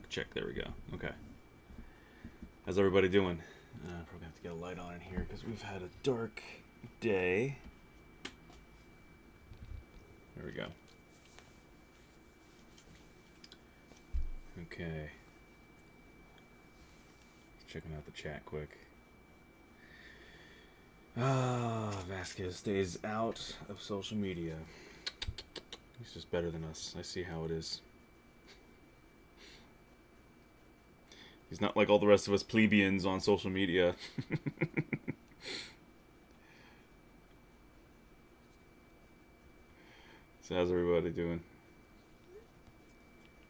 Check. There we go. Okay. How's everybody doing? Probably have to get a light on in here because we've had a dark day. There we go. Okay. Checking out the chat quick. Vasquez stays out of social media. He's just better than us. I see how it is. He's not like all the rest of us plebeians on social media. So how's everybody doing?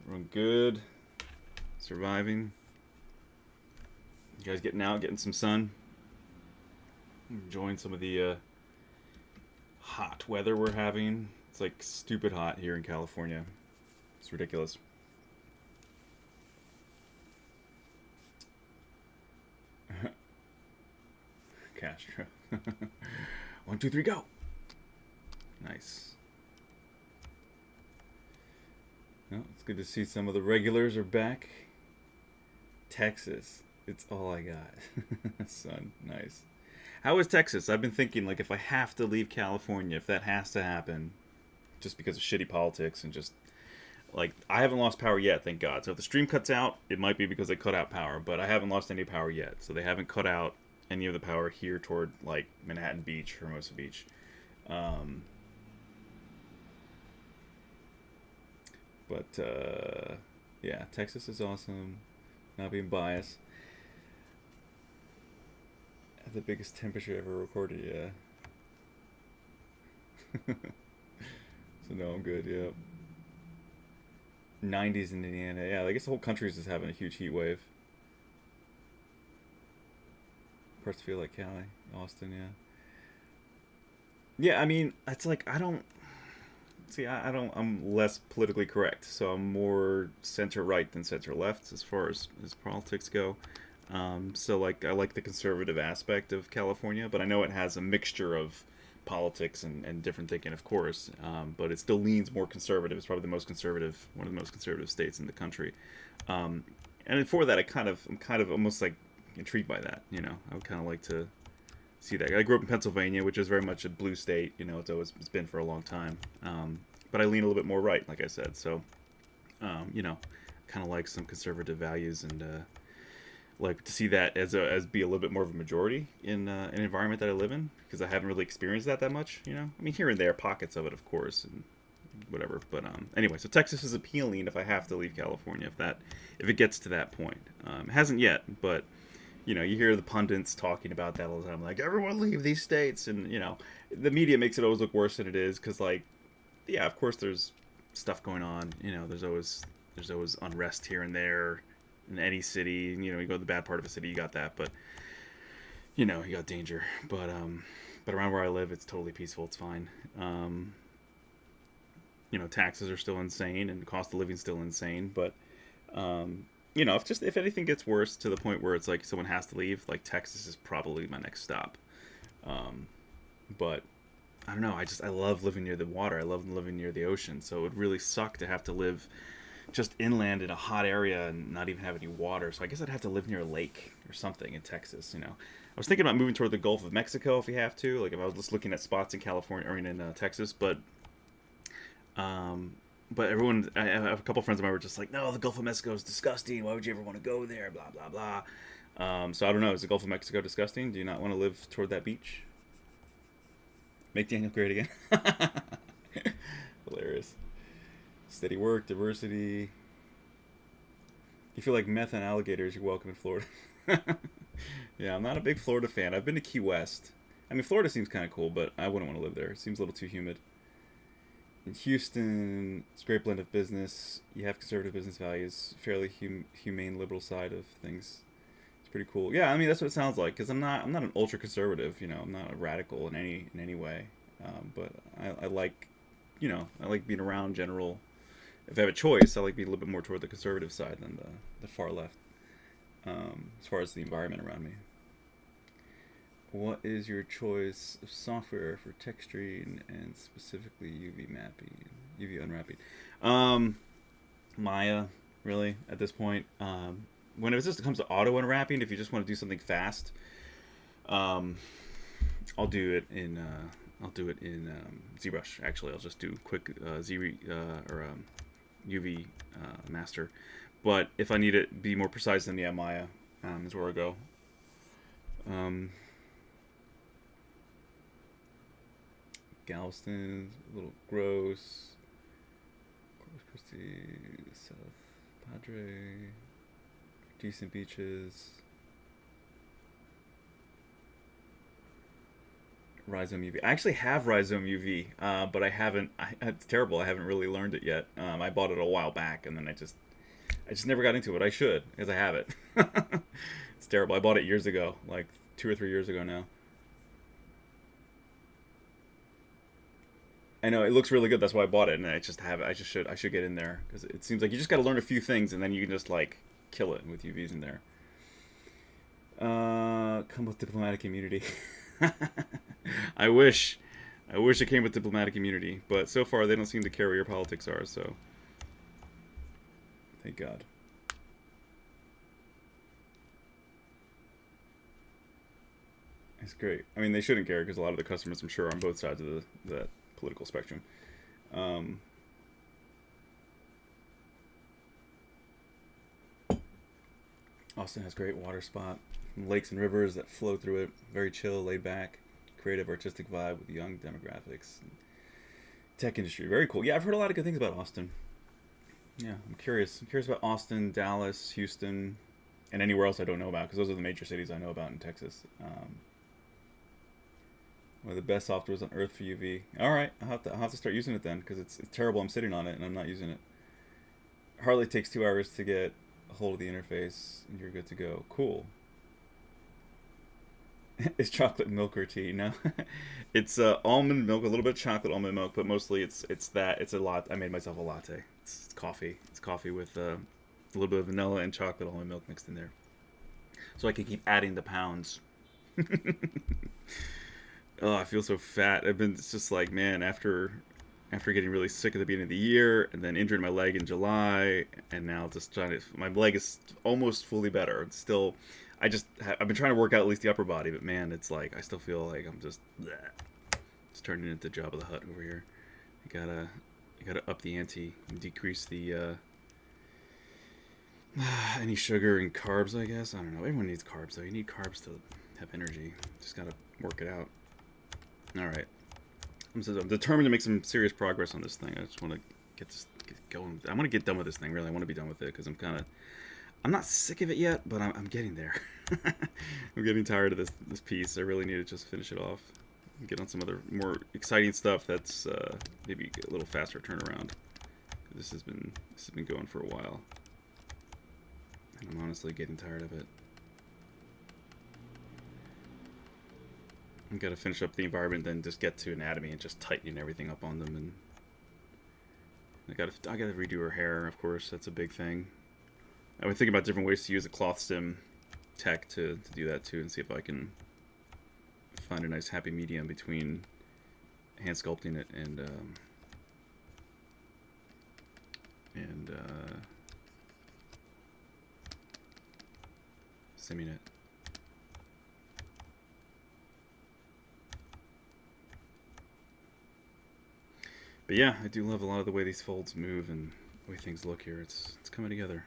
Everyone good? Surviving? You guys getting out, getting some sun? Enjoying some of the hot weather we're having. It's like stupid hot here in California. It's ridiculous. Castro. 1, 2, 3, go. Nice. Well, it's good to see some of the regulars are back. Texas. It's all I got. Son, nice. How is Texas? I've been thinking, like, if I have to leave California, if that has to happen, just because of shitty politics and just, like, I haven't lost power yet, thank God. So if the stream cuts out, it might be because they cut out power, but I haven't lost any power yet. So they haven't cut out any of the power here toward, like, Manhattan Beach, Hermosa Beach. Yeah, Texas is awesome. Not being biased. The biggest temperature ever recorded, yeah. So no, I'm good, yeah. 90s in Indiana, yeah, I guess the whole country is just having a huge heat wave. Parts feel like Cali, Austin, yeah. Yeah, I mean, it's like, I don't... See, I don't... I'm less politically correct, so I'm more center-right than center-left as far as politics go. So, like, I like the conservative aspect of California, but I know it has a mixture of politics and different thinking, of course. But it still leans more conservative. It's probably the most conservative, one of the most conservative states in the country. And for that, I'm kind of almost like intrigued by that. You know, I would kind of like to see that. I grew up in Pennsylvania, which is very much a blue state. You know, it's been for a long time. But I lean a little bit more right, like I said. So, you know, kind of like some conservative values and like to see that as be a little bit more of a majority in an environment that I live in, because I haven't really experienced that much. You know, I mean, here and there, pockets of it, of course, and whatever. But anyway, so Texas is appealing if I have to leave California, if it gets to that point. It hasn't yet, but you know, you hear the pundits talking about that all the time, like everyone leave these states, and you know, the media makes it always look worse than it is, because like, yeah, of course there's stuff going on. You know, there's always unrest here and there in any city. You know, you go to the bad part of a city, you got that, but you know, you got danger. But around where I live, it's totally peaceful. It's fine. You know, taxes are still insane and cost of living still insane, but you know, if anything gets worse to the point where it's like someone has to leave, like Texas is probably my next stop. But I don't know. I love living near the water. I love living near the ocean. So it would really suck to have to live just inland in a hot area and not even have any water. So I guess I'd have to live near a lake or something in Texas. You know, I was thinking about moving toward the Gulf of Mexico if we have to. Like if I was just looking at spots in California or in Texas, but everyone, I have a couple friends of mine were just like, no, the Gulf of Mexico is disgusting. Why would you ever want to go there? Blah blah blah. So I don't know. Is the Gulf of Mexico disgusting? Do you not want to live toward that beach? Make Daniel great again. Hilarious. Steady work, diversity. You feel like meth and alligators, you're welcome in Florida. Yeah, I'm not a big Florida fan. I've been to Key West. I mean, Florida seems kind of cool, but I wouldn't want to live there. It seems a little too humid. In Houston, it's a great blend of business. You have conservative business values, fairly humane liberal side of things. It's pretty cool. Yeah, I mean that's what it sounds like. Because I'm not an ultra conservative. You know, I'm not a radical in any way. But I like, you know, I like being around general. If I have a choice, I like being a little bit more toward the conservative side than the far left. As far as the environment around me. What is your choice of software for texturing and specifically UV mapping, UV unwrapping? Maya, really, at this point. When it just comes to auto unwrapping, if you just want to do something fast, um, I'll do it in ZBrush. Actually, I'll just do quick or UV master. But if I need it be more precise than the Maya, is where I go. Um, Galveston, a little gross. Corpus Christi, South Padre, decent beaches. Rhizome UV. I actually have Rhizome UV, but I haven't. It's terrible. I haven't really learned it yet. I bought it a while back, and then I just never got into it. I should, because I have it. It's terrible. I bought it years ago, like 2 or 3 years ago now. I know it looks really good. That's why I bought it, and I just have it. I should get in there because it seems like you just got to learn a few things, and then you can just like kill it with UVs in there. Come with diplomatic immunity. I wish, I wish it came with diplomatic immunity, but so far they don't seem to care where your politics are. So thank God. It's great. I mean, they shouldn't care because a lot of the customers, I'm sure, are on both sides of the political spectrum. Um, Austin has great water spot, lakes and rivers that flow through it. Very chill, laid back, creative, artistic vibe with young demographics. Tech industry, very cool. Yeah, I've heard a lot of good things about Austin. Yeah, I'm curious. I'm curious about Austin, Dallas, Houston, and anywhere else I don't know about because those are the major cities I know about in Texas. One of the best softwares on earth for UV. All right, I'll have to start using it then because it's terrible. I'm sitting on it and I'm not using it. Hardly takes 2 hours to get a hold of the interface and you're good to go. Cool. It's chocolate milk or tea? No, it's almond milk, a little bit of chocolate almond milk, but mostly it's that. It's a lot. I made myself a latte. It's coffee. It's coffee with a little bit of vanilla and chocolate almond milk mixed in there, so I can keep adding the pounds. Oh, I feel so fat. I've been. It's just like, man, after getting really sick at the beginning of the year and then injured my leg in July, and now just trying to. My leg is almost fully better. It's still. I've been trying to work out at least the upper body, but man, it's like I still feel like I'm just. Bleh. It's turning into Jabba the Hutt over here. You gotta up the ante and decrease the any sugar and carbs. I guess I don't know. Everyone needs carbs though. You need carbs to have energy. Just gotta work it out. All right. I'm determined to make some serious progress on this thing. I just want to get going. I want to get done with this thing. Really, I want to be done with it because I'm not sick of it yet, but I'm getting there. I'm getting tired of this piece. I really need to just finish it off. And get on some other more exciting stuff that's maybe a little faster turnaround. This has been going for a while, and I'm honestly getting tired of it. I've got to finish up the environment, then just get to anatomy and just tightening everything up on them. And I got to redo her hair, of course. That's a big thing. I've been thinking about different ways to use a cloth stem tech to do that too, and see if I can find a nice happy medium between hand sculpting it and simming it. But yeah, I do love a lot of the way these folds move and the way things look here. It's coming together.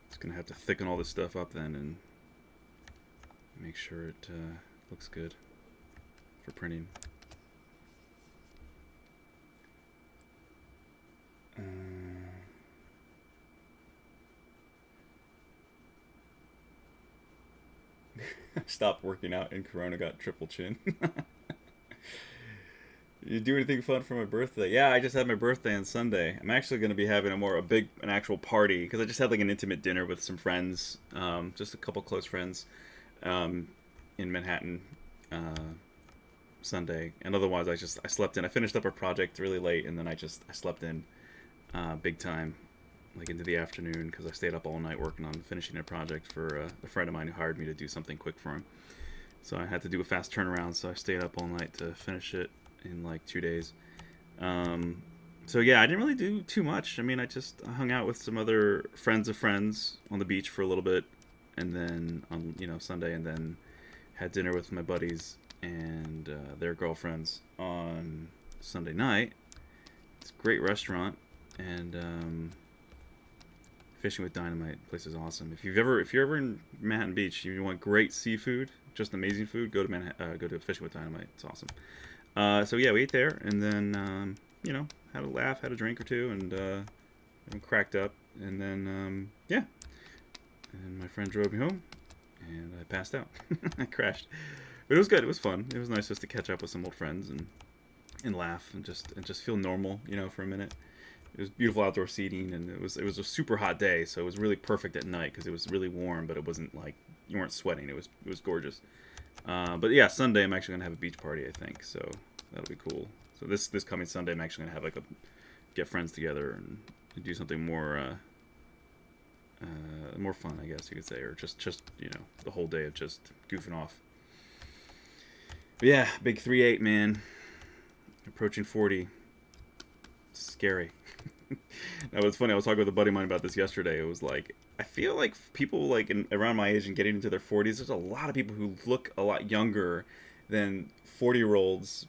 Just gonna have to thicken all this stuff up then and make sure it looks good for printing. Stopped working out and Corona got triple chin. You do anything fun for my birthday? Yeah, I just had my birthday on Sunday. I'm actually going to be having an actual party because I just had like an intimate dinner with some friends, just a couple close friends, um, in Manhattan, Sunday. And otherwise, I slept in. I finished up a project really late, and then I slept in, big time, like into the afternoon because I stayed up all night working on finishing a project for a friend of mine who hired me to do something quick for him. So I had to do a fast turnaround, so I stayed up all night to finish it in like 2 days. So yeah, I didn't really do too much. I mean, I just hung out with some other friends of friends on the beach for a little bit, and then on Sunday, and then had dinner with my buddies and their girlfriends on Sunday night. It's a great restaurant, and Fishing with Dynamite place is awesome. If you're ever in Manhattan Beach, you want great seafood, just amazing food, go to Fishing with Dynamite. It's awesome. So yeah, we ate there, and then had a laugh, had a drink or two, and cracked up, and then yeah, and my friend drove me home, and I passed out. I crashed, but it was good. It was fun. It was nice just to catch up with some old friends and laugh and just feel normal, for a minute. It was beautiful outdoor seating, and it was a super hot day, so it was really perfect at night because it was really warm, but it wasn't like you weren't sweating. It was gorgeous. But yeah, Sunday I'm actually gonna have a beach party, I think, so that'll be cool. So this coming Sunday I'm actually gonna have like a get friends together and do something more fun, I guess you could say, or just the whole day of just goofing off. But yeah, big 3-8 man, approaching 40. Scary. Now it's funny. I was talking with a buddy of mine about this yesterday. It was like I feel like people like around my age and getting into their 40s. There's a lot of people who look a lot younger than 40-year-olds.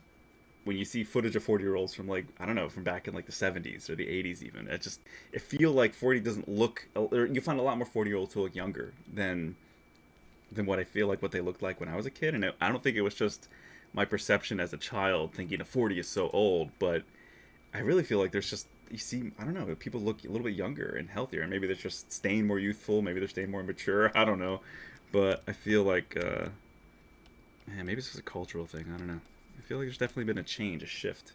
When you see footage of 40-year-olds from like I don't know from back in like the 70s or the 80s even, it feel like 40 doesn't look. Or you find a lot more 40-year-olds who look younger than what I feel like what they looked like when I was a kid. And I don't think it was just my perception as a child thinking a 40 is so old, but I really feel like there's just you see I don't know people look a little bit younger and healthier, and maybe they're just staying more youthful, maybe they're staying more mature. I don't know, but I feel like man, maybe it's just a cultural thing. I don't know. I feel like there's definitely been a change, a shift,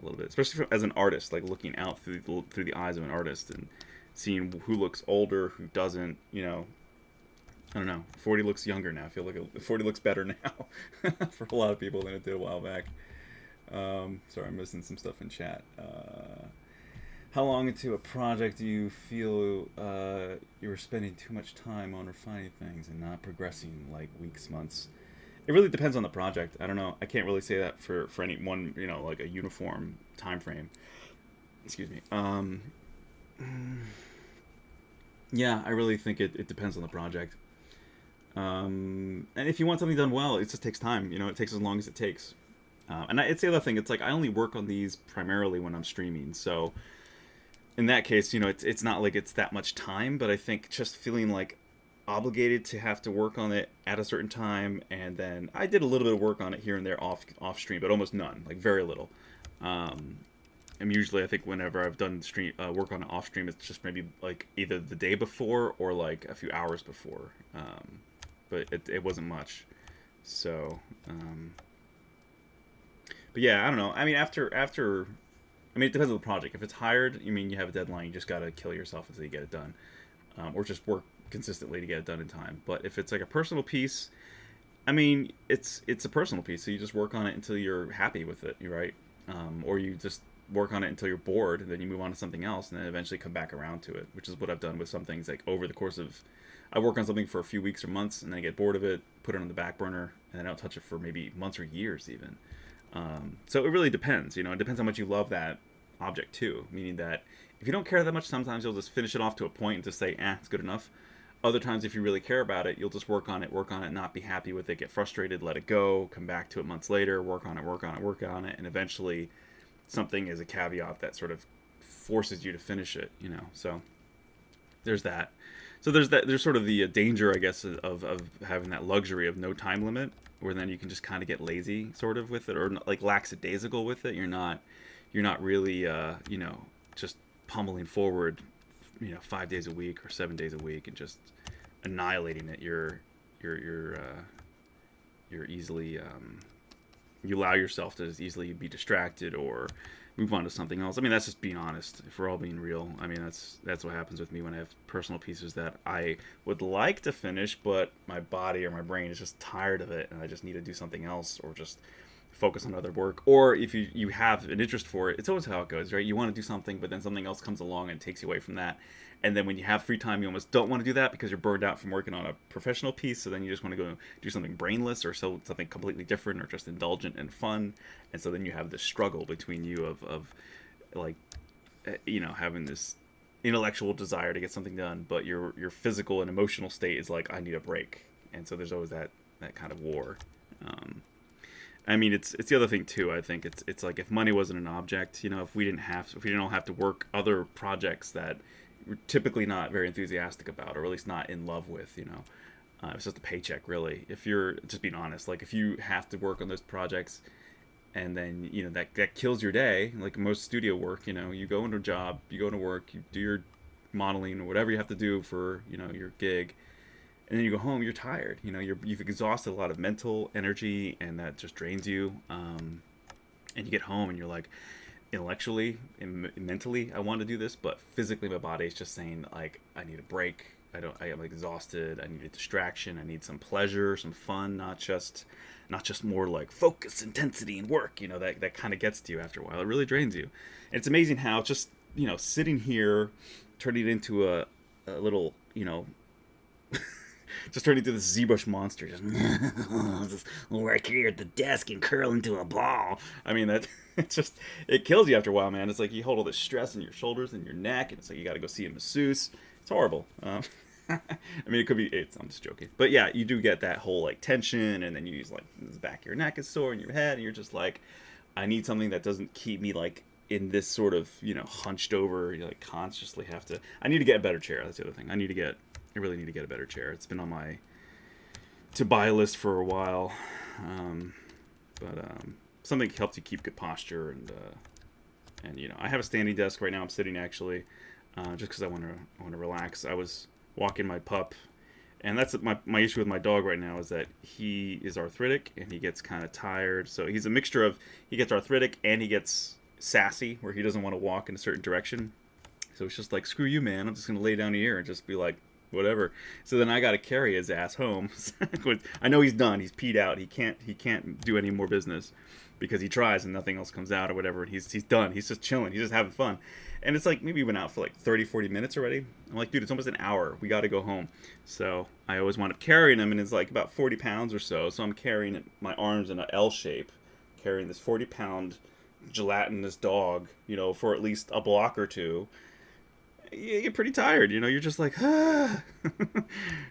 a little bit, especially as an artist, like looking out through the eyes of an artist and seeing who looks older, who doesn't. I don't know. 40 looks younger now. I feel like 40 looks better now for a lot of people than it did a while back. Sorry, I'm missing some stuff in chat. How long into a project do you feel you were spending too much time on refining things and not progressing, like weeks, months? It really depends on the project. I don't know. I can't really say that for any one, like a uniform time frame. Excuse me. Yeah, I really think it depends on the project. And if you want something done well, it just takes time. It takes as long as it takes. It's the other thing. It's like I only work on these primarily when I'm streaming. So in that case, it's not like it's that much time. But I think just feeling like obligated to have to work on it at a certain time, and then I did a little bit of work on it here and there off stream, but almost none, like very little. And usually, I think whenever I've done stream work on it off stream, it's just maybe like either the day before or like a few hours before. But it wasn't much. So. But yeah, I don't know. I mean, it depends on the project. If it's hired, you have a deadline. You just gotta kill yourself until you get it done, or just work consistently to get it done in time. But if it's like a personal piece, it's a personal piece, so you just work on it until you're happy with it, right? Or you just work on it until you're bored, and then you move on to something else, and then eventually come back around to it, which is what I've done with some things. Like over the course of, I work on something for a few weeks or months, and then I get bored of it, put it on the back burner, and then I don't touch it for maybe months or years even. So it really depends. It depends how much you love that object too. Meaning that if you don't care that much, sometimes you'll just finish it off to a point and just say, it's good enough. Other times, if you really care about it, you'll just work on it, not be happy with it, get frustrated, let it go, come back to it months later, work on it, and eventually something is a caveat that sort of forces you to finish it, So there's that. So there's sort of the danger, I guess, of having that luxury of no time limit, where then you can just kind of get lazy sort of with it, or like lackadaisical with it. You're not really just pummeling forward 5 days a week or 7 days a week and just annihilating it. You're easily you allow yourself to as easily be distracted or move on to something else. That's just being honest. If we're all being real, that's what happens with me when I have personal pieces that I would like to finish, but my body or my brain is just tired of it, and I just need to do something else or just focus on other work. Or if you have an interest for it, it's always how it goes, right? You want to do something, but then something else comes along and takes you away from that. And then when you have free time, you almost don't want to do that because you're burned out from working on a professional piece. So then you just want to go do something brainless or something completely different or just indulgent and fun. And so then you have this struggle between you of like having this intellectual desire to get something done, but your physical and emotional state is like, I need a break. And so there's always that kind of war. Um, I mean, it's the other thing too. I think it's like, if money wasn't an object, if we didn't all have to work other projects that we're typically not very enthusiastic about, or at least not in love with, it's just a paycheck, really. If you're just being honest, like if you have to work on those projects, and then that kills your day, like most studio work, you go into a job, you go into work, you do your modeling or whatever you have to do for your gig, and then you go home, you're tired. You've exhausted a lot of mental energy, and that just drains you. And you get home, and you're like, intellectually and mentally, I want to do this, but physically, my body is just saying, like, I need a break. I am exhausted. I need a distraction. I need some pleasure, some fun, not just more like focus, intensity, and work. That kind of gets to you after a while. It really drains you. And it's amazing how just sitting here, turning it into a little just turning into this ZBrush monster. Just work here at the desk and curl into a ball. I mean, it kills you after a while, man. It's like you hold all this stress in your shoulders and your neck, and it's like you got to go see a masseuse. It's horrible. I mean, it could be. I'm just joking, but yeah, you do get that whole like tension, and then you use like the back of your neck is sore in your head, and you're just like, I need something that doesn't keep me like in this sort of hunched over. You like consciously have to. I need to get a better chair. That's the other thing. I really need to get a better chair. It's been on my to buy list for a while, but something helps you keep good posture, and I have a standing desk right now. I'm sitting actually, just because I want to relax. I was walking my pup, and that's my issue with my dog right now, is that he is arthritic and he gets kind of tired. So he's a mixture of, he gets arthritic and he gets sassy, where he doesn't want to walk in a certain direction. So it's just like, screw you, man. I'm just gonna lay down here and just be like, whatever. So then I got to carry his ass home. I know he's done. He's peed out. He can't do any more business because he tries and nothing else comes out or whatever. And he's done. He's just chilling. He's just having fun. And it's like, maybe he went out for like 30-40 minutes already. I'm like, dude, it's almost an hour. We got to go home. So I always wind up carrying him, and it's like about 40 pounds or so. So I'm carrying my arms in an L shape, carrying this 40-pound gelatinous dog, for at least a block or two. You get pretty tired, you're just like, ah.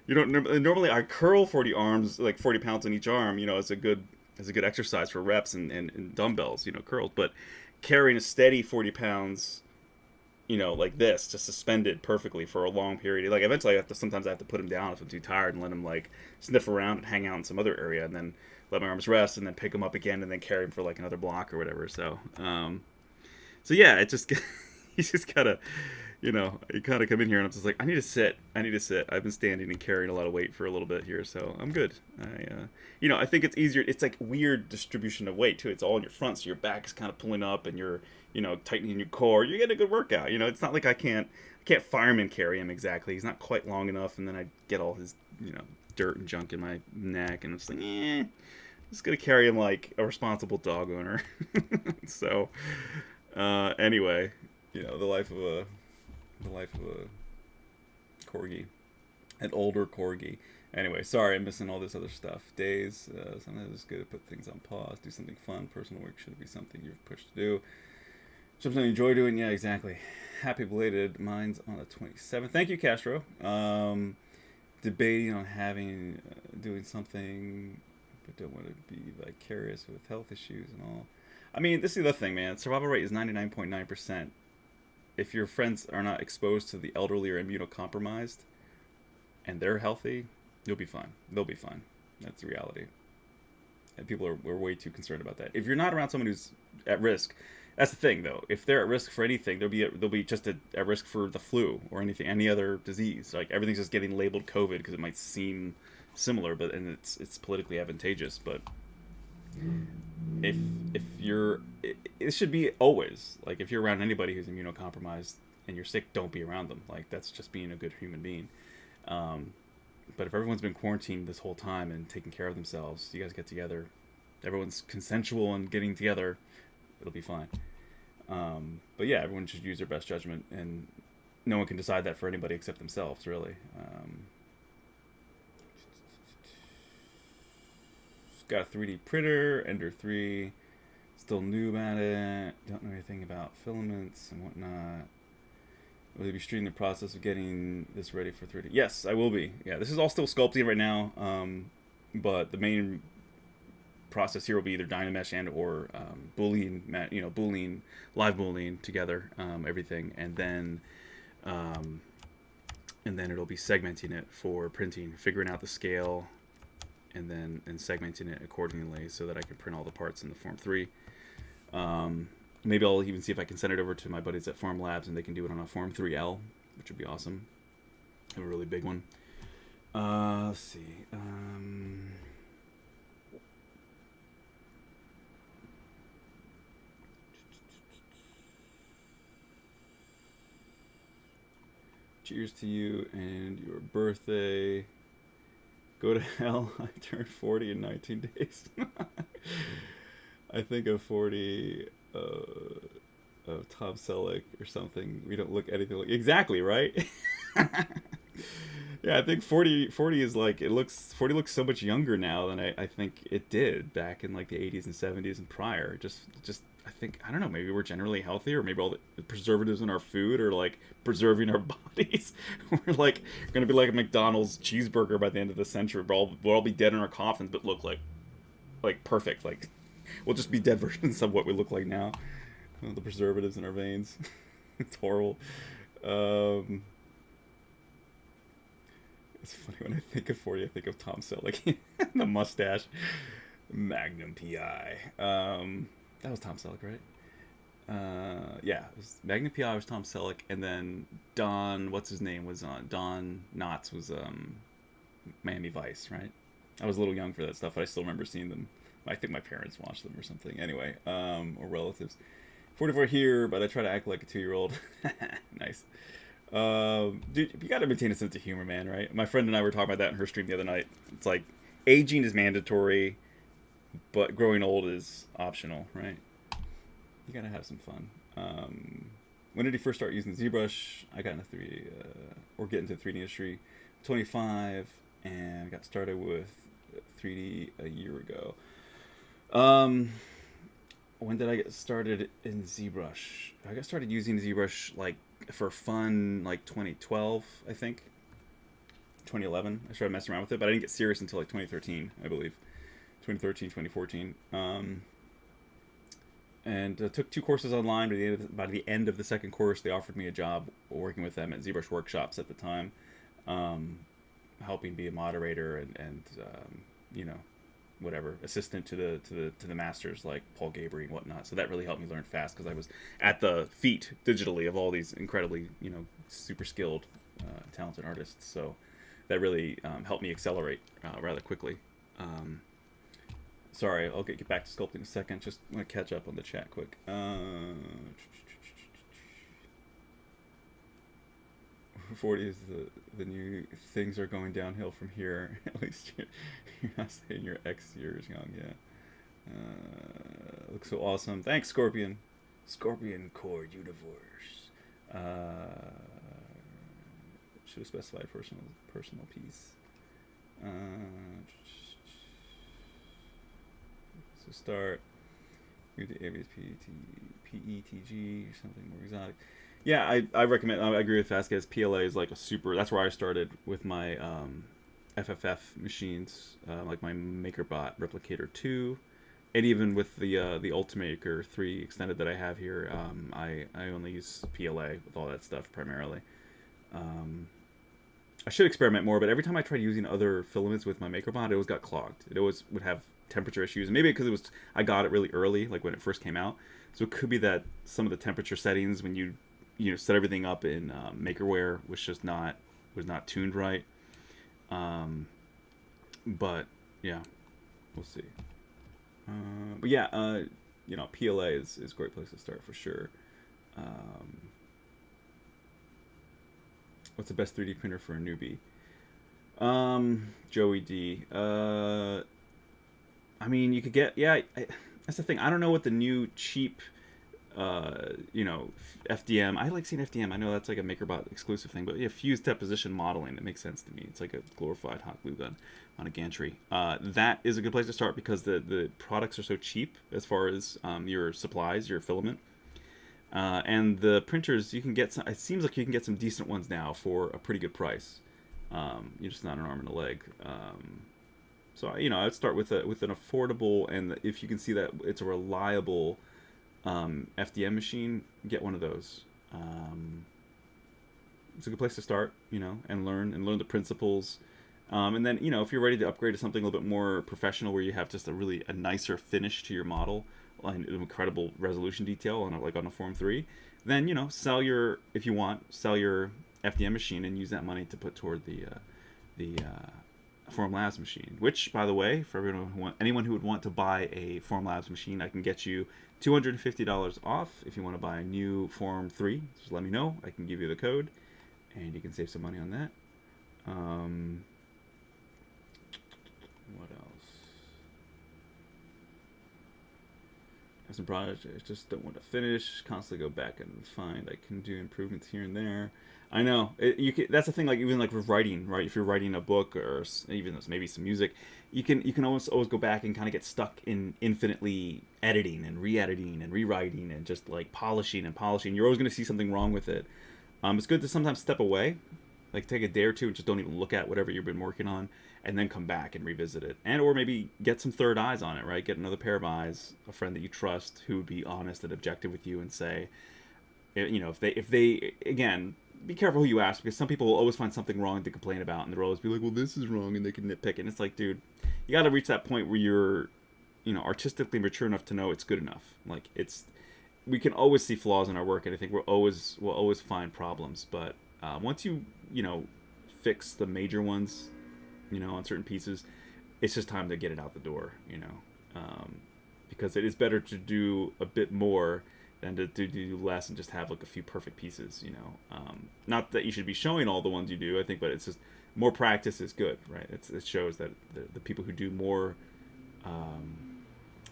You don't normally, I curl 40 arms, like 40 pounds on each arm, as a good exercise for reps and dumbbells, curls. But carrying a steady 40 pounds, like this, just suspended perfectly for a long period, like eventually sometimes I have to put him down if I'm too tired and let him like sniff around and hang out in some other area, and then let my arms rest, and then pick him up again, and then carry him for like another block or whatever. So yeah, it just you just gotta, you kind of come in here, and I'm just like, I need to sit. I've been standing and carrying a lot of weight for a little bit here, so I'm good. I think it's easier. It's like weird distribution of weight too. It's all in your front, so your back is kind of pulling up, and you're, tightening your core. You're getting a good workout. It's not like I can't fireman carry him exactly. He's not quite long enough, and then I get all his, dirt and junk in my neck, and it's like, I'm just gonna carry him like a responsible dog owner. So, anyway, the life of a corgi, an older corgi. Anyway, sorry, I'm missing all this other stuff. Days, sometimes it's good to put things on pause, do something fun. Personal work should be something you're pushed to do. Something you enjoy doing. Yeah, exactly. Happy belated. Mine's on the 27th. Thank you, Castro. Debating on doing something, but don't want to be vicarious with health issues and all. I mean, this is the thing, man. Survival rate is 99.9%. If your friends are not exposed to the elderly or immunocompromised, and they're healthy, you'll be fine. They'll be fine. That's the reality. And people are way too concerned about that. If you're not around someone who's at risk, that's the thing, though. If they're at risk for anything, they'll be just at risk for the flu or any other disease. Like, everything's just getting labeled COVID because it might seem similar, and it's politically advantageous. But if you're, it should be always like, if you're around anybody who's immunocompromised and you're sick, don't be around them. Like, that's just being a good human being. But if everyone's been quarantined this whole time and taking care of themselves, you guys get together, everyone's consensual and getting together, it'll be fine. But yeah, everyone should use their best judgment, and no one can decide that for anybody except themselves, really. Got a 3D printer, Ender 3. Still new at it. Don't know anything about filaments and whatnot. Will you be streaming the process of getting this ready for 3D? Yes, I will be. Yeah, this is all still sculpting right now. But the main process here will be either Dynamesh and or Boolean, Boolean, live Boolean together, everything, um, and then it'll be segmenting it for printing, figuring out the scale, and segmenting it accordingly so that I can print all the parts in the Form 3. Maybe I'll even see if I can send it over to my buddies at Form Labs and they can do it on a Form 3L, which would be awesome. A really big one. Let's see. Cheers to you and your birthday. Go to hell. I turned 40 in 19 days. I think of 40 of Tom Selleck or something. We don't look anything like... Exactly, right? Yeah, I think 40 is like... 40 looks so much younger now than I think it did back in like the 80s and 70s and prior. Just I think, I don't know, maybe we're generally healthier, or maybe all the preservatives in our food are like preserving our bodies. We're like gonna be like a McDonald's cheeseburger by the end of the century. We'll all be dead in our coffins, but look like perfect. Like we'll just be dead versions of what we look like now. The preservatives in our veins. It's horrible. It's funny when I think of 40, I think of Tom Selleck. The mustache. Magnum PI. That was Tom Selleck, right? Yeah, it was Magnum PI was Tom Selleck, and then Don, what's his name, was on Don Knotts was Miami Vice, right? I was a little young for that stuff, but I still remember seeing them. I think my parents watched them or something. Anyway, or relatives. 44 here, but I try to act like a 2-year-old. Nice. Dude, you gotta maintain a sense of humor, man, right? My friend and I were talking about that in her stream the other night. It's like, aging is mandatory, but growing old is optional, right? You gotta have some fun. When did you first start using ZBrush? I got into 3D, or get into the 3D industry, 25, and got started with 3D a year ago. When did I get started in ZBrush? I got started using ZBrush like for fun, like 2012, I think. 2011, I started messing around with it, but I didn't get serious until like 2013, I believe. 2013, 2014. And took 2 courses online. By the end of the second course, they offered me a job working with them at ZBrush Workshops at the time, helping be a moderator and whatever, assistant to the masters like Paul Gabry and whatnot. So that really helped me learn fast because I was at the feet digitally of all these incredibly super skilled, talented artists. So that really helped me accelerate rather quickly. Sorry, I'll get back to sculpting in a second. Just want to catch up on the chat quick. 40 is the new things are going downhill from here. At least you're not saying your X years young, yeah. Looks so awesome. Thanks, Scorpion. Scorpion Core Universe. Should have specified personal piece. So start with the ABS PETG or something more exotic. Yeah, I recommend. I agree with Vasquez. PLA is like a super. That's where I started with my FFF machines, like my MakerBot Replicator 2, and even with the Ultimaker 3 extended that I have here. I only use PLA with all that stuff primarily. I should experiment more, but every time I tried using other filaments with my MakerBot, it always got clogged. It always would have temperature issues, and maybe because I got it really early, like when it first came out. So it could be that some of the temperature settings when you set everything up in Makerware was just not tuned right. But yeah, we'll see. But yeah, PLA is a great place to start for sure. What's the best 3D printer for a newbie? Joey D. I mean, you could get... Yeah, that's the thing. I don't know what the new cheap you know, FDM. I like seeing FDM. I know that's like a MakerBot exclusive thing, but yeah, fused deposition modeling, that makes sense to me. It's like a glorified hot glue gun on a gantry. That is a good place to start because the products are so cheap as far as your supplies, your filament. And the printers, you can get some, it seems like you can get some decent ones now for a pretty good price. You're just not an arm and a leg. So you know, I'd start with with an affordable, and if you can see that it's a reliable FDM machine, get one of those. It's a good place to start, you know, and learn the principles. And then, you know, if you're ready to upgrade to something a little bit more professional, where you have just a nicer finish to your model, like an incredible resolution detail on on a Form 3, then, you know, if you want, sell your FDM machine and use that money to put toward the Form Labs machine. Which, by the way, for anyone who would want to buy a Form Labs machine, I can get you $250 off if you want to buy a new Form 3. Just let me know. I can give you the code, and you can save some money on that. What else? I have some projects I just don't want to finish. Constantly go back and find I can do improvements here and there. I know that's the thing. Like even like with writing, right? If you're writing a book or even maybe some music, you can always go back and kind of get stuck in infinitely editing and re-editing and rewriting and just like polishing and polishing. You're always going to see something wrong with it. It's good to sometimes step away, like take a day or two and just don't even look at whatever you've been working on, and then come back and revisit it, and or maybe get some third eyes on it, right? Get another pair of eyes, a friend that you trust who would be honest and objective with you and say, you know, if they again, be careful who you ask, because some people will always find something wrong to complain about, and they'll always be like, well, this is wrong, and they can nitpick, and it's like, dude, you got to reach that point where you're, you know, artistically mature enough to know it's good enough. Like we can always see flaws in our work, and I think we'll always find problems, but once you know, fix the major ones, you know, on certain pieces, it's just time to get it out the door, you know, because it is better to do a bit more than to do less and just have like a few perfect pieces, you know. Not that you should be showing all the ones you do, I think, but it's just more practice is good, right? It shows that the people who do more,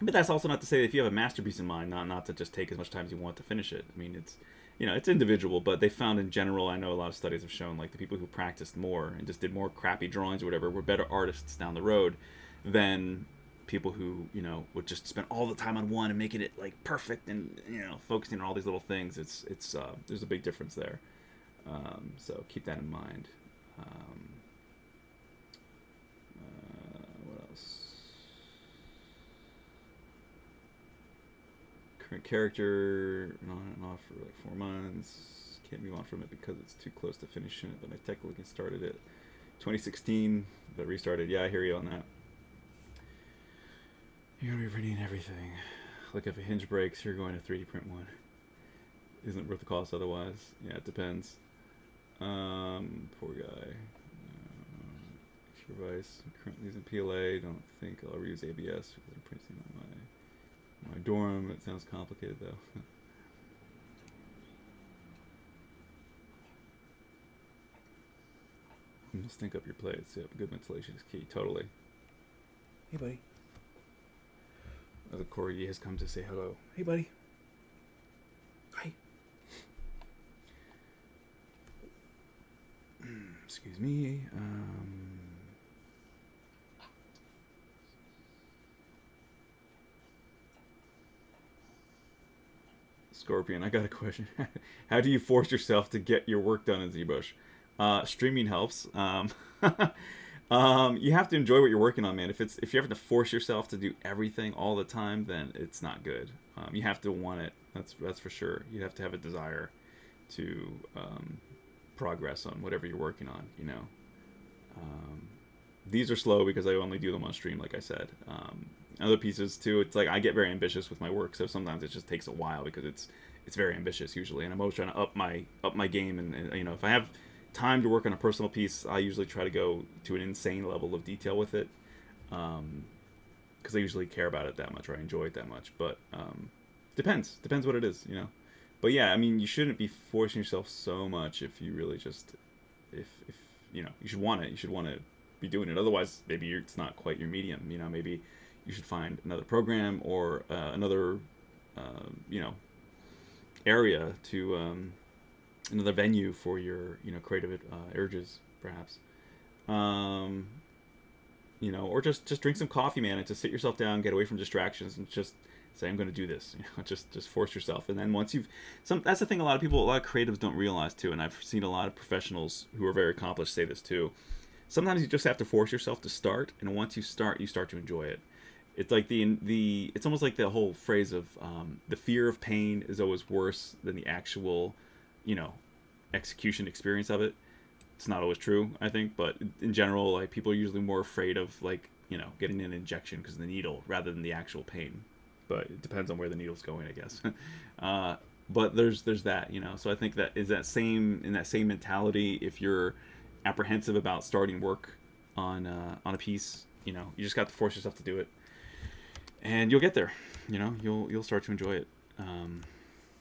but that's also not to say that if you have a masterpiece in mind, not to just take as much time as you want to finish it. I mean, it's, you know, it's individual, but they found in general, I know a lot of studies have shown, like the people who practiced more and just did more crappy drawings or whatever were better artists down the road than people who, you know, would just spend all the time on one and making it like perfect and, you know, focusing on all these little things. It's there's a big difference there. So keep that in mind. What else? Current character on and off for like 4 months. Can't move on from it because it's too close to finishing it. But I technically started it 2016, but restarted. Yeah, I hear you on that. You're gonna be printing everything. Like if a hinge breaks, you're going to 3D print one. Isn't it worth the cost otherwise? Yeah, it depends. Poor guy. Extra Vice. I'm currently using PLA. Don't think I'll ever use ABS because I'm printing on my dorm. It sounds complicated though. Just think up your plates. Yep, good ventilation is key. Totally. Hey, buddy. The corgi has come to say hello. Hey, buddy. Hi. Excuse me. Scorpion, I got a question. How do you force yourself to get your work done in ZBrush? Streaming helps. You have to enjoy what you're working on, man. If you're having to force yourself to do everything all the time, then it's not good. You have to want it. That's for sure. You have to have a desire to progress on whatever you're working on. You know, these are slow because I only do them on stream, like I said. Other pieces too. It's like I get very ambitious with my work, so sometimes it just takes a while because it's very ambitious usually, and I'm always trying to up my game. And you know, if I have time to work on a personal piece, I usually try to go to an insane level of detail with it, because I usually care about it that much, or I enjoy it that much. But depends what it is, you know. But yeah, I mean, you shouldn't be forcing yourself so much if you really just, if you know, you should want it. You should want to be doing it. Otherwise, maybe it's not quite your medium. You know, maybe you should find another program or another, you know, area to another venue for your creative urges, perhaps. Um, or just drink some coffee, man, and just sit yourself down, get away from distractions, and just say, I'm going to do this. Just force yourself. And then once you've that's the thing. A lot of creatives don't realize too, and I've seen a lot of professionals who are very accomplished say this too. Sometimes you just have to force yourself to start, and once you start to enjoy it. It's like it's almost like the whole phrase of the fear of pain is always worse than the actual, you know, execution experience of it. It's not always true, I think, but in general, like people are usually more afraid of like getting an injection because of the needle rather than the actual pain. But it depends on where the needle's going, I guess. But there's that, So I think that is that same in that same mentality. If you're apprehensive about starting work on a piece, you just got to force yourself to do it, and you'll get there. You'll start to enjoy it.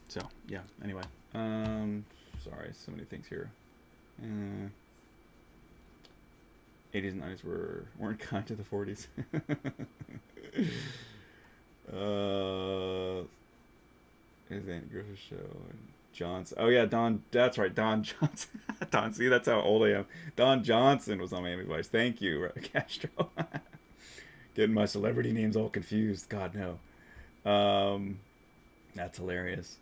So yeah. Anyway, sorry, so many things here. 80s and 90s weren't kind to the 40s. Is Andy Griffith Show and Johnson? Oh yeah, Don. That's right, Don Johnson. Don. See, that's how old I am. Don Johnson was on Miami Vice. Thank you, Castro. Getting my celebrity names all confused. God no. That's hilarious.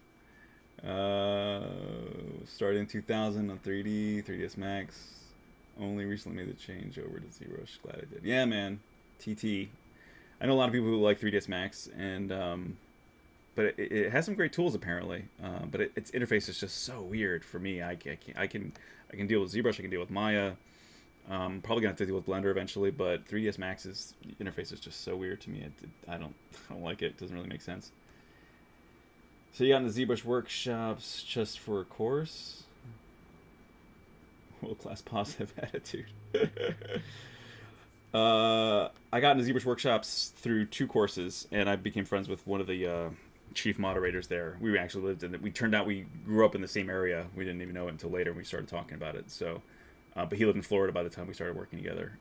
Started in 2000 on 3ds Max. Only recently made the change over to ZBrush. Glad I did. Yeah, man. TT. I know a lot of people who like 3ds Max, and but it has some great tools apparently. But its interface is just so weird for me. I can deal with ZBrush. I can deal with Maya. Probably gonna have to deal with Blender eventually. But 3ds Max's interface is just so weird to me. I don't like it. It doesn't really make sense. So you got in the ZBrush workshops just for a course? World-class positive attitude. I got into ZBrush workshops through 2 courses, and I became friends with one of the chief moderators there. We actually lived in we turned out we grew up in the same area. We didn't even know it until later. We started talking about it. So, but he lived in Florida by the time we started working together.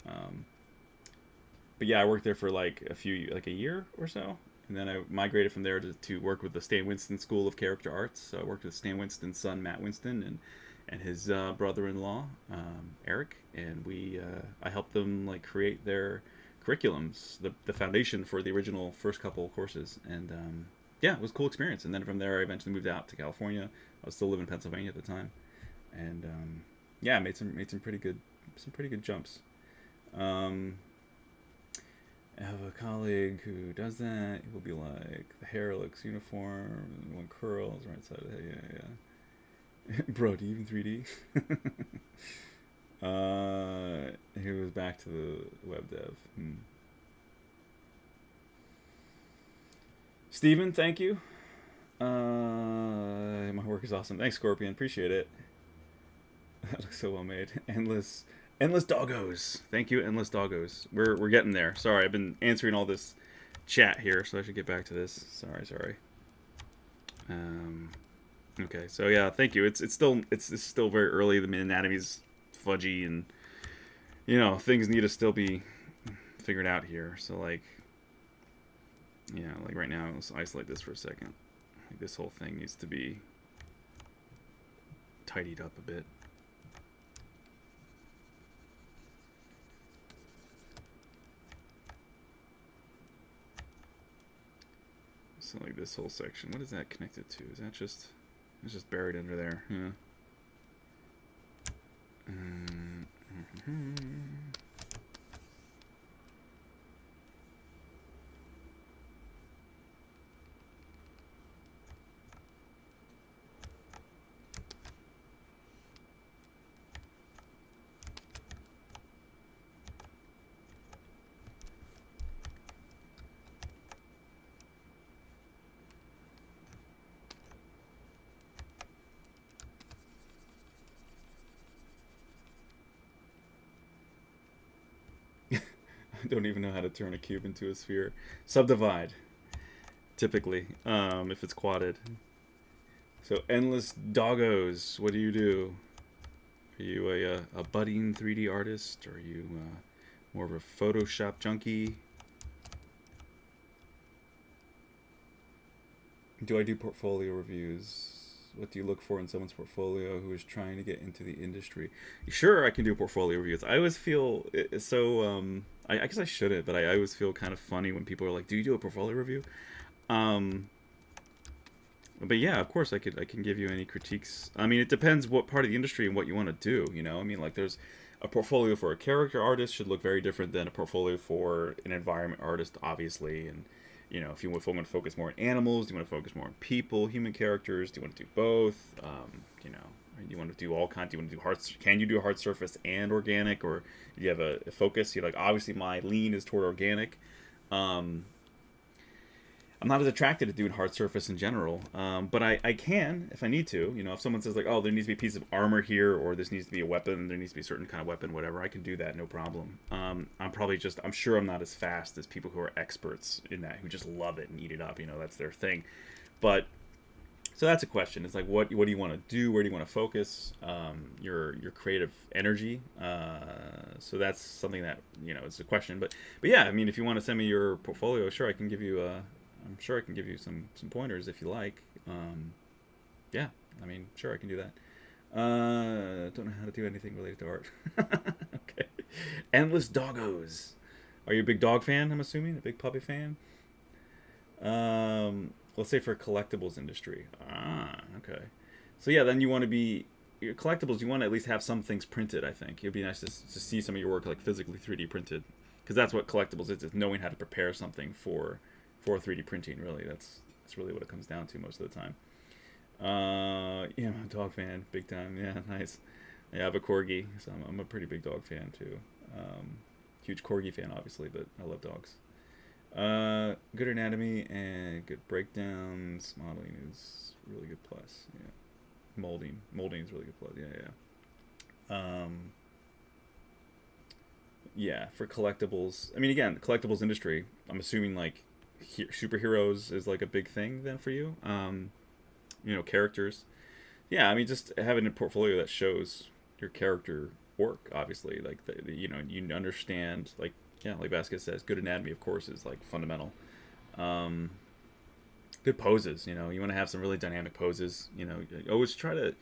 But yeah, I worked there for like a year or so. And then I migrated from there to work with the Stan Winston School of Character Arts. So I worked with Stan Winston's son, Matt Winston, and his brother-in-law, Eric. And I helped them like create their curriculums, the foundation for the original first couple courses. And yeah, it was a cool experience. And then from there, I eventually moved out to California. I was still living in Pennsylvania at the time. And yeah, I made some pretty good jumps. I have a colleague who does that. It will be like the hair looks uniform, and one curls right side of the head. Yeah. Bro, do you even 3D? He was back to the web dev. Steven, thank you. My work is awesome. Thanks, Scorpion. Appreciate it. That looks so well made. Endless doggos. Thank you, Endless Doggos. We're getting there. Sorry, I've been answering all this chat here, so I should get back to this. Sorry. Okay, so yeah, thank you. It's still very early. The anatomy's fudgy, and things need to still be figured out here. So like, yeah, like right now, let's isolate this for a second. Like this whole thing needs to be tidied up a bit. So like this whole section, what is that connected to? Is that it's just buried under there? Yeah. I don't even know how to turn a cube into a sphere. Subdivide, typically, if it's quadded. So Endless Doggos, what do you do? Are you a budding 3D artist? Or are you more of a Photoshop junkie? Do I do portfolio reviews? What do you look for in someone's portfolio who is trying to get into the industry? Sure, I can do portfolio reviews. I always feel so. I guess I shouldn't, but I always feel kind of funny when people are like, "Do you do a portfolio review?" Um, but yeah, of course, I can give you any critiques. I mean, it depends what part of the industry and what you want to do. You know, I mean, like there's a portfolio for a character artist should look very different than a portfolio for an environment artist, obviously. And you know, if you want to focus more on animals, do you want to focus more on people, human characters? Do you want to do both? You know, you want to do all kinds. Do you want to do hard? Can you do hard surface and organic, or do you have a focus? You like obviously my lean is toward organic. Um, I'm not as attracted to doing hard surface in general, but I can if I need to. You know, if someone says like, oh, there needs to be a piece of armor here, or this needs to be a weapon, there needs to be a certain kind of weapon, whatever, I can do that, no problem. I'm sure I'm not as fast as people who are experts in that, who just love it and eat it up. You know, that's their thing. But so that's a question. It's like, what do you want to do? Where do you want to focus your creative energy? So that's something that it's a question. But yeah, I mean, if you want to send me your portfolio, sure, I can give you I'm sure I can give you some pointers if you like. Yeah, I mean, sure, I can do that. Don't know how to do anything related to art. Okay. Endless doggos. Are you a big dog fan? I'm assuming a big puppy fan. Let's say for collectibles industry. Okay. So yeah, then you want to be your collectibles. You want to at least have some things printed. I think it'd be nice to see some of your work like physically 3D printed, because that's what collectibles is knowing how to prepare something for 3D printing. Really, that's really what it comes down to most of the time. Yeah, I'm a dog fan, big time. Yeah, nice. Yeah, I have a corgi, so I'm a pretty big dog fan too. Huge corgi fan, obviously, but I love dogs. Good anatomy and good breakdowns. Modeling is really good plus. Yeah, molding is really good plus. Yeah. For collectibles, I mean, again, the collectibles industry. I'm assuming like superheroes is like a big thing then for you. Characters. Yeah, I mean, just having a portfolio that shows your character work. Obviously, like you understand like. Yeah, like Vasquez says, good anatomy, of course, is like fundamental. Um, Good poses, you want to have some really dynamic poses. I always try to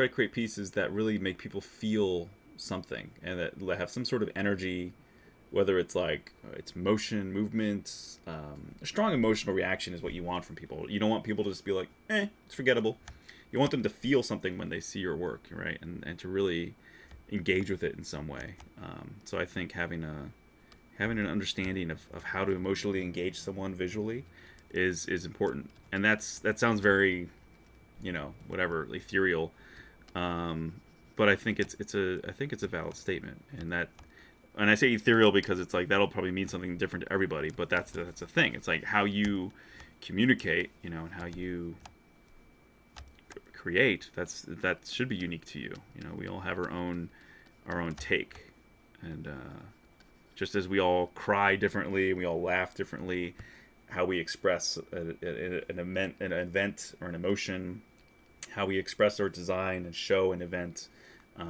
create pieces that really make people feel something and that have some sort of energy, whether it's like it's motion, movement, a strong emotional reaction is what you want from people. You don't want people to just be like, it's forgettable. You want them to feel something when they see your work, right? And to really engage with it in some way. So I think having an understanding of how to emotionally engage someone visually is important. And that sounds very, whatever, ethereal. But I think it's a valid statement. And I say ethereal because it's like that'll probably mean something different to everybody, but that's a thing. It's like how you communicate, and how you create. That should be unique to you. We all have our own take. And just as we all cry differently, we all laugh differently, how we express an event or an emotion, how we express our design and show an event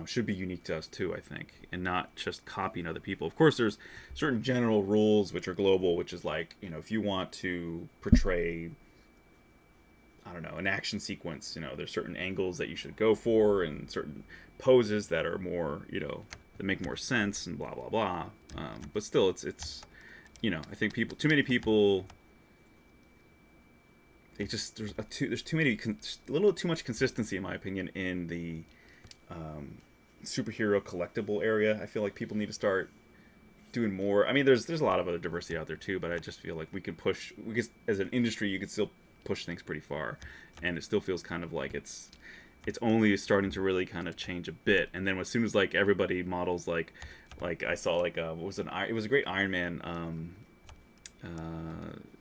should be unique to us too, I think, and not just copying other people. Of course, there's certain general rules which are global, which is like, if you want to portray, I don't know, an action sequence, there's certain angles that you should go for and certain poses that are more, that make more sense and blah blah blah. But still, it's I think too many people. There's too many a little too much consistency in my opinion in the superhero collectible area. I feel like people need to start doing more. I mean, there's a lot of other diversity out there too, but I just feel like we can as an industry, you can still push things pretty far, and it still feels kind of like it's only starting to really kind of change a bit. And then as soon as like everybody models like I saw like it was a great Iron Man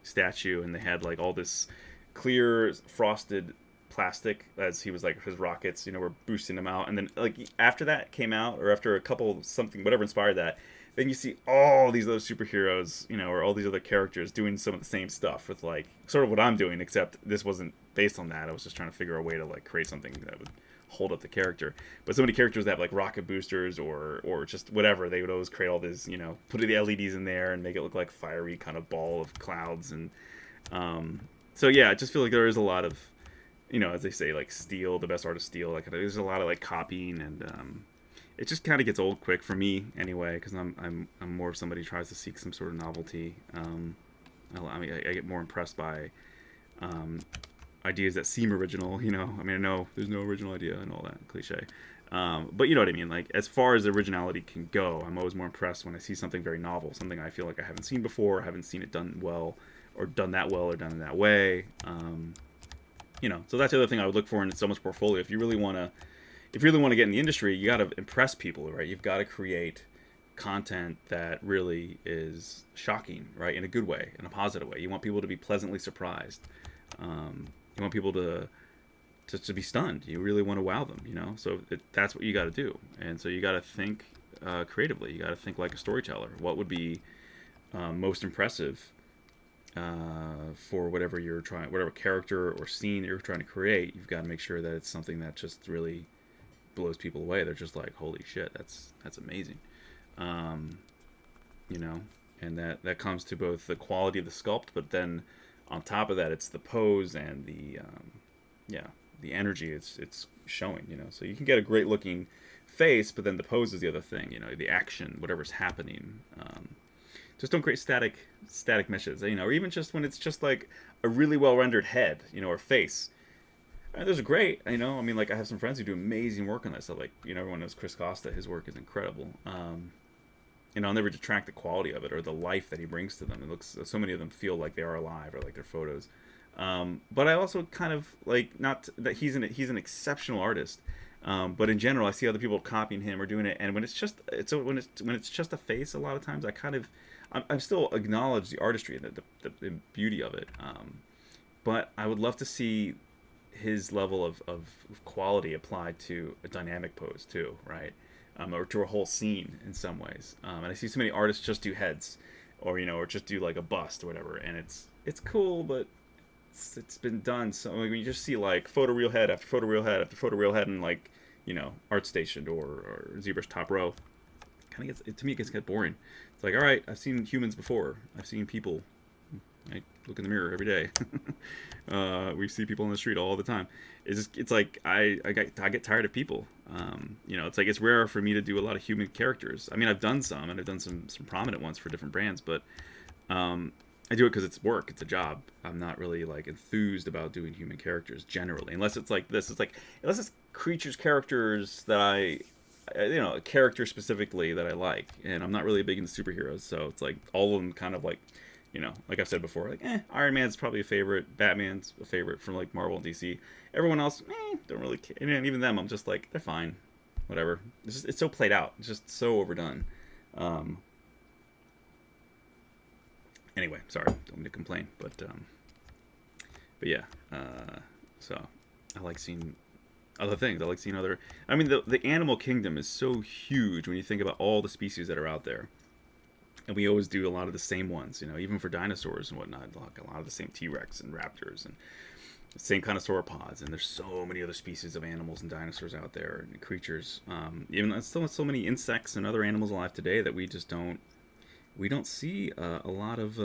statue, and they had like all this clear frosted plastic as he was like his rockets were boosting him out. And then like after that came out, or after a couple something whatever inspired that, then you see all these other superheroes, or all these other characters doing some of the same stuff with like sort of what I'm doing, except this wasn't based on that. I was just trying to figure a way to like create something that would hold up the character. But so many characters that have like rocket boosters or just whatever, they would always create all this, put the LEDs in there and make it look like fiery kind of ball of clouds. And so yeah, I just feel like there is a lot of as they say, like steal, the best artists steal. Like there's a lot of like copying, and it just kind of gets old quick for me anyway, because I'm more of somebody who tries to seek some sort of novelty. I mean, I get more impressed by um, ideas that seem original. I mean, I know there's no original idea and all that cliche. But you know what I mean. Like as far as originality can go, I'm always more impressed when I see something very novel, something I feel like I haven't seen before, haven't seen it done well, or done that well, or done in that way. So that's the other thing I would look for in someone's portfolio. If you really want to get in the industry, you got to impress people, right? You've got to create content that really is shocking, right? In a good way, in a positive way. You want people to be pleasantly surprised. You want people to be stunned. You really want to wow them. So that's what you got to do. And so you got to think creatively. You got to think like a storyteller. What would be most impressive for whatever character or scene that you're trying to create? You've got to make sure that it's something that just really blows people away. They're just like, holy shit, that's amazing. um, and that comes to both the quality of the sculpt, but then on top of that, it's the pose and yeah, the energy it's showing. So you can get a great looking face, but then the pose is the other thing. The action, whatever's happening. Just don't create static meshes. Or even just when it's just like a really well rendered head, or face. And those are great. I mean, like I have some friends who do amazing work on that stuff. Like everyone knows Chris Costa. His work is incredible. I'll never detract the quality of it or the life that he brings to them. It looks, so many of them feel like they are alive, or like their photos. But I also kind of like, not that he's an exceptional artist. But in general, I see other people copying him or doing it, and when it's just a face, a lot of times I still acknowledge the artistry and the beauty of it. But I would love to see his level of quality applied to a dynamic pose too, right? Or to a whole scene in some ways. And I see so many artists just do heads, or just do like a bust or whatever, and it's cool, but it's been done. So like, when you just see like photoreal head after photoreal head after photoreal head in like ArtStation or ZBrush Top Row, kind of gets, to me, it gets kind of boring. It's like, all right, I've seen humans before. I've seen people. I look in the mirror every day. We see people on the street all the time. It's like I get tired of people. It's like it's rare for me to do a lot of human characters. I mean, I've done some, and I've done some prominent ones for different brands, but I do it because it's work. It's a job. I'm not really like enthused about doing human characters generally, unless it's like this. It's like unless it's creatures, characters that a character specifically that I like, and I'm not really big into superheroes, so it's like all of them kind of like, like I've said before, like Iron Man's probably a favorite, Batman's a favorite from like Marvel and DC. Everyone else, don't really care. And even them, I'm just like, they're fine, whatever. It's so played out. It's just so overdone. Anyway, sorry, don't mean to complain, but yeah. So I like seeing other things. I like seeing other. I mean, the animal kingdom is so huge when you think about all the species that are out there, and we always do a lot of the same ones. Even for dinosaurs and whatnot, like a lot of the same T-Rex and raptors and the same kind of sauropods. And there's so many other species of animals and dinosaurs out there and creatures. Even still so many insects and other animals alive today that we just don't. We don't see a lot of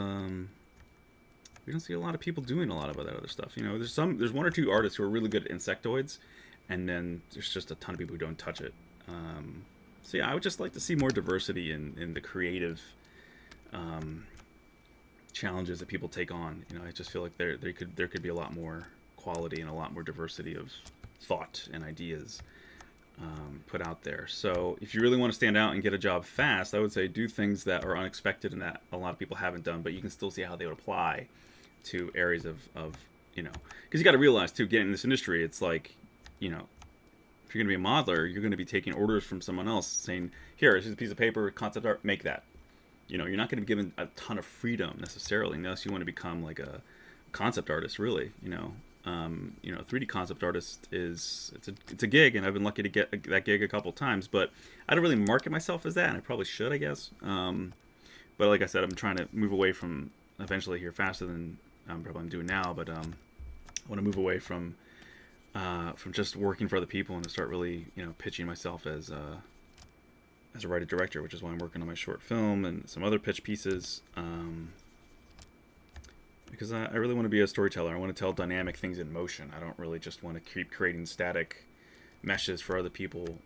people doing a lot of that other stuff. There's one or two artists who are really good at insectoids, and then there's just a ton of people who don't touch it. So yeah, I would just like to see more diversity in the creative challenges that people take on. I just feel like there could be a lot more quality and a lot more diversity of thought and ideas put out there. So if you really want to stand out and get a job fast, I would say do things that are unexpected and that a lot of people haven't done, but you can still see how they would apply to areas of because you got to realize too, getting in this industry, it's like, if you're going to be a modeler, you're going to be taking orders from someone else saying, here, here's a piece of paper, concept art, make that. You're not going to be given a ton of freedom necessarily, unless you want to become like a concept artist, really. 3D concept artist it's a gig, and I've been lucky to get that gig a couple times, but I don't really market myself as that, and I probably should, I guess. But like I said, I'm trying to move away from, eventually here, faster than probably I'm doing now, but I want to move away from just working for other people and to start really, pitching myself as a writer-director, which is why I'm working on my short film and some other pitch pieces. because I really want to be a storyteller. I want to tell dynamic things in motion. I don't really just want to keep creating static meshes for other people,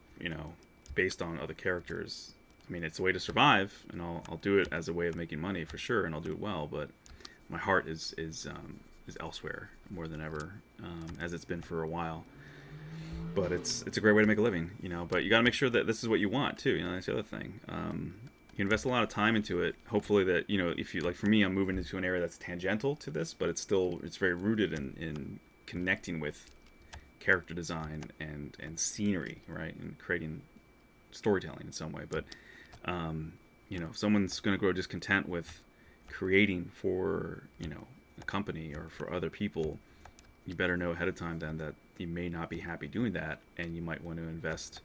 based on other characters. I mean, it's a way to survive, and I'll do it as a way of making money for sure, and I'll do it well. But my heart is elsewhere more than ever, as it's been for a while. But it's a great way to make a living, But you got to make sure that this is what you want too. That's the other thing. You invest a lot of time into it. Hopefully that if you like, for me, I'm moving into an area that's tangential to this, but it's very rooted in connecting with character design and scenery, right, and creating storytelling in some way. But if someone's going to grow discontent with creating for a company or for other people, you better know ahead of time then that you may not be happy doing that, and you might want to invest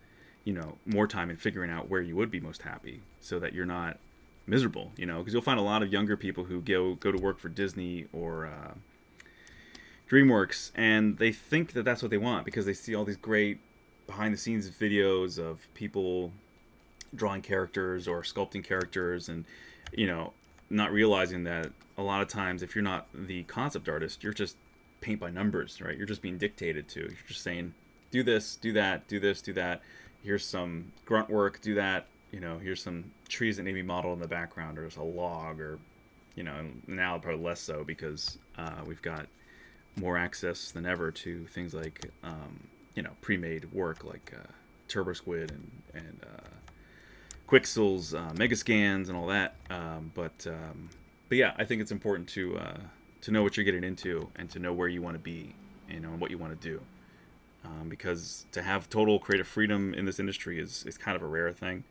more time in figuring out where you would be most happy, so that you're not miserable, because you'll find a lot of younger people who go to work for Disney or DreamWorks, and they think that that's what they want because they see all these great behind the scenes videos of people drawing characters or sculpting characters, and not realizing that a lot of times, if you're not the concept artist, you're just paint by numbers, right? You're just being dictated to. You're just saying, do this, do that, do this, do that. Here's some grunt work, do that. Here's some trees that need to be modeled in the background, or there's a log, or now probably less so because we've got more access than ever to things like pre-made work like Turbo Squid and Quixel's Megascans and all that. But yeah, I think it's important to know what you're getting into and to know where you want to be, and what you want to do. Because to have total creative freedom in this industry is kind of a rare thing.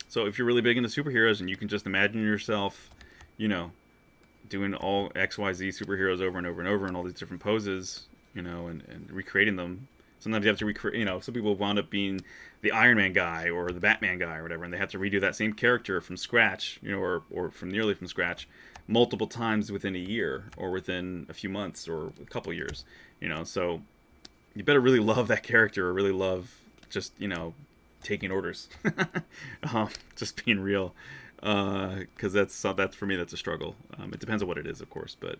So if you're really big into superheroes and you can just imagine yourself, doing all XYZ superheroes over and over and over in all these different poses, and recreating them. Sometimes you have to recreate, some people wound up being the Iron Man guy or the Batman guy or whatever, and they have to redo that same character from scratch, or from nearly from scratch, multiple times within a year or within a few months or a couple years, So you better really love that character or really love just, taking orders, just being real, because that's for me, that's a struggle. It depends on what it is, of course, but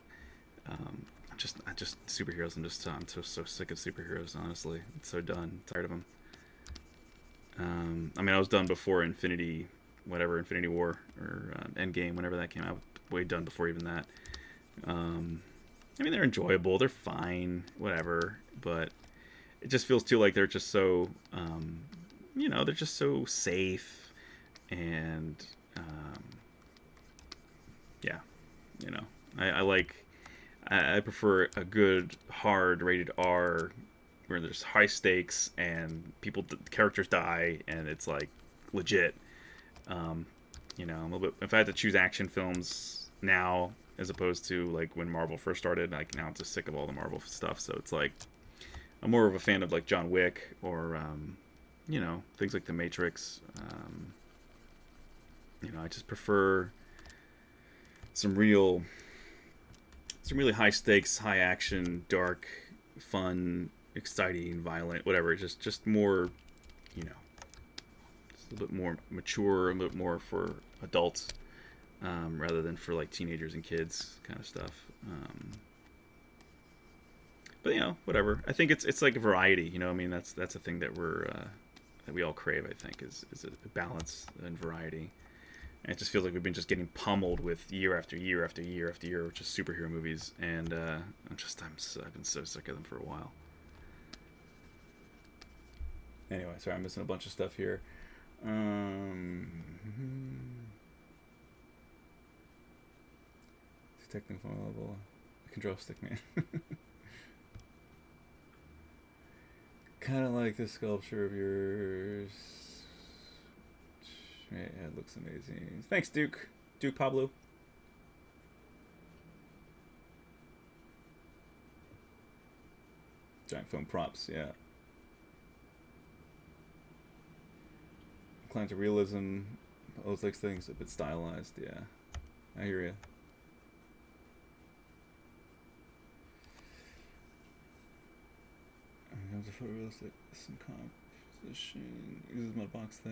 I just superheroes. I'm so sick of superheroes. Honestly, it's so done. I'm tired of them. I was done before Infinity War or Endgame, whenever that came out. Way done before even that. They're enjoyable. They're fine, whatever. But it just feels too like they're just so, they're just so safe, and yeah, I prefer a good hard rated R where there's high stakes and characters die and it's like legit. I'm a little bit. If I had to choose action films now as opposed to like when Marvel first started, like now I'm just sick of all the Marvel stuff. So it's like I'm more of a fan of like John Wick or things like The Matrix. I just prefer some really high stakes, high action, dark, fun, exciting, violent, whatever. Just more, just a little bit more mature, a little bit more for adults, rather than for like teenagers and kids kind of stuff. But whatever. I think it's like a variety. That's a thing that that we all crave. I think is a balance and variety. And it just feels like we've been just getting pummeled with year after year after year after year with just superhero movies, and I've been so sick of them for a while. Anyway, sorry, I'm missing a bunch of stuff here. Technical level, control stick man. Kind of like this sculpture of yours. Yeah, it looks amazing. Thanks, Duke Pablo. Giant foam props, yeah. Inclined to realism. Those like things a bit stylized, yeah. I hear you. Comes a photorealistic some composition. Uses my box though.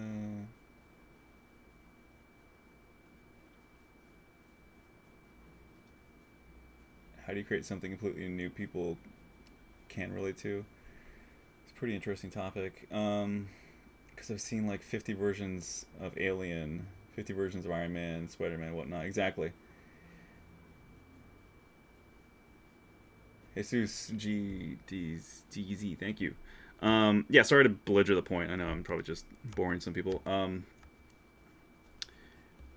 how do you create something completely new people can relate to? It's a pretty interesting topic. Because I've seen like 50 versions of Alien, 50 versions of Iron Man, Spider Man, whatnot. Exactly. Jesus GDZ, thank you. Yeah, sorry to belliger the point. I know I'm probably just boring some people.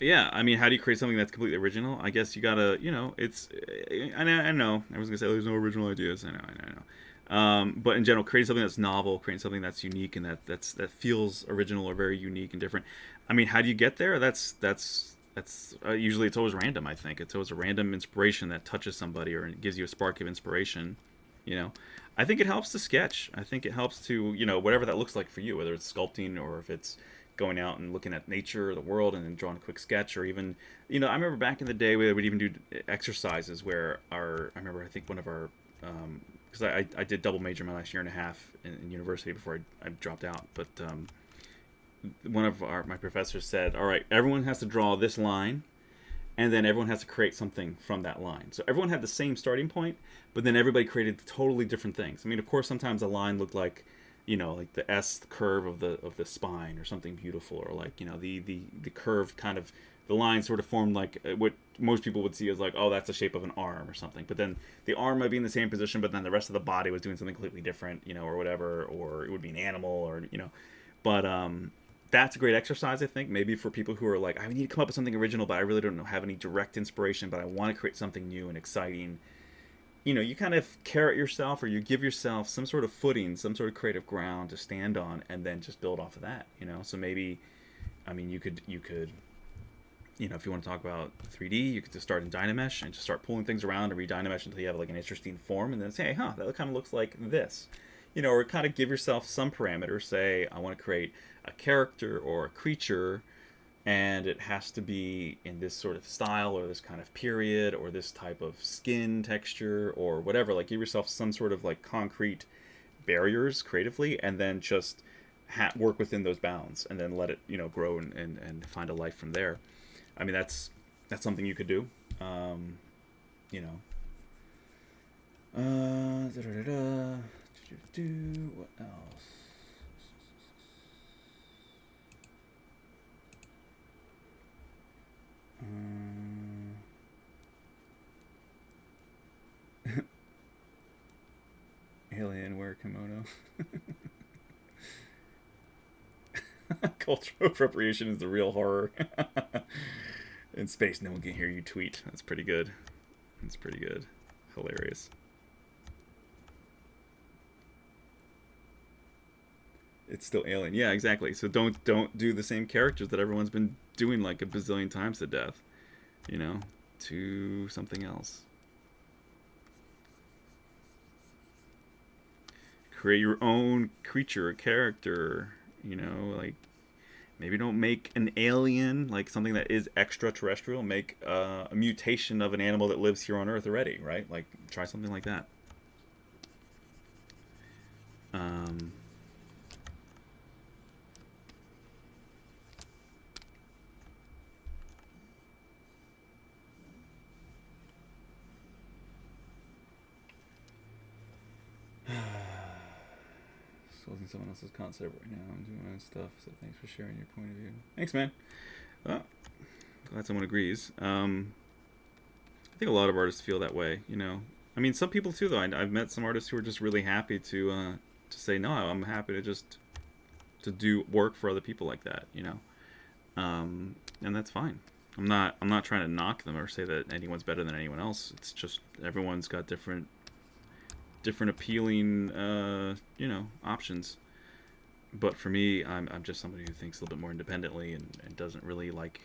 Yeah, I mean, how do you create something that's completely original? I guess you gotta, it's. I know. I was gonna say there's no original ideas. I know. But in general, creating something that's novel, creating something that's unique and that feels original or very unique and different. I mean, how do you get there? That's usually it's always random. I think it's always a random inspiration that touches somebody or gives you a spark of inspiration. You know, I think it helps to sketch. I think it helps to whatever that looks like for you, whether it's sculpting or if it's going out and looking at nature or the world and then drawing a quick sketch, or even I remember back in the day we would even do exercises where I remember I think one of our because I did double major my last year and a half in university before I dropped out, but one of my professors said, all right, everyone has to draw this line and then everyone has to create something from that line. So everyone had the same starting point, but then everybody created totally different things. I mean, of course, sometimes a line looked like, like the S curve of the spine or something beautiful, or like the curved kind of the line sort of formed like what most people would see as like, oh, that's the shape of an arm or something. But then the arm might be in the same position, but then the rest of the body was doing something completely different, or whatever, or it would be an animal, or but that's a great exercise, I think, maybe for people who are like, I need to come up with something original, but I really don't have any direct inspiration, but I want to create something new and exciting. You kind of carrot yourself, or you give yourself some sort of footing, some sort of creative ground to stand on, and then just build off of that. So maybe, I mean, you could, if you want to talk about 3D, you could just start in Dynamesh and just start pulling things around and re-Dynamesh until you have like an interesting form, and then say, huh, that kind of looks like this. Or kind of give yourself some parameters. Say, I want to create a character or a creature, and it has to be in this sort of style or this kind of period or this type of skin texture or whatever. Like, give yourself some sort of like concrete barriers creatively, and then just work within those bounds, and then let it grow and find a life from there. I mean, that's something you could do. You know. Da-da-da-da. What else? Alien wear kimono. Cultural appropriation is the real horror. In space, no one can hear you tweet. That's pretty good. That's pretty good. Hilarious. It's still Alien. Yeah, exactly. So don't do the same characters that everyone's been doing like a bazillion times to death. To something else. Create your own creature, a character. Like maybe don't make an alien, like something that is extraterrestrial. Make a mutation of an animal that lives here on Earth already, right? Like try something like that. Solving someone else's concept right now. I'm doing my own stuff, so thanks for sharing your point of view. Thanks, man. Well, glad someone agrees. I think a lot of artists feel that way. I mean, some people too, though. I've met some artists who are just really happy to say, no, I'm happy to just to do work for other people like that. And that's fine. I'm not trying to knock them or say that anyone's better than anyone else. It's just everyone's got different appealing options. But for me, I'm just somebody who thinks a little bit more independently and doesn't really like.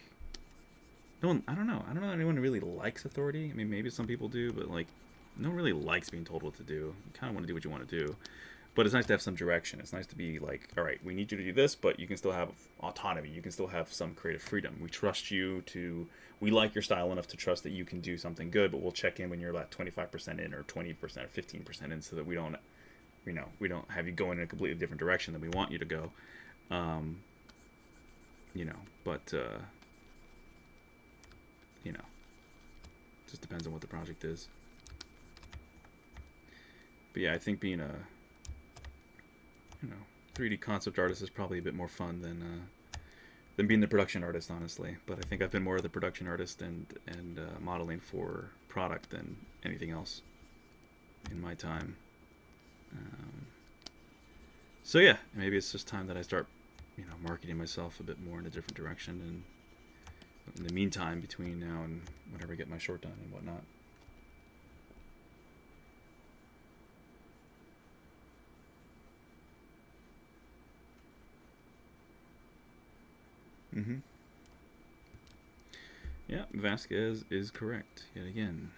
No one, I don't know that anyone really likes authority. I mean, maybe some people do, but like no one really likes being told what to do. You kind of want to do what you want to do. But it's nice to have some direction. It's nice to be like, all right, we need you to do this, but you can still have autonomy. You can still have some creative freedom. We trust you we like your style enough to trust that you can do something good, but we'll check in when you're like 25% in or 20% or 15% in, so that we don't have you going in a completely different direction than we want you to go. But just depends on what the project is. But yeah, I think being a, you know, 3D concept artist is probably a bit more fun than being the production artist, honestly. But I think I've been more of the production artist and modeling for product than anything else in my time. Um, so yeah, maybe it's just time that I start, marketing myself a bit more in a different direction. And in the meantime, between now and whenever I get my short done and whatnot. Mm-hmm. Yeah, Vasquez is correct yet again.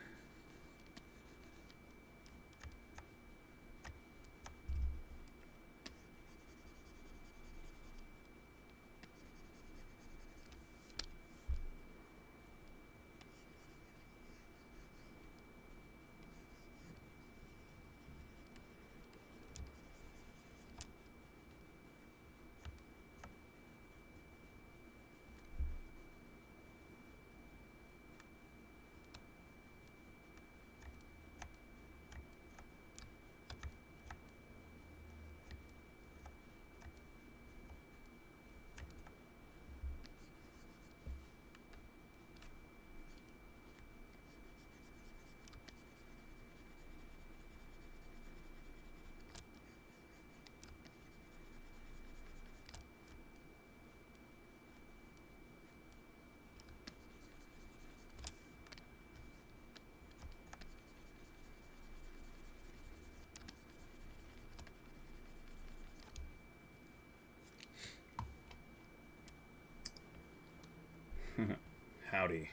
Howdy.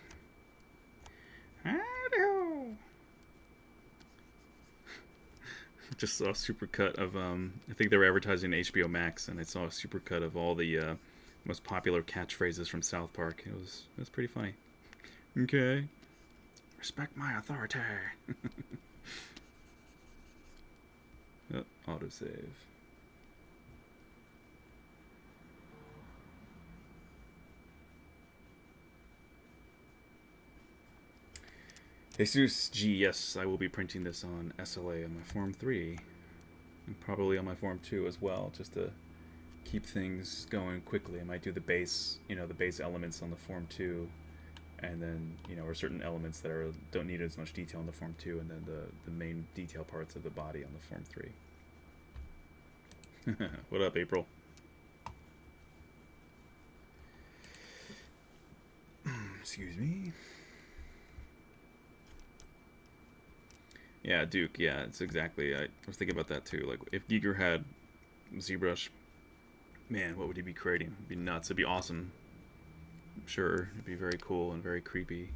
Howdy. Just saw a supercut of I think they were advertising HBO Max, and I saw a supercut of all the most popular catchphrases from South Park. It was pretty funny. Okay. Respect my authority. Oh, autosave. Jesus G, yes, I will be printing this on SLA on my Form 3. And probably on my Form 2 as well, just to keep things going quickly. I might do the base, the base elements on the Form 2, and then, or certain elements that don't need as much detail on the Form 2, and then the main detail parts of the body on the Form 3. What up, April? Excuse me. Yeah, Duke. Yeah, it's exactly. I was thinking about that too. Like, if Giger had ZBrush, man, what would he be creating? It'd be nuts. It'd be awesome. I'm sure it'd be very cool and very creepy.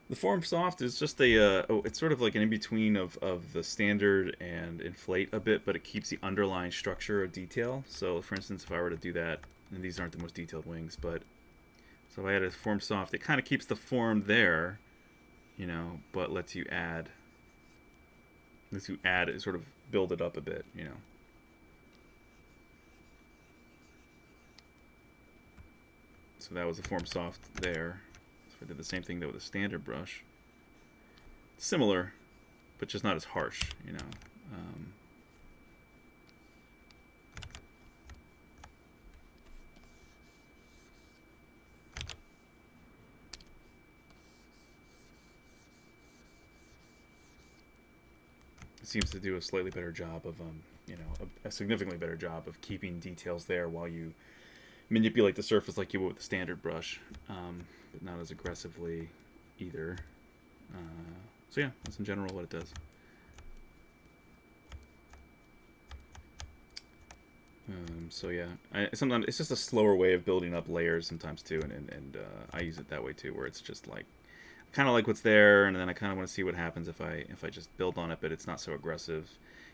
The Form Soft is just it's sort of like an in between of the standard and inflate a bit, but it keeps the underlying structure of detail. So, for instance, if I were to do that, and these aren't the most detailed wings, but so if I add a Form Soft, it kind of keeps the form there, but lets you add, it, sort of build it up a bit. So that was the Form Soft there. So I did the same thing though with a standard brush. Similar, but just not as harsh. It seems to do a slightly better job of, a significantly better job of keeping details there while you manipulate the surface like you would with the standard brush, but not as aggressively either. So yeah, that's in general what it does. So yeah, sometimes it's just a slower way of building up layers sometimes too, and I use it that way too, where it's just like kind of like what's there, and then I kind of want to see what happens if I just build on it, but it's not so aggressive.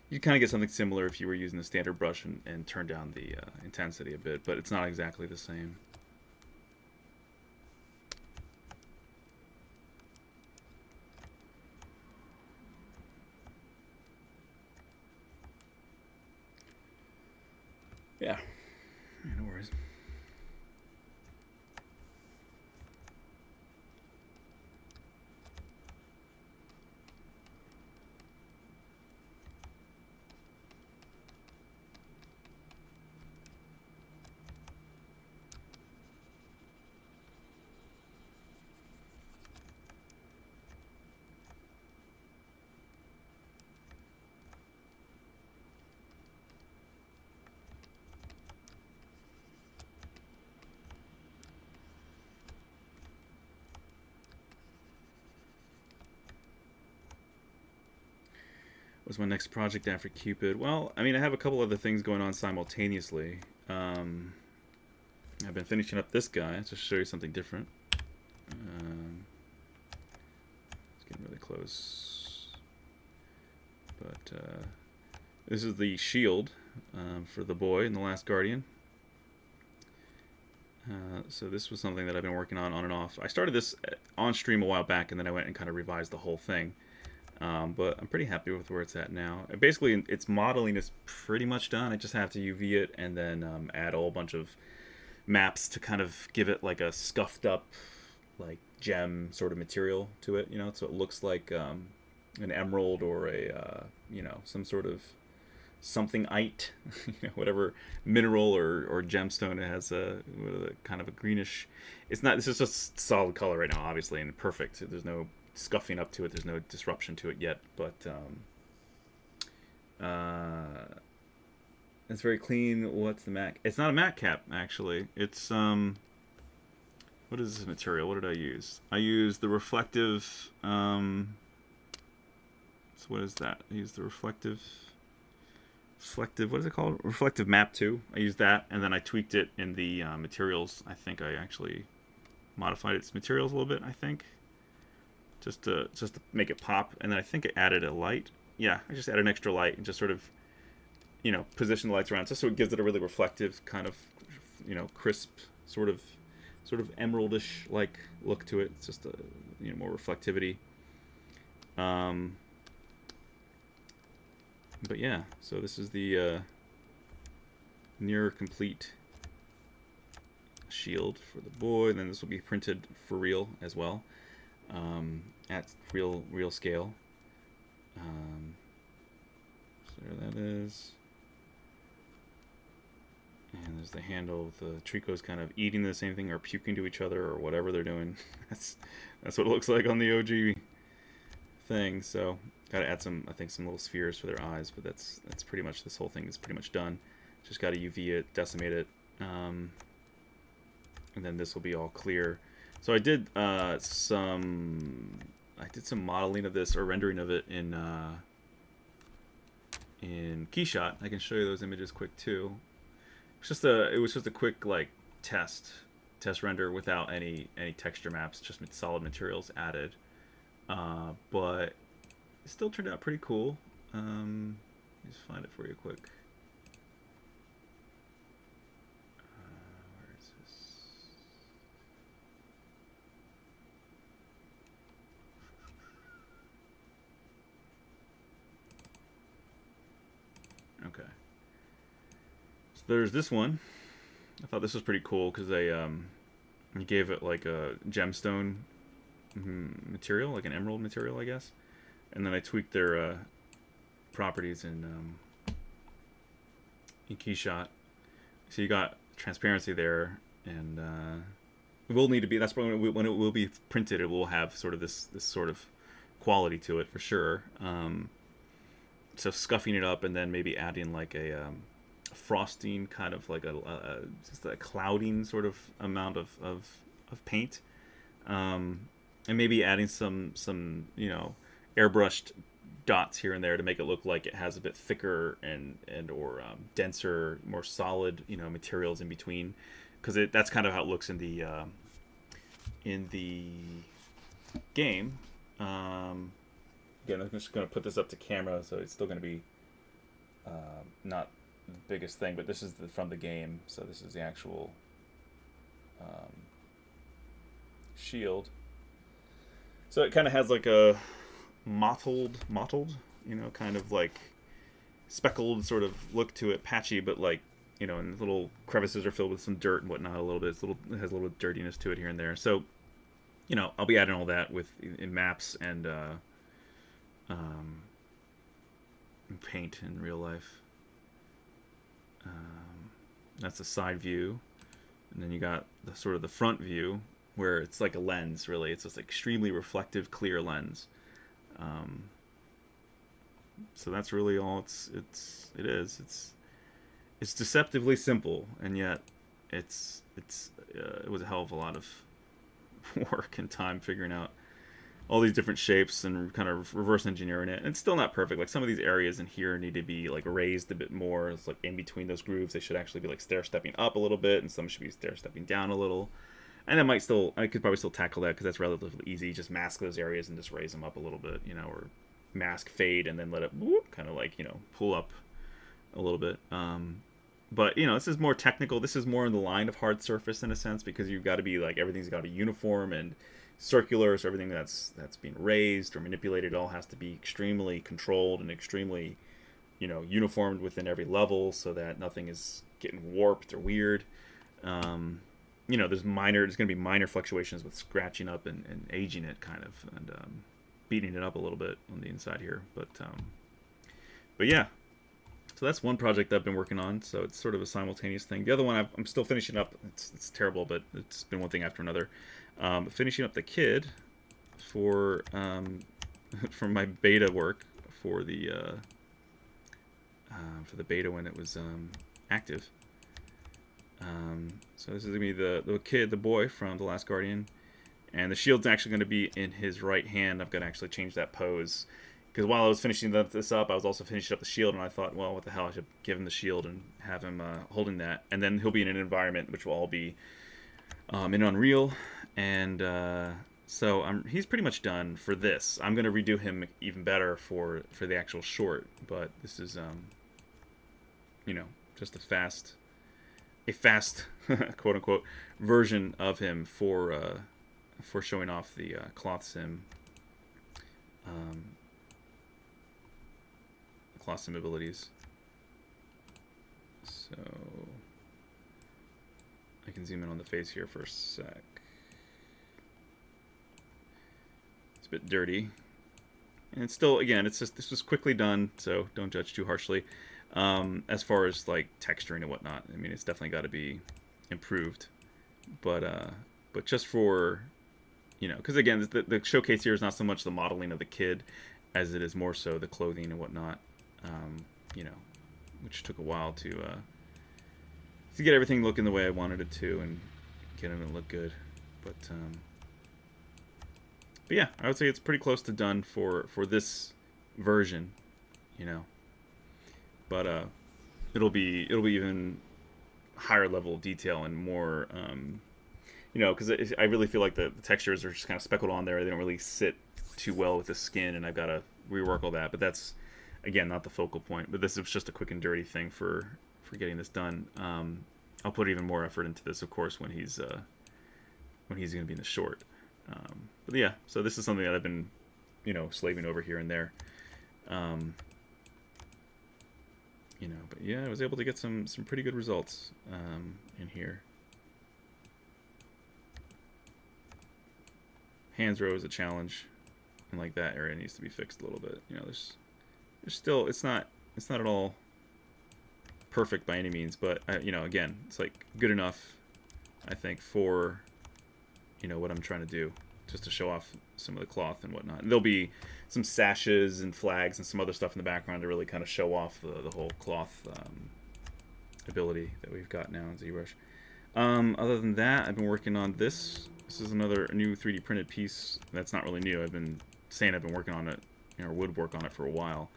You kind of get something similar if you were using the standard brush and turn down the intensity a bit, but it's not exactly the same. Yeah, no worries. was my next project after Cupid? Well, I mean, I have a couple other things going on simultaneously. Um, I've been finishing up this guy to show you something different. It's getting really close. But this is the shield for the boy in The Last Guardian. So this was something that I've been working on and off. I started this on stream a while back, and then I went and kind of revised the whole thing. But I'm pretty happy with where it's at now. Basically, its modeling is pretty much done. I just have to UV it and then add a whole bunch of maps to kind of give it like a scuffed up, like gem sort of material to it. So it looks like an emerald or a some sort of somethingite, whatever mineral or gemstone it has a kind of a greenish. It's not. This is just solid color right now, obviously, and perfect. There's no scuffing up to it. There's no disruption to it yet, but it's very clean. What's the matte? It's not a matte cap, actually. It's what is this material? What did I use? I used the reflective. So what is that? I used the reflective. What is it called? Reflective map 2. I used that, and then I tweaked it in the materials. I think I actually modified its materials a little bit. I think just to make it pop, and then I think I added a light. Yeah, I just added an extra light and just sort of position the lights around just so it gives it a really reflective kind of crisp sort of emeraldish like look to it. It's just a more reflectivity. But yeah, so this is the near complete shield for the boy. And then this will be printed for real as well, at real scale. So there that is. And there's the handle. The Trico's kind of eating the same thing or puking to each other or whatever they're doing. That's what it looks like on the OG thing. So got to add some little spheres for their eyes, but that's pretty much, this whole thing is pretty much done. Just got to UV it, decimate it, and then this will be all clear. So I did some modeling of this or rendering of it in Keyshot. I can show you those images quick too. It was just a quick like test render without any texture maps, just solid materials added. But it still turned out pretty cool. Just find it for you quick. Where is this? Okay. So there's this one. I thought this was pretty cool because they gave it like a gemstone material, like an emerald material, I guess. And then I tweaked their properties in Keyshot. So you got transparency there, and it will need to be. That's probably when it will be printed. It will have sort of this sort of quality to it for sure. So scuffing it up and then maybe adding like a frosting, kind of like just a clouding sort of amount of paint, and maybe adding some airbrushed dots here and there to make it look like it has a bit thicker and or denser, more solid materials in between, because that's kind of how it looks in the game. Again, I'm just going to put this up to camera, so it's still going to be not the biggest thing, but this is from the game, so this is the actual shield. So it kind of has like a mottled, kind of like speckled sort of look to it, patchy, but like, and little crevices are filled with some dirt and whatnot a little bit. It has a little dirtiness to it here and there. So, I'll be adding all that in maps and paint in real life. That's the side view, and then you got the sort of the front view where it's like a lens. Really, it's this extremely reflective, clear lens. So that's really all it is. It's deceptively simple, and yet it was a hell of a lot of work and time figuring out all these different shapes and kind of reverse engineering it. And it's still not perfect. Like some of these areas in here need to be like raised a bit more. It's like in between those grooves, they should actually be like stair stepping up a little bit, and some should be stair stepping down a little. And I could probably still tackle that because that's relatively easy. Just mask those areas and just raise them up a little bit, or mask fade and then let it kind of like pull up a little bit. But this is more technical. This is more in the line of hard surface in a sense because you've got to be like everything's got to be uniform and circular. So everything that's being raised or manipulated all has to be extremely controlled and extremely uniformed within every level so that nothing is getting warped or weird. There's going to be minor fluctuations with scratching up and aging it kind of and beating it up a little bit on the inside here. But yeah, so that's one project I've been working on. So it's sort of a simultaneous thing. The other one I'm still finishing up. It's terrible, but it's been one thing after another. Finishing up the kid for my beta work for the beta when it was active. So this is gonna be the kid, the boy from The Last Guardian, and the shield's actually going to be in his right hand. I've got to actually change that pose because while I was finishing this up, I was also finishing up the shield, and I thought, well, what the hell, I should give him the shield and have him holding that, and then he'll be in an environment which will all be in Unreal, and so he's pretty much done for this. I'm going to redo him even better for the actual short, but this is just a fast quote unquote version of him for showing off the cloth sim abilities. So I can zoom in on the face here for a sec. It's a bit dirty, and it's still, again, it's just, this was quickly done, so don't judge too harshly. As far as like texturing and whatnot, I mean, it's definitely got to be improved, but just for because again, the showcase here is not so much the modeling of the kid as it is more so the clothing and whatnot, which took a while to get everything looking the way I wanted it to and get it to look good, but yeah, I would say it's pretty close to done for this version, but it'll be even higher level of detail and more because I really feel like the textures are just kind of speckled on there. They don't really sit too well with the skin, and I've got to rework all that, but that's again not the focal point. But this is just a quick and dirty thing for getting this done. I'll put even more effort into this, of course, when he's going to be in the short. But yeah, so this is something that I've been slaving over here and there. But yeah, I was able to get some pretty good results in here. Hands row is a challenge, and like that area needs to be fixed a little bit. There's still, it's not at all perfect by any means, but again, it's like good enough, I think, for what I'm trying to do, just to show off some of the cloth and whatnot. And there'll be some sashes and flags and some other stuff in the background to really kind of show off the whole cloth ability that we've got now in ZBrush. Other than that, I've been working on this. This is another new 3D printed piece that's not really new. I've been saying I've been working on it, or would work on it for a while.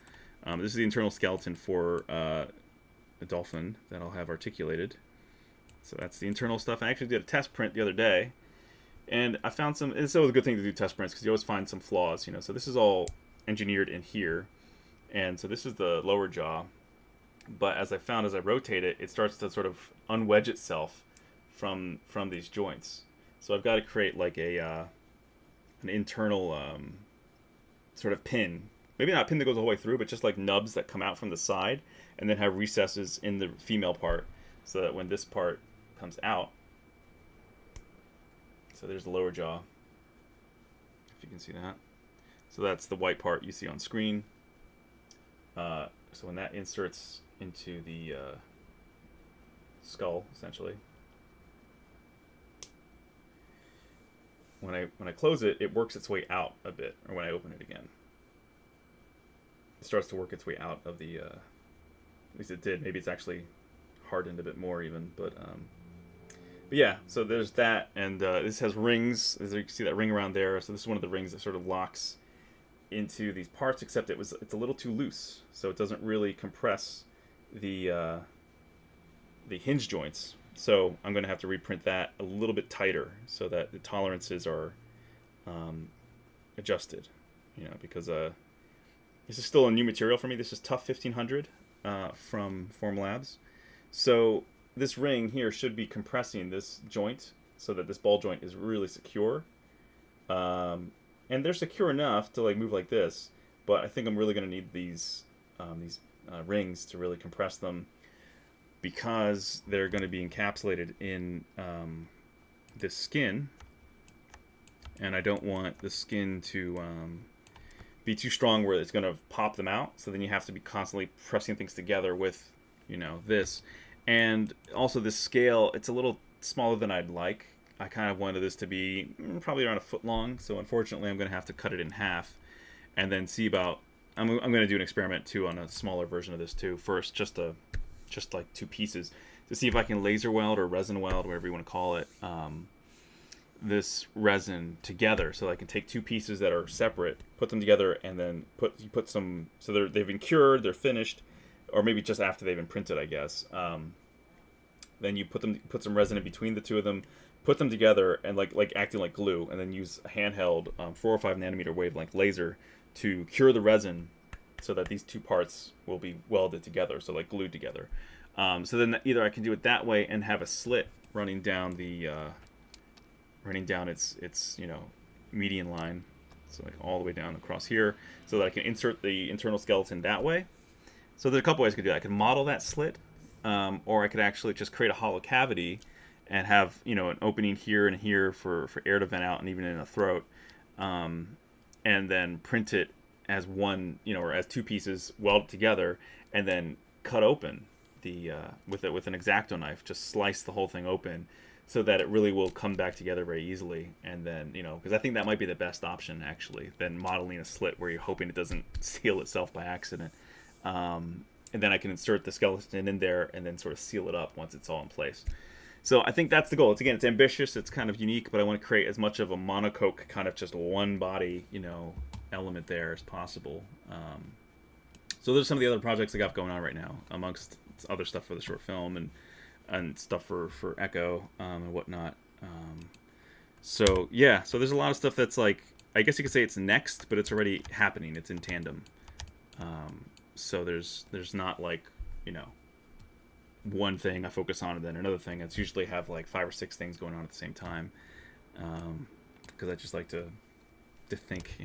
This is the internal skeleton for a dolphin that I'll have articulated. So that's the internal stuff. I actually did a test print the other day, and I found some. It's always a good thing to do test prints because you always find some flaws. So this is all engineered in here, and so this is the lower jaw. But as I found, as I rotate it, it starts to sort of unwedge itself from these joints. So I've got to create like an internal sort of pin. Maybe not a pin that goes all the way through, but just like nubs that come out from the side and then have recesses in the female part so that when this part comes out, so there's the lower jaw, if you can see that. So that's the white part you see on screen. So when that inserts into the skull, essentially, when I close it, it works its way out a bit, or when I open it again, it starts to work its way out of the, at least it did. Maybe it's actually hardened a bit more even, but But yeah, so there's that, and this has rings. As you can see that ring around there. So this is one of the rings that sort of locks into these parts, except it's a little too loose, so it doesn't really compress the hinge joints. So I'm going to have to reprint that a little bit tighter so that the tolerances are um, adjusted. Because this is still a new material for me. This is Tough 1500 from Formlabs. So this ring here should be compressing this joint so that this ball joint is really secure. And they're secure enough to like move like this, but I think I'm really going to need these rings to really compress them because they're going to be encapsulated in this skin, and I don't want the skin to be too strong where it's going to pop them out. So then you have to be constantly pressing things together with, this. And also this scale, it's a little smaller than I'd like. I kind of wanted this to be probably around a foot long. So unfortunately, I'm going to have to cut it in half and then see about. I'm going to do an experiment too on a smaller version of this too. First, just like two pieces to see if I can laser weld or resin weld, whatever you want to call it, this resin together. So I can take two pieces that are separate, put them together, and then put some. So they've been cured, they're finished, or maybe just after they've been printed, I guess. Then you put some resin in between the two of them, put them together, and like acting like glue, and then use a handheld 4 or 5 nanometer wavelength laser to cure the resin, so that these two parts will be welded together, so like glued together. So then either I can do it that way and have a slit running down its median line, so like all the way down across here, so that I can insert the internal skeleton that way. So there's a couple ways I could do that. I could model that slit, or I could actually just create a hollow cavity and have an opening here and here for air to vent out, and even in the throat, and then print it as one, or as two pieces welded together, and then cut open the with an X-Acto knife, just slice the whole thing open, so that it really will come back together very easily. And then because I think that might be the best option actually, than modeling a slit where you're hoping it doesn't seal itself by accident. And then I can insert the skeleton in there and then sort of seal it up once it's all in place. So I think that's the goal. It's ambitious, it's kind of unique, but I want to create as much of a monocoque, kind of just one body, element there as possible. So there's some of the other projects I got going on right now, amongst other stuff for the short film and stuff for Echo and whatnot. So yeah, so there's a lot of stuff that's like, I guess you could say it's next, but it's already happening. It's in tandem. So there's not like one thing I focus on and then another thing. It's usually have like 5 or 6 things going on at the same time, because I just like to think.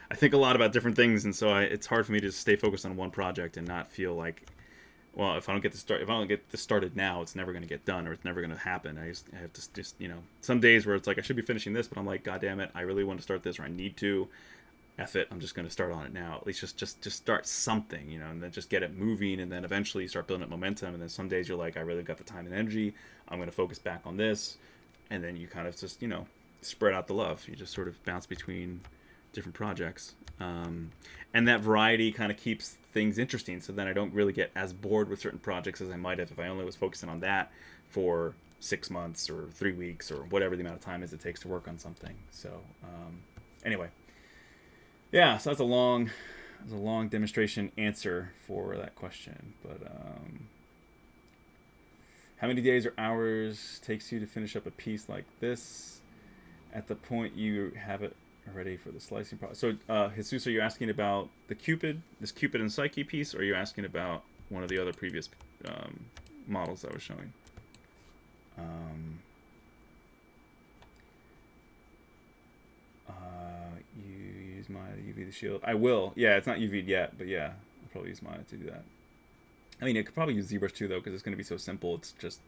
I think a lot about different things, and so it's hard for me to stay focused on one project and not feel like, well, if I don't get this started now, it's never going to get done, or it's never going to happen. I have to just some days where it's like I should be finishing this, but I'm like, God damn it, I really want to start this, or I need to. F it, I'm just going to start on it now. At least just start something, and then just get it moving, and then eventually you start building up momentum. And then some days you're like, I really got the time and energy, I'm going to focus back on this, and then you kind of just spread out the love. You just sort of bounce between different projects, and that variety kind of keeps things interesting. So then I don't really get as bored with certain projects as I might have if I only was focusing on that for 6 months or 3 weeks or whatever the amount of time is it takes to work on something. So anyway. Yeah, so that's a long demonstration answer for that question. But how many days or hours takes you to finish up a piece like this at the point you have it ready for the slicing process? So, Jesus, are you asking about this Cupid and Psyche piece, or are you asking about one of the other previous models I was showing? You use Maya to UV the shield. I will. Yeah, it's not UV'd yet, but yeah, I'll probably use Maya to do that. I mean, I could probably use ZBrush too, though, because it's going to be so simple. It's just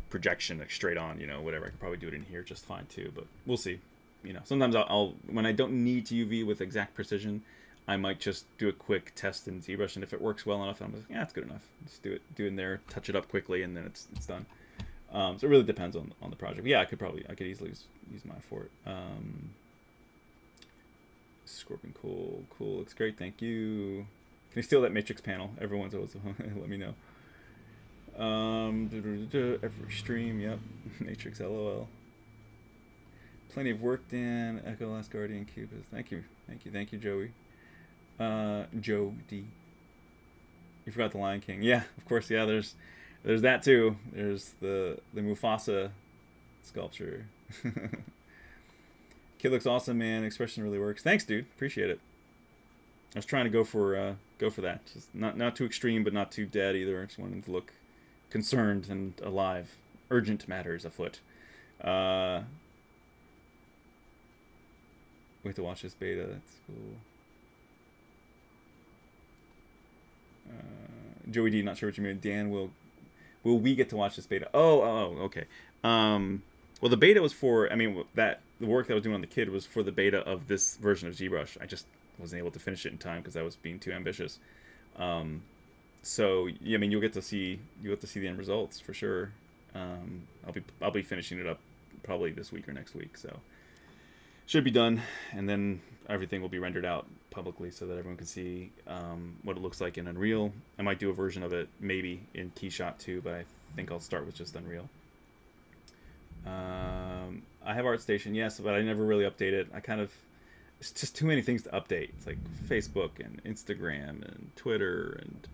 projection, like straight on, whatever. I could probably do it in here just fine too, but we'll see. Sometimes I'll when I don't need to UV with exact precision, I might just do a quick test in ZBrush, and if it works well enough, I'm like, yeah, it's good enough. Just do it in there, touch it up quickly, and then it's done. So it really depends on the project. But yeah, I could easily use Maya for it. Scorpion, cool, looks great, thank you. Can you steal that matrix panel? Everyone's always let me know. Every stream, yep. Matrix LOL. Plenty of work, Dan. Echo Last Guardian Cubist. Thank you, Joey. Joe D. You forgot the Lion King. Yeah, of course. Yeah, there's that too. There's the Mufasa sculpture. Kid looks awesome, man. Expression really works. Thanks, dude. Appreciate it. I was trying to go for that. Just not too extreme, but not too dead either. I just wanted to look concerned and alive. Urgent matters afoot. Wait to watch this beta. That's cool. Joey D, not sure what you mean. Dan, will we get to watch this beta? Oh, okay. Well, the beta was for. I mean, the work that I was doing on the kid was for the beta of this version of ZBrush. I just wasn't able to finish it in time because I was being too ambitious. So yeah, I mean, you'll get to see the end results for sure. I'll be finishing it up probably this week or next week. So should be done, and then everything will be rendered out publicly so that everyone can see what it looks like in Unreal. I might do a version of it maybe in Keyshot too, but I think I'll start with just Unreal. I have ArtStation, yes, but I never really update it. It's just too many things to update. It's like Facebook and Instagram and Twitter and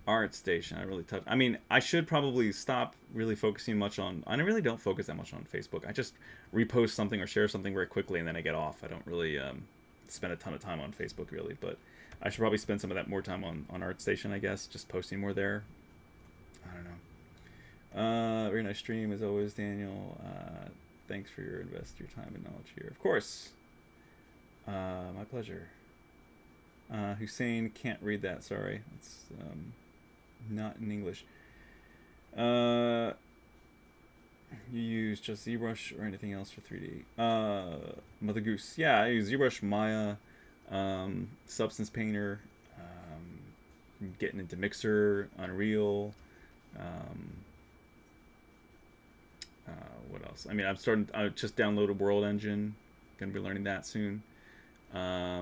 ArtStation. I mean, I should probably stop really focusing much on. I really don't focus that much on Facebook. I just repost something or share something very quickly and then I get off. I don't really spend a ton of time on Facebook really, but I should probably spend some of that more time on ArtStation, I guess, just posting more there. I don't know. Very nice stream as always, Daniel. Thanks for your time and knowledge here. Of course. My pleasure. Hussein, can't read that. Sorry, it's not in English. You use just ZBrush or anything else for 3D? Mother Goose. Yeah, I use ZBrush, Maya, Substance Painter, getting into Mixer, Unreal. What else? I mean, I just downloaded World Engine. Gonna be learning that soon. I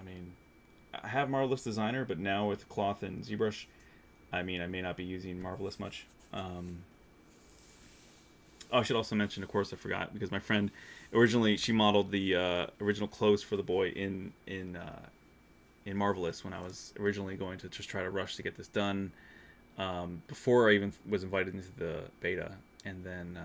mean, I have Marvelous Designer, but now with Cloth and ZBrush, I mean, I may not be using Marvelous much. I should also mention, of course, I forgot, because my friend originally, she modeled the original clothes for the boy in Marvelous when I was originally going to just try to rush to get this done before I even was invited into the beta. And then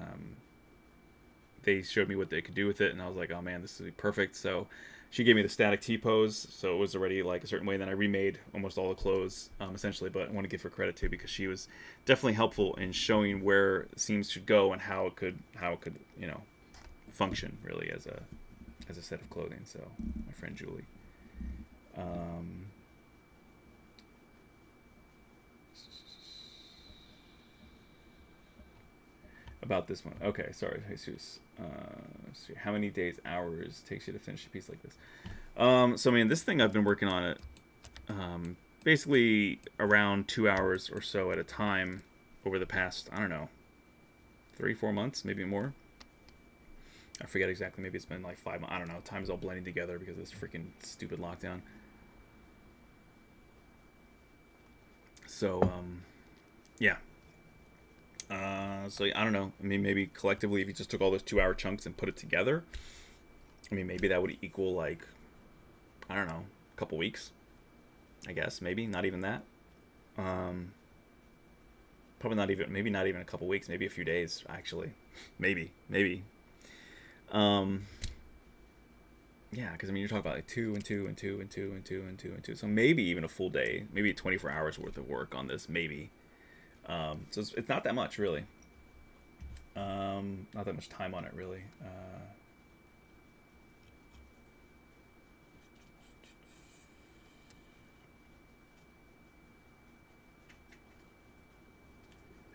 they showed me what they could do with it, and I was like, oh man, this is perfect. So she gave me the static T-pose, so it was already like a certain way. Then I remade almost all the clothes, essentially, but I want to give her credit too, because she was definitely helpful in showing where seams should go and how it could function really as a set of clothing. So my friend Julie. About this one. Okay, sorry, Jesus. How many days, hours takes you to finish a piece like this? So I mean, this thing I've been working on it basically around 2 hours or so at a time over the past, I don't know, 3-4 months, maybe more. I forget exactly. Maybe it's been like 5 months. I don't know. Time's all blending together because of this freaking stupid lockdown. So yeah. So I don't know. I mean, maybe collectively, if you just took all those 2-hour chunks and put it together, I mean, maybe that would equal like, I don't know, a couple weeks. I guess maybe not even that. Probably not even. Maybe not even a couple weeks. Maybe a few days actually. maybe. Yeah, because I mean, you're talking about like 2 and 2 and 2 and 2 and 2 and 2 and 2. So maybe even a full day. Maybe 24 hours worth of work on this. Maybe. So it's not that much, really. Not that much time on it, really.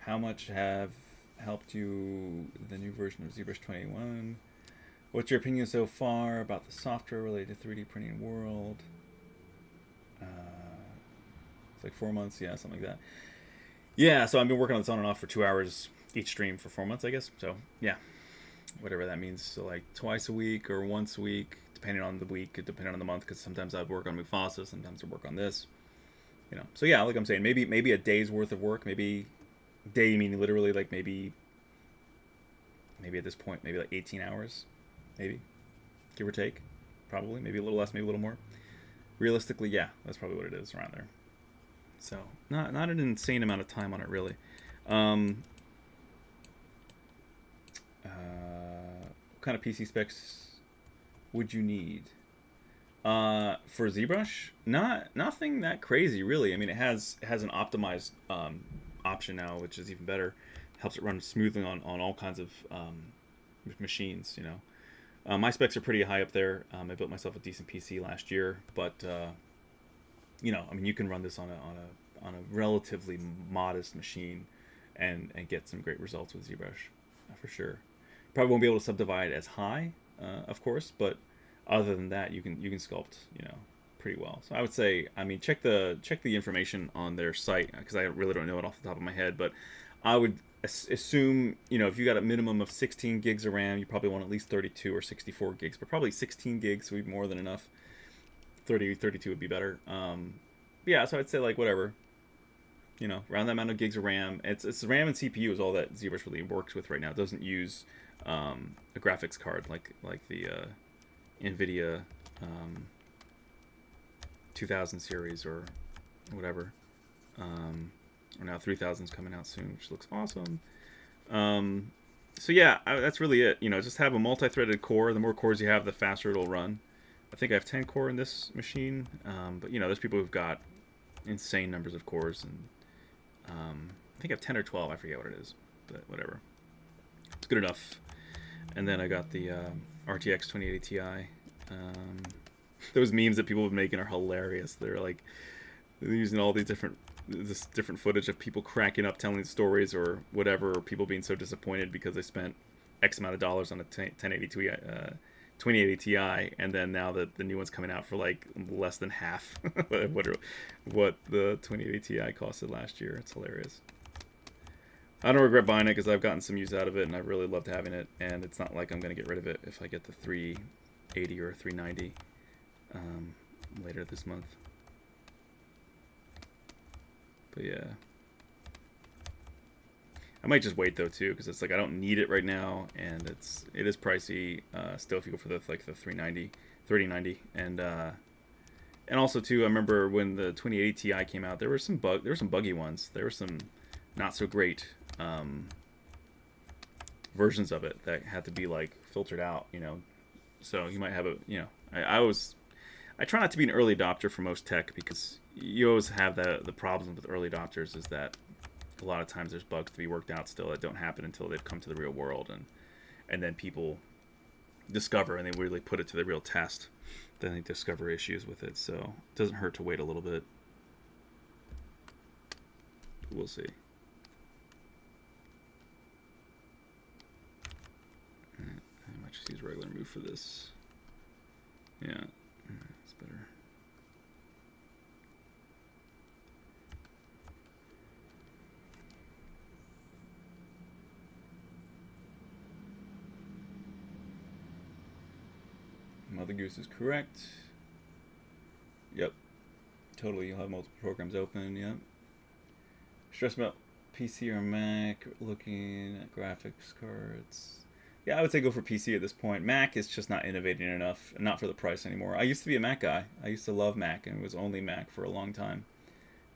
How much have helped you the new version of ZBrush 21? What's your opinion so far about the software related to 3D printing world? It's like 4 months, yeah, something like that. Yeah, so I've been working on this on and off for 2 hours each stream for 4 months, I guess. So, yeah, whatever that means. So, like, twice a week or once a week, depending on the week, depending on the month, because sometimes I'd work on Mufasa, sometimes I'd work on this. So yeah, like I'm saying, maybe a day's worth of work, maybe day meaning literally like maybe at this point maybe like 18 hours, maybe give or take, probably maybe a little less, maybe a little more. Realistically, yeah, that's probably what it is around there. So not an insane amount of time on it really. Um, what kind of PC specs would you need? For ZBrush, nothing that crazy really. I mean, it has an optimized option now, which is even better. Helps it run smoothly on all kinds of machines. My specs are pretty high up there. I built myself a decent PC last year, but I mean, you can run this on a relatively modest machine, and get some great results with ZBrush, for sure. Probably won't be able to subdivide as high, of course, but other than that, you can sculpt, pretty well. So I would say, I mean, check the information on their site, because I really don't know it off the top of my head, but I would assume, if you got a minimum of 16 gigs of RAM, you probably want at least 32 or 64 gigs, but probably 16 gigs would be more than enough. 32 would be better. Yeah, so I'd say like whatever, around that amount of gigs of RAM. It's RAM and CPU is all that ZBrush really works with right now. It doesn't use a graphics card like the NVIDIA 2000 series or whatever. Or now 3000 is coming out soon, which looks awesome. So yeah, that's really it. Just have a multi-threaded core. The more cores you have, the faster it'll run. I think I have 10 core in this machine, but there's people who've got insane numbers of cores, and I think I have 10 or 12. I forget what it is, but whatever. It's good enough. And then I got the RTX 2080 Ti. Those memes that people have been making are hilarious. They're using all these different footage of people cracking up telling stories or whatever, or people being so disappointed because they spent X amount of dollars on a 2080 Ti, and then now that the new one's coming out for like less than half what the 2080 Ti costed last year. It's hilarious. I don't regret buying it because I've gotten some use out of it, and I've really loved having it, and it's not like I'm going to get rid of it if I get the 380 or 390 later this month. But yeah, I might just wait though too, because it's like I don't need it right now, and it is pricey still if you go for the 390 3090, and also too, I remember when the 2080 Ti came out, there were some buggy ones. There were some not so great versions of it that had to be like filtered out, so you might have I try not to be an early adopter for most tech, because you always have the problem with early adopters is that a lot of times there's bugs to be worked out still that don't happen until they've come to the real world, and then people discover and they really put it to the real test. Then they discover issues with it, so it doesn't hurt to wait a little bit. We'll see. I might just use regular move for this. Yeah, it's better. Mother Goose is correct. Yep. Totally, you'll have multiple programs open, yep. Stress about PC or Mac, looking at graphics cards. Yeah, I would say go for PC at this point. Mac is just not innovating enough, not for the price anymore. I used to be a Mac guy. I used to love Mac, and it was only Mac for a long time.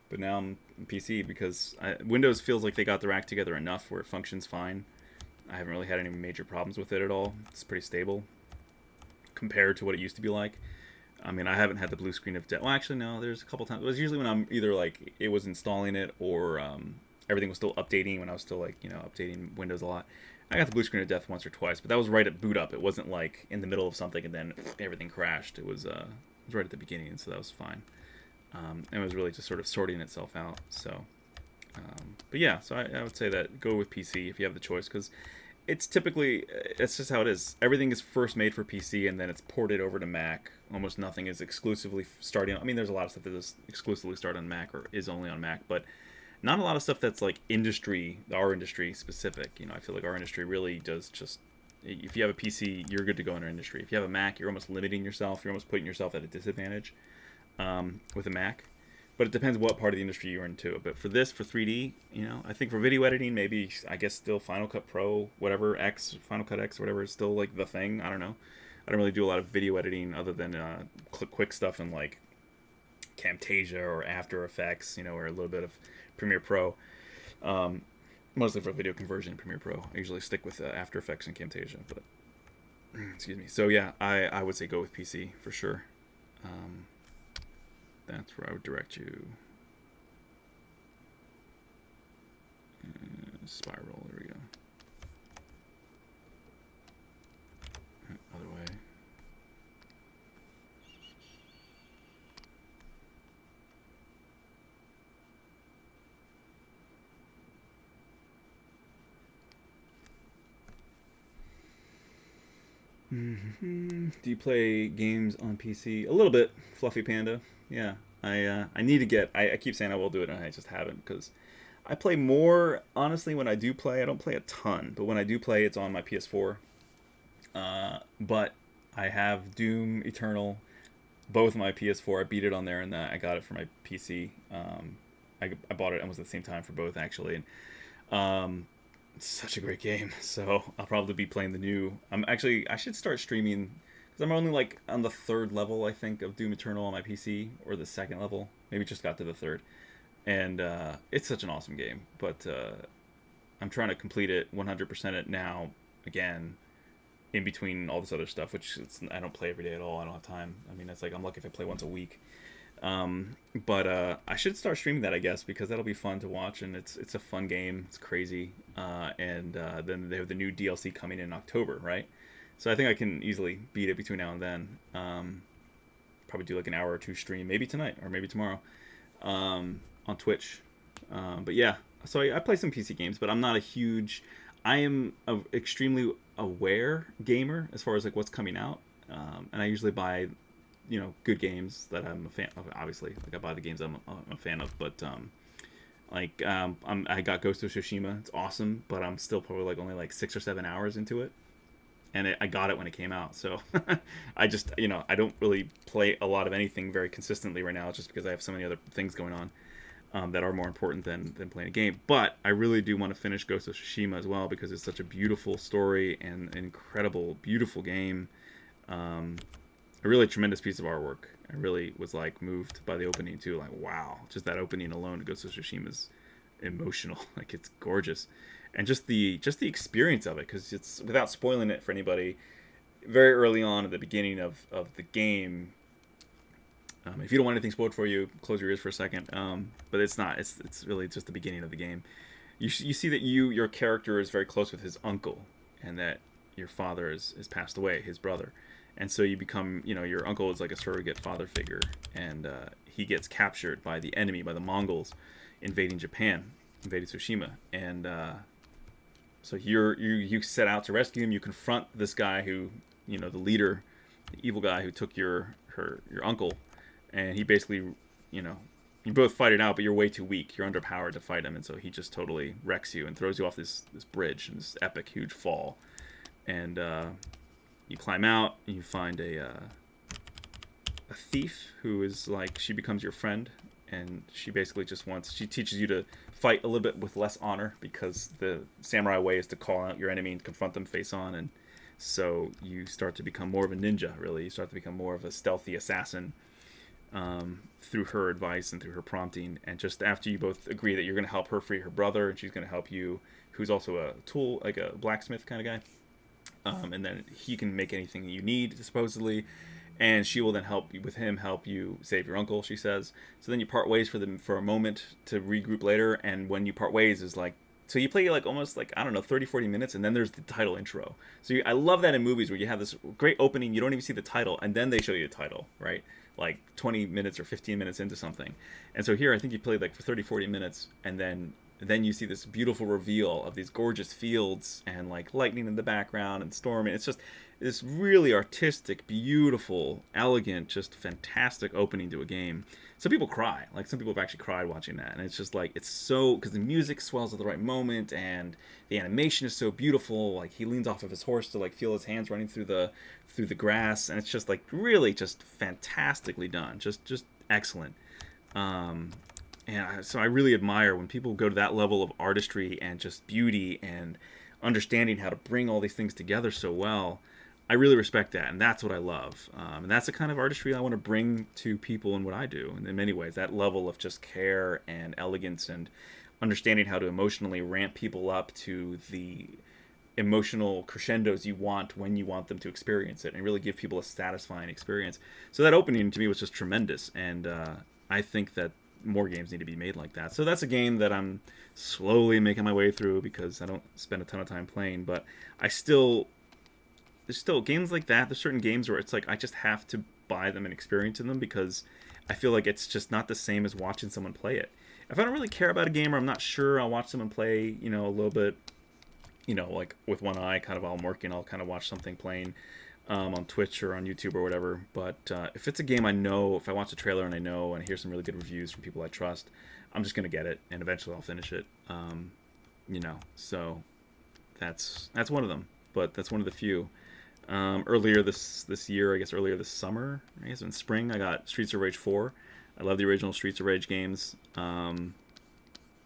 But now I'm PC because Windows feels like they got their act together enough where it functions fine. I haven't really had any major problems with it at all. It's pretty stable compared to what it used to be like. I mean, I haven't had the blue screen of death. Well, actually, no. There's a couple times. It was usually when I'm either like it was installing it or everything was still updating, when I was still like updating Windows a lot. I got the blue screen of death once or twice, but that was right at boot up. It wasn't like in the middle of something and then everything crashed. It was right at the beginning, so that was fine. It was really just sort of sorting itself out. So, but yeah, so I would say that go with PC if you have the choice, because it's just how it is. Everything is first made for PC and then it's ported over to Mac. Almost nothing is exclusively starting. I mean, there's a lot of stuff that is exclusively started on Mac or is only on Mac, but not a lot of stuff that's like our industry specific. I feel like our industry really does just, if you have a PC, you're good to go in our industry. If you have a Mac, you're almost limiting yourself. You're almost putting yourself at a disadvantage with a Mac. but it depends what part of the industry you're into. But for this, for 3D, I think for video editing, maybe I guess still Final Cut Pro, whatever X, Final Cut X, whatever is still like the thing. I don't know. I don't really do a lot of video editing other than quick stuff in like Camtasia or After Effects, or a little bit of Premiere Pro. Mostly for video conversion in Premiere Pro. I usually stick with After Effects and Camtasia, but excuse me. So yeah, I would say go with PC for sure. That's where I would direct you. Spiral. There we go. Other way. Do you play games on PC? A little bit, Fluffy Panda. Yeah, I need to get. I keep saying I will do it, and I just haven't because I play more. Honestly, when I do play, I don't play a ton, but when I do play, it's on my PS4. But I have Doom Eternal, both my PS4. I beat it on there, and I got it for my PC. I bought it almost at the same time for both actually, and it's such a great game. So I'll probably be playing the new. I should start streaming because I'm only like on the third level I think of Doom Eternal on my PC, or the second level. Maybe just got to the third, and it's such an awesome game. But I'm trying to complete it 100% it now again. In between all this other stuff, which I don't play every day at all. I don't have time. I mean, it's like I'm lucky if I play once a week. But I should start streaming that, I guess, because that'll be fun to watch, and it's a fun game. It's crazy, and then they have the new DLC coming in October, right? So I think I can easily beat it between now and then. Probably do like an hour or two stream, maybe tonight or maybe tomorrow, on Twitch. But yeah, so I play some PC games, but I'm not a huge. I am a extremely aware gamer as far as like what's coming out, and I usually buy good games that I'm a fan of. Obviously, like I buy the games I'm a fan of, but I got Ghost of Tsushima. It's awesome, but I'm still probably like only like 6 or 7 hours into it, and I got it when it came out. So I just I don't really play a lot of anything very consistently right now, just because I have so many other things going on. That are more important than playing a game. But I really do want to finish Ghost of Tsushima as well, because it's such a beautiful story and an incredible, beautiful game. A really tremendous piece of artwork. I really was like moved by the opening too. Like, wow, just that opening alone to Ghost of Tsushima is emotional. Like, it's gorgeous, and just the experience of it, because it's, without spoiling it for anybody, very early on at the beginning of the game. If you don't want anything spoiled for you, close your ears for a second. But it's not. It's really just the beginning of the game. You see that your character is very close with his uncle, and that your father has passed away, his brother, and so you become, your uncle is like a surrogate father figure, and he gets captured by the enemy, by the Mongols, invading Tsushima, and so you set out to rescue him. You confront this guy who, the leader, the evil guy who took your uncle. And he basically, you both fight it out, but you're way too weak. You're underpowered to fight him, and so he just totally wrecks you and throws you off this bridge, and this epic, huge fall. And you climb out, and you find a thief who is like, she becomes your friend, and she basically she teaches you to fight a little bit with less honor, because the samurai way is to call out your enemy and confront them face on, and so you start to become more of a ninja, really. You start to become more of a stealthy assassin. Through her advice and through her prompting, and just after you both agree that you're going to help her free her brother, and she's going to help you, who's also a tool, like a blacksmith kind of guy, and then he can make anything you need, supposedly, and she will then help you save your uncle, she says. So then you part ways for a moment to regroup later, and when you part ways is like, so you play like almost like, I don't know, 30-40 minutes, and then there's the title intro. So I love that in movies where you have this great opening, you don't even see the title, and then they show you the title, right? Like 20 minutes or 15 minutes into something. And so here I think you played like for 30-40 minutes, and then you see this beautiful reveal of these gorgeous fields and like lightning in the background and storming. It's just this really artistic, beautiful, elegant, just fantastic opening to a game. Some people cry. Like, some people have actually cried watching that, and it's just like, it's so, because the music swells at the right moment, and the animation is so beautiful. Like, he leans off of his horse to like feel his hands running through the grass, and it's just like really just fantastically done, just excellent. Um, so I really admire when people go to that level of artistry and just beauty and understanding how to bring all these things together so well. I really respect that, and that's what I love. And that's the kind of artistry I want to bring to people in what I do. And in many ways, that level of just care and elegance and understanding how to emotionally ramp people up to the emotional crescendos you want when you want them to experience it, and really give people a satisfying experience. So that opening to me was just tremendous, and I think that more games need to be made like that. So that's a game that I'm slowly making my way through because I don't spend a ton of time playing, but I still there's still games like that. There's certain games where it's like I just have to buy them and experience them because I feel like it's just not the same as watching someone play it. If I don't really care about a game or I'm not sure, I'll watch someone play, a little bit, like with one eye, kind of while I'm working. I'll kind of watch something playing on Twitch or on YouTube or whatever. But if it's a game I know, if I watch a trailer and I know and I hear some really good reviews from people I trust, I'm just gonna get it and eventually I'll finish it. So that's one of them, but that's one of the few. Earlier this year, I guess earlier this summer, I guess in spring, I got Streets of Rage 4. I love the original Streets of Rage games.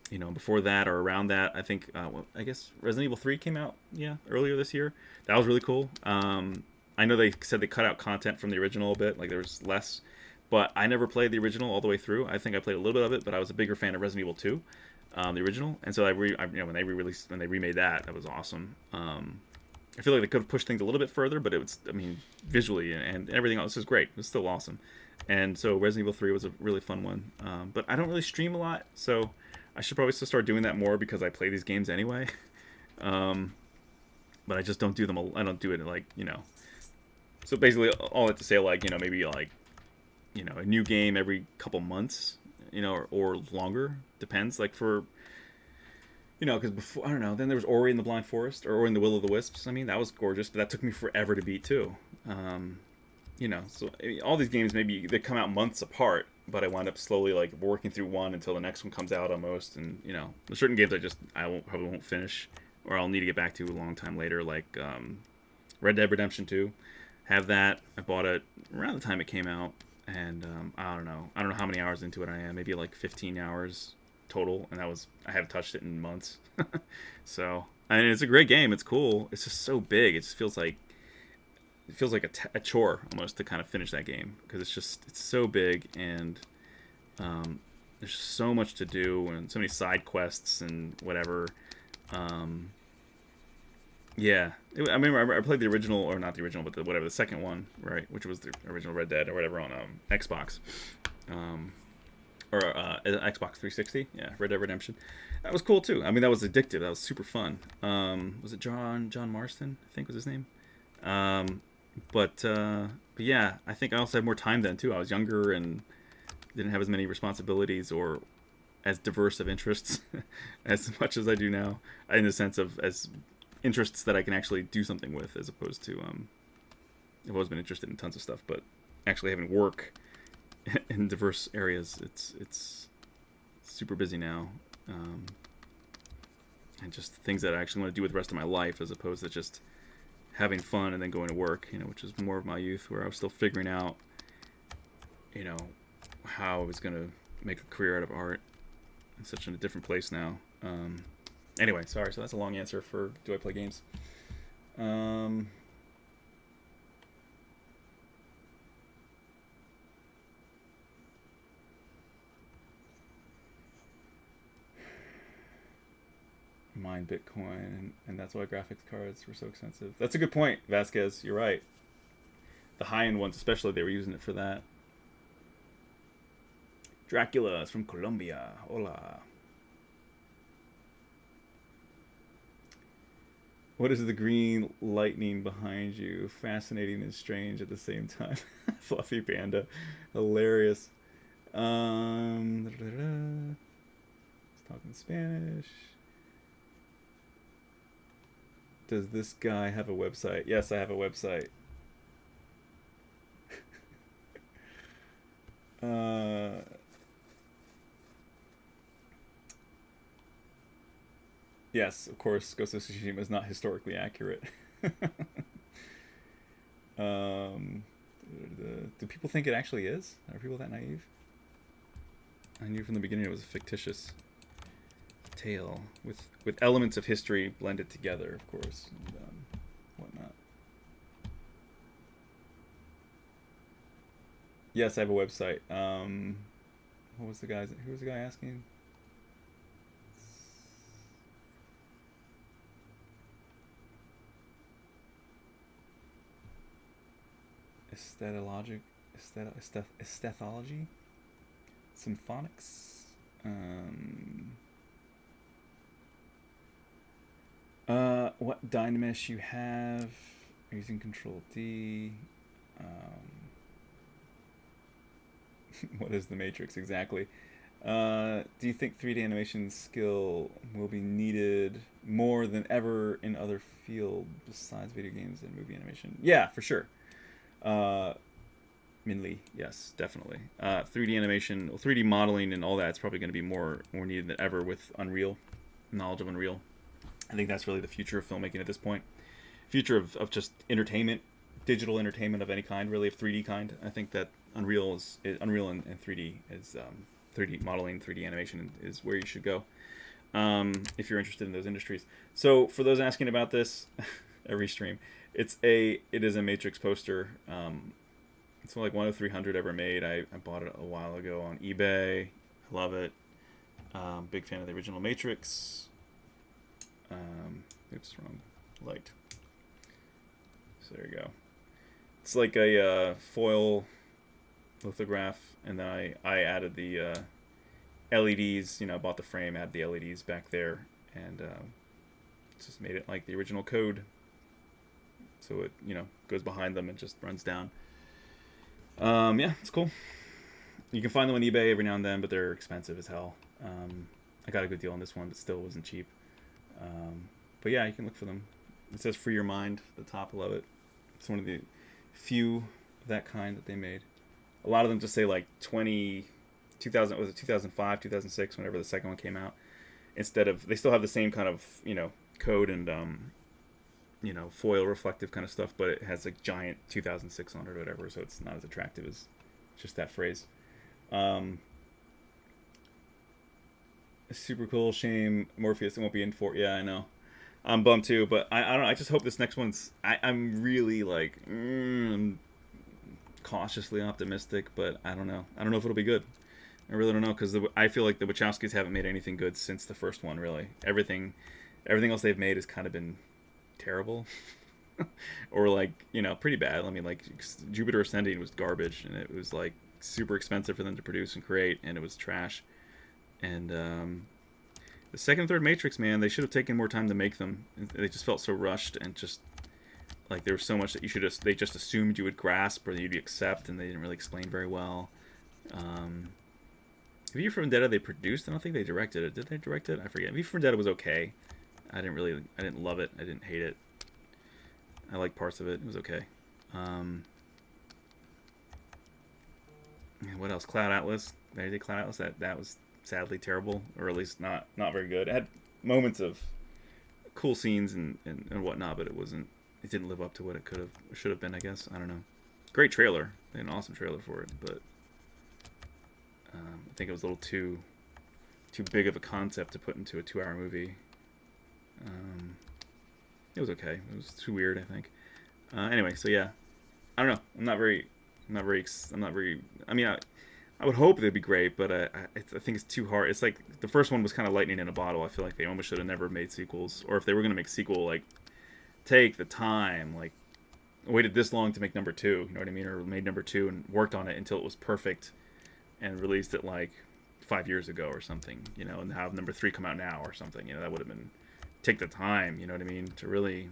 Before that or around that, I think I guess Resident Evil 3 came out, earlier this year. That was really cool. I know they said they cut out content from the original a bit, like there was less, but I never played the original all the way through. I think I played a little bit of it, but I was a bigger fan of Resident Evil 2, the original, and so when they re-released, when they remade that, that was awesome. I feel like they could have pushed things a little bit further, but visually and everything else is great. It was still awesome. And so Resident Evil 3 was a really fun one. But I don't really stream a lot, so I should probably start doing that more because I play these games anyway. But I just don't do them. I don't do it So basically, all that to say, maybe a new game every couple months, or longer. Depends. Like for because before, I don't know. Then there was Ori and the Blind Forest, or Ori and the Will of the Wisps. That was gorgeous, but that took me forever to beat too. So all these games maybe they come out months apart, but I wind up slowly working through one until the next one comes out almost. And there's certain games I probably won't finish, or I'll need to get back to a long time later, like Red Dead Redemption 2. Have that. I bought it around the time it came out, and I don't know. I don't know how many hours into it I am. Maybe 15 hours total, and I haven't touched it in months. So it's a great game. It's cool. It's just so big. It just feels like a chore almost to kind of finish that game because it's so big, and there's so much to do and so many side quests and whatever. Yeah, I remember I played the original, or not the original, but the second one, right, which was the original Red Dead or whatever on Xbox. Or Xbox 360. Yeah, Red Dead Redemption. That was cool too. That was addictive. That was super fun. Was it John Marston? I think was his name. But yeah, I think I also had more time then too. I was younger and didn't have as many responsibilities or as diverse of interests as much as I do now. In the sense of as interests that I can actually do something with, as opposed to I've always been interested in tons of stuff, but actually having work in diverse areas, it's super busy now, and just things that I actually want to do with the rest of my life, as opposed to just having fun and then going to work, which is more of my youth, where I was still figuring out, how I was going to make a career out of art. I'm such in a different place now. Anyway, sorry, so that's a long answer for do I play games. Mine Bitcoin, and that's why graphics cards were so expensive. That's a good point, Vasquez. You're right. The high-end ones, especially, they were using it for that. Dracula is from Colombia. Hola. What is the green lightning behind you? Fascinating and strange at the same time. Fluffy panda. Hilarious. It's talking Spanish. Does this guy have a website? Yes, I have a website. Yes, of course, Ghost of Tsushima is not historically accurate. um, do people think it actually is? Are people that naive? I knew from the beginning it was a fictitious tale with elements of history blended together, of course, and whatnot. Yes, I have a website. What was the guy's? Who was the guy asking? Aesthetologic, aesthethology, symphonics. What Dynamesh you have? Using Control D. What is the Matrix exactly? Do you think 3D animation skill will be needed more than ever in other fields besides video games and movie animation? Yeah, for sure. Min Lee, yes, definitely. 3D animation, 3D modeling, and all that's probably going to be more needed than ever with Unreal, knowledge of Unreal. I think that's really the future of filmmaking at this point. Future of just entertainment, digital entertainment of any kind, really, of 3D kind. I think that Unreal and 3D is 3D modeling, 3D animation is where you should go if you're interested in those industries. So for those asking about this, every stream, it is a Matrix poster. It's like one of 300 ever made. I bought it a while ago on eBay. I love it. Big fan of the original Matrix. Oops, wrong light. So there you go. It's like a foil lithograph, and then I added the LEDs. You know, bought the frame, added the LEDs back there, and just made it like the original code. So it, you know, goes behind them and just runs down. Yeah, it's cool. You can find them on eBay every now and then, but they're expensive as hell. I got a good deal on this one, but still wasn't cheap. But yeah, you can look for them. It says "Free Your Mind" at the top. I love it. It's one of the few of that kind that they made. A lot of them just say like 2000, was it 2005, 2006, whenever the second one came out. Instead of, they still have the same kind of, you know, code and you know, foil reflective kind of stuff, but it has like giant 2006 on it or whatever, so it's not as attractive as just that phrase. Super cool. Shame Morpheus won't be in for. Yeah, I know. I'm bummed too, but I don't know. I just hope this next one's. I'm really like I'm cautiously optimistic, but I don't know. I don't know if it'll be good. I really don't know, because I feel like the Wachowskis haven't made anything good since the first one. Really, everything else they've made has kind of been terrible, or like, you know, pretty bad. I mean, like Jupiter Ascending was garbage, and it was like super expensive for them to produce and create, and it was trash. And the second and third Matrix, man, they should have taken more time to make them. They just felt so rushed, and just like there was so much that they just assumed you would grasp or that you'd accept, and they didn't really explain very well. V for Vendetta they produced. I don't think they directed it. Did they direct it? I forget. V for Vendetta was okay. I didn't love it. I didn't hate it. I liked parts of it. It was okay. What else? Cloud Atlas. They did Cloud Atlas. That was sadly terrible, or at least not very good. It had moments of cool scenes and whatnot, but it didn't live up to what it should have been, I guess. I don't know. Great trailer. They had an awesome trailer for it, but I think it was a little too big of a concept to put into a 2-hour movie. It was okay. It was too weird, I think. Anyway, so yeah, I don't know. I'm not very. I mean, I would hope they'd be great, but I think it's too hard. It's like the first one was kind of lightning in a bottle. I feel like they almost should have never made sequels, or if they were going to make a sequel, like take the time, like waited this long to make number 2. You know what I mean? Or made number 2 and worked on it until it was perfect, and released it like 5 years ago or something. You know, and have number 3 come out now or something. You know, that would have been. Take the time, you know what I mean, to really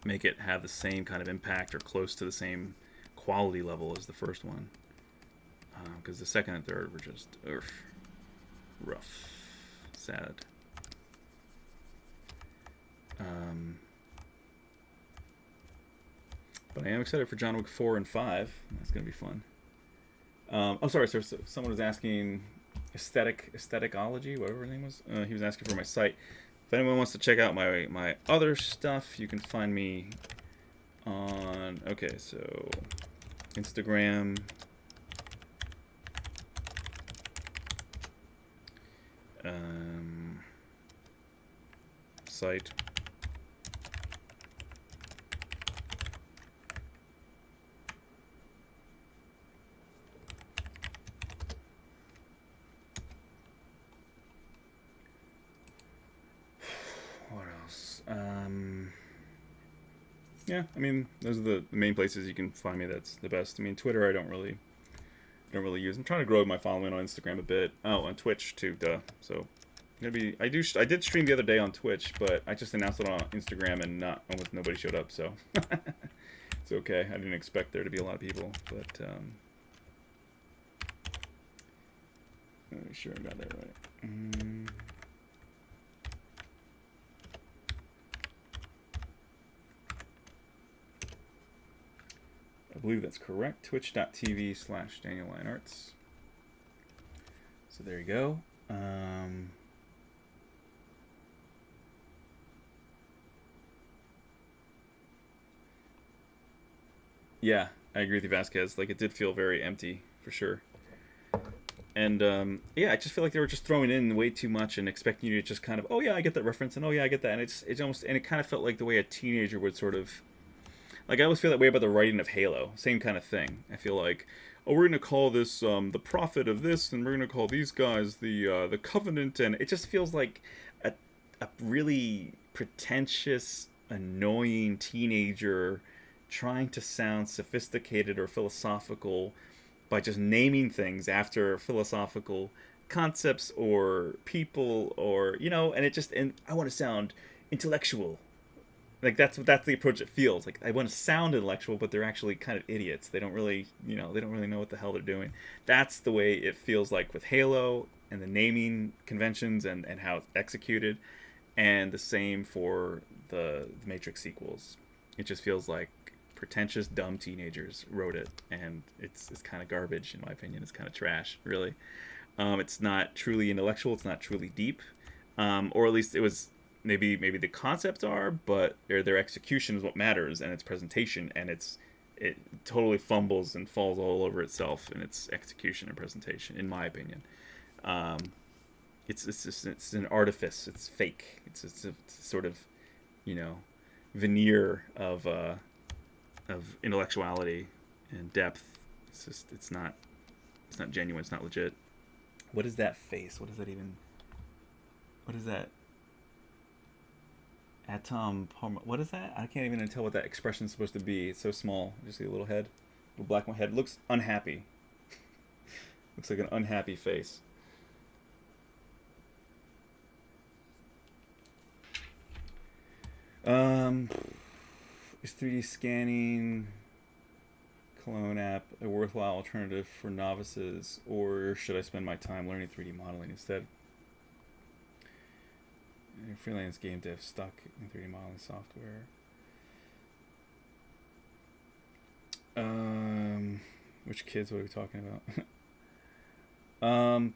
make it have the same kind of impact or close to the same quality level as the first one. Because the second and third were just rough, sad. But I am excited for John Wick 4 and 5. That's going to be fun. I'm sorry, sir. So someone was asking aestheticology, whatever his name was. He was asking for my site. If anyone wants to check out my other stuff, you can find me on, okay, so Instagram, Site. What else? Yeah, I mean, those are the main places you can find me. That's the best. I mean, Twitter, I don't really use. I'm trying to grow my following on Instagram a bit. Oh, on Twitch too. Duh. So maybe I did stream the other day on Twitch, but I just announced it on Instagram and not almost nobody showed up. So it's okay. I didn't expect there to be a lot of people, but let me sure I got that right. I believe that's correct. Twitch.tv/Daniel Lionarts. So there you go. Yeah, I agree with you, Vasquez. Like, it did feel very empty, for sure. And, yeah, I just feel like they were just throwing in way too much and expecting you to just kind of, oh, yeah, I get that reference, and oh, yeah, I get that. And it's almost, and it kind of felt like the way a teenager would sort of, like, I always feel that way about the writing of Halo. Same kind of thing. I feel like, oh, we're going to call this the Prophet of this, and we're going to call these guys the Covenant, and it just feels like a, a really pretentious, annoying teenager trying to sound sophisticated or philosophical by just naming things after philosophical concepts or people or and it just and I want to sound intellectual. Like that's the approach it feels like. I want to sound intellectual, but they're actually kind of idiots. They don't really they don't really know what the hell they're doing. That's the way it feels like with Halo and the naming conventions and how it's executed, and the same for the Matrix sequels. It just feels like pretentious dumb teenagers wrote it, and it's kind of garbage in my opinion. It's kind of trash, really. It's not truly intellectual. It's not truly deep, or at least it was. Maybe the concepts are, but their execution is what matters, and its presentation, and it totally fumbles and falls all over itself in its execution and presentation, in my opinion. It's an artifice. It's fake. It's a sort of veneer of intellectuality and depth. It's not genuine. It's not legit. What is that face? What is that even? What is that? Atom Palmer. What is that? I can't even tell what that expression is supposed to be. It's so small. You see a little head, little black one head. It looks unhappy. Looks like an unhappy face. Is 3D scanning clone app a worthwhile alternative for novices, or should I spend my time learning 3D modeling instead? Freelance game dev stuck in 3D modeling software. Which kids? What are we talking about?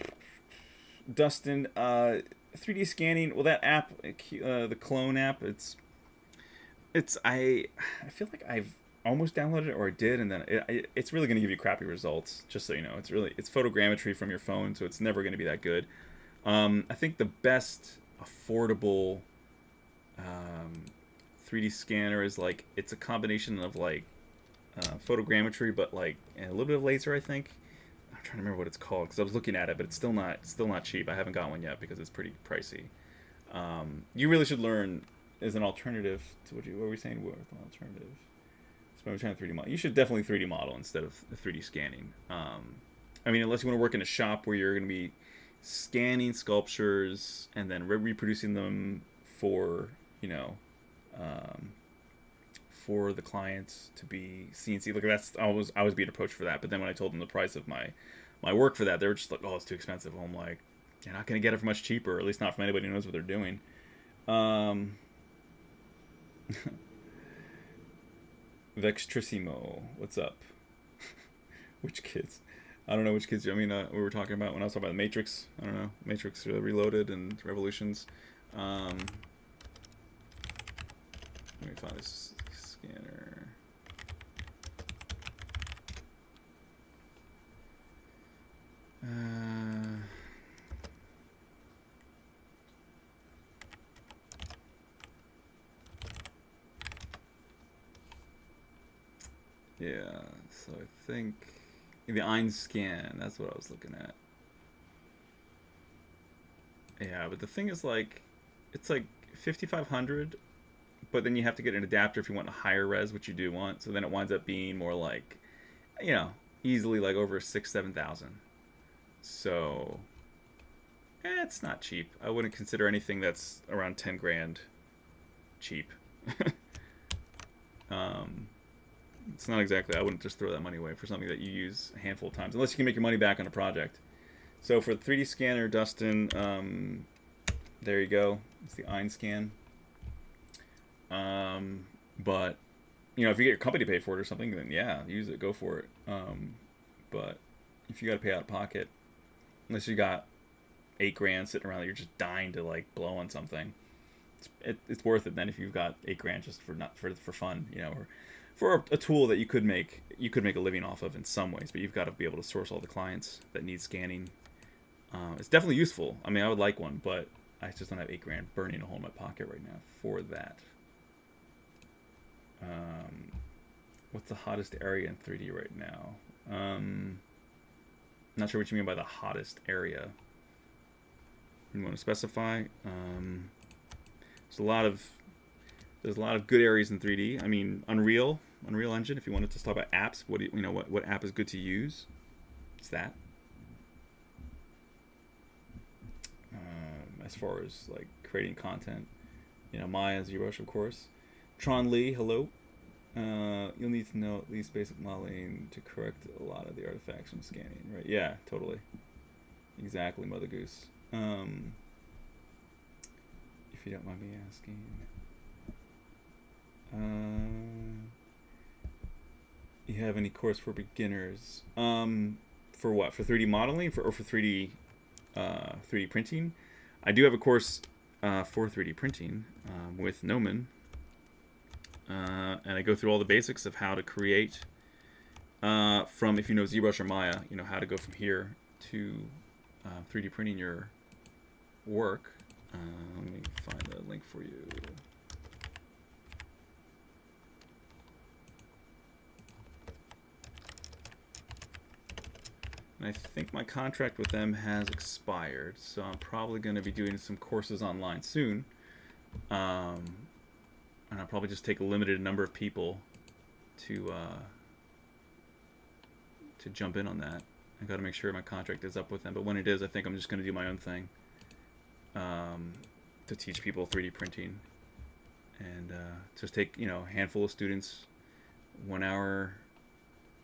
Dustin, 3D scanning. Well, that app, the clone app. I feel like I've almost downloaded it, or I did, and then it's really going to give you crappy results. Just so you know, it's photogrammetry from your phone, so it's never going to be that good. I think the best affordable 3D scanner is like it's a combination of like photogrammetry, but like and a little bit of laser. I think I'm trying to remember what it's called because I was looking at it, but it's still not cheap. I haven't got one yet because it's pretty pricey. You really should learn as an alternative to what were we saying? What an alternative? So I'm trying to 3D model. You should definitely 3D model instead of 3D scanning. I mean, unless you want to work in a shop where you're going to be scanning sculptures and then reproducing them for for the clients to be CNC. Look, that's I was being approached for that, but then when I told them the price of my work for that, they were just like, "Oh, it's too expensive." I'm like, "You're not going to get it for much cheaper, or at least not from anybody who knows what they're doing." Vextrissimo, what's up? Which kids? I don't know which kids. I mean, we were talking about when I was talking about the Matrix. I don't know, Matrix Reloaded and Revolutions. Let me find this scanner. Yeah, so I think the Einscan, that's what I was looking at. Yeah, but the thing is like it's like 5500, but then you have to get an adapter if you want a higher res, which you do want. So then it winds up being more like, you know, easily like over 6 7,000. So it's not cheap. I wouldn't consider anything that's around 10 grand cheap. um, it's not exactly. I wouldn't just throw that money away for something that you use a handful of times, unless you can make your money back on a project. So for the 3D scanner, Dustin, there you go. It's the Einscan. But if you get your company to pay for it or something, then yeah, use it. Go for it. But if you got to pay out of pocket, unless you got 8 grand sitting around that you're just dying to like blow on something, it's worth it then if you've got 8 grand just for not for fun, or for a tool that you could make a living off of in some ways, but you've got to be able to source all the clients that need scanning. It's definitely useful. I mean, I would like one, but I just don't have 8 grand burning a hole in my pocket right now for that. What's the hottest area in 3D right now? Not sure what you mean by the hottest area. You want to specify? There's a lot of good areas in 3D. I mean, Unreal Engine. If you wanted to talk about apps, what app is good to use? It's that. As far as like creating content, Maya, ZBrush, of course. Tron Lee, hello. You'll need to know at least basic modeling to correct a lot of the artifacts from scanning, right? Yeah, totally. Exactly, Mother Goose. If you don't mind me asking. You have any course for beginners? For what? For 3D modeling, or for 3D 3D printing? I do have a course for 3D printing with Noman. And I go through all the basics of how to create from, if you know ZBrush or Maya, how to go from here to 3D printing your work. Let me find the link for you. And I think my contract with them has expired, so I'm probably going to be doing some courses online soon. And I'll probably just take a limited number of people to jump in on that. I got to make sure my contract is up with them. But when it is, I think I'm just going to do my own thing to teach people 3D printing, and just take a handful of students, 1 hour,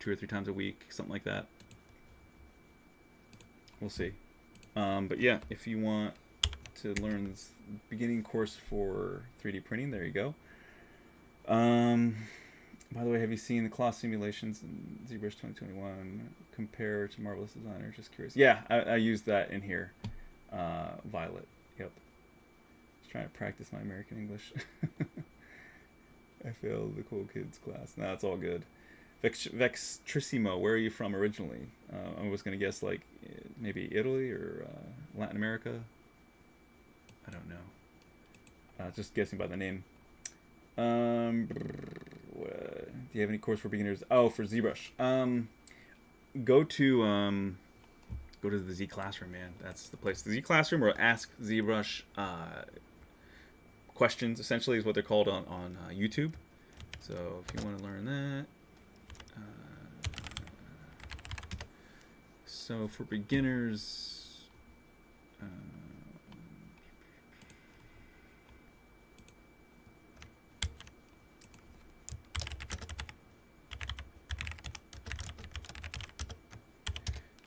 2 or 3 times a week, something like that. We'll see. But yeah, if you want to learn this beginning course for 3D printing, there you go. By the way, have you seen the class simulations in ZBrush 2021 compare to Marvelous Designer? Just curious. Yeah, I used that in here. Violet. Yep. Just trying to practice my American English. I failed the cool kids class. No, it's all good. Vextrissimo, where are you from originally? I was going to guess like maybe Italy or Latin America. I don't know. Just guessing by the name. Do you have any course for beginners? Oh, for ZBrush. Go to the Z Classroom, man. That's the place. The Z Classroom, or Ask ZBrush questions, essentially, is what they're called on YouTube. So if you want to learn that. So for beginners,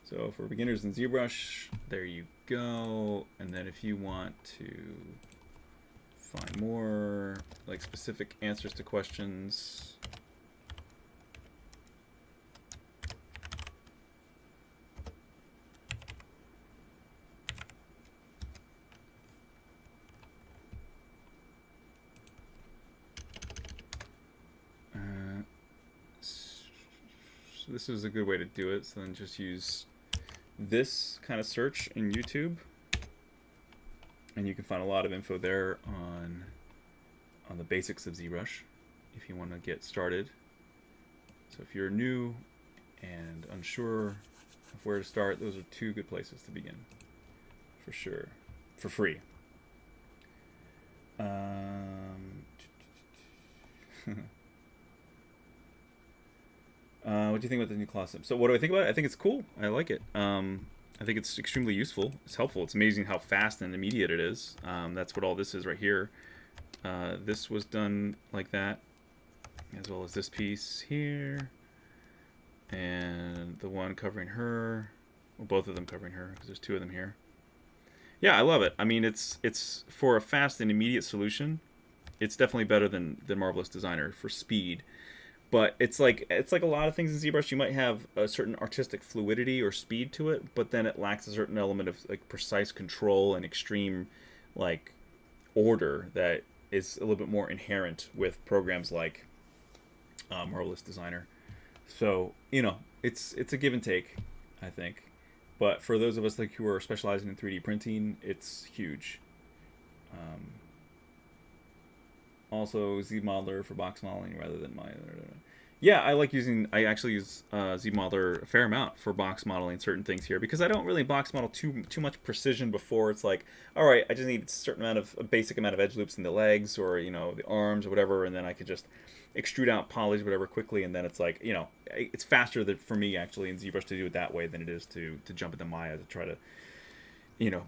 so for beginners in ZBrush, there you go. And then if you want to find more like specific answers to questions, so this is a good way to do it. So then just use this kind of search in YouTube, and you can find a lot of info there on the basics of ZBrush if you want to get started. So if you're new and unsure of where to start, those are two good places to begin, for sure, for free. What do you think about the new class sim? So what do I think about it? I think it's cool. I like it. I think it's extremely useful. It's helpful. It's amazing how fast and immediate it is. That's what all this is right here. This was done like that, as well as this piece here, and the one covering her. Well, both of them covering her, because there's two of them here. Yeah, I love it. I mean, it's for a fast and immediate solution. It's definitely better than Marvelous Designer for speed. But it's like a lot of things in ZBrush. You might have a certain artistic fluidity or speed to it, but then it lacks a certain element of like precise control and extreme like order that is a little bit more inherent with programs like Marvelous Designer. So it's a give and take, I think. But for those of us like who are specializing in 3D printing, it's huge. Also, ZModeler for box modeling rather than Maya. Yeah, I actually use ZModeler a fair amount for box modeling certain things here, because I don't really box model too much precision before. It's like, all right, I just need a basic amount of edge loops in the legs, or the arms or whatever, and then I could just extrude out, polish whatever quickly, and then it's like, it's faster for me actually in ZBrush to do it that way than it is to jump into Maya to try to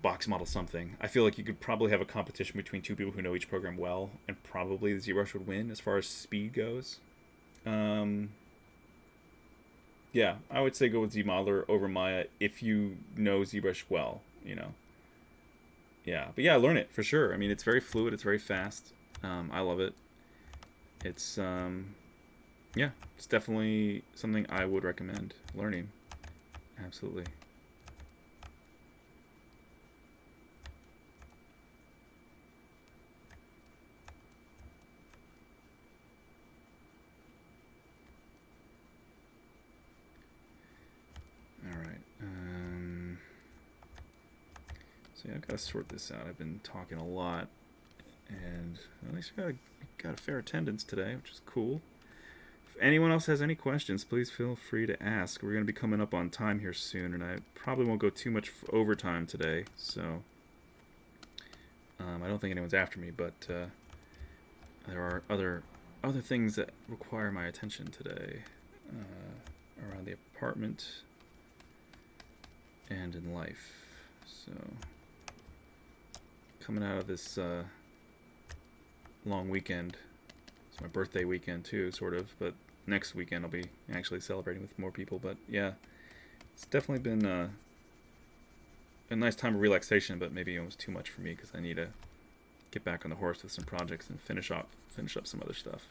box model something. I feel like you could probably have a competition between two people who know each program well, and probably the ZBrush would win as far as speed goes. Yeah, I would say go with ZModeler over Maya if you know ZBrush well, Yeah, but yeah, learn it for sure. I mean, it's very fluid, it's very fast. I love it. It's yeah, it's definitely something I would recommend learning. Absolutely. So yeah, I've got to sort this out. I've been talking a lot, and at least I got a fair attendance today, which is cool. If anyone else has any questions, please feel free to ask. We're going to be coming up on time here soon, and I probably won't go too much overtime today, so I don't think anyone's after me, but there are other things that require my attention today around the apartment and in life. So coming out of this long weekend, it's my birthday weekend too, sort of, but next weekend I'll be actually celebrating with more people. But yeah, it's definitely been a nice time of relaxation, but maybe it was too much for me because I need to get back on the horse with some projects and finish up some other stuff.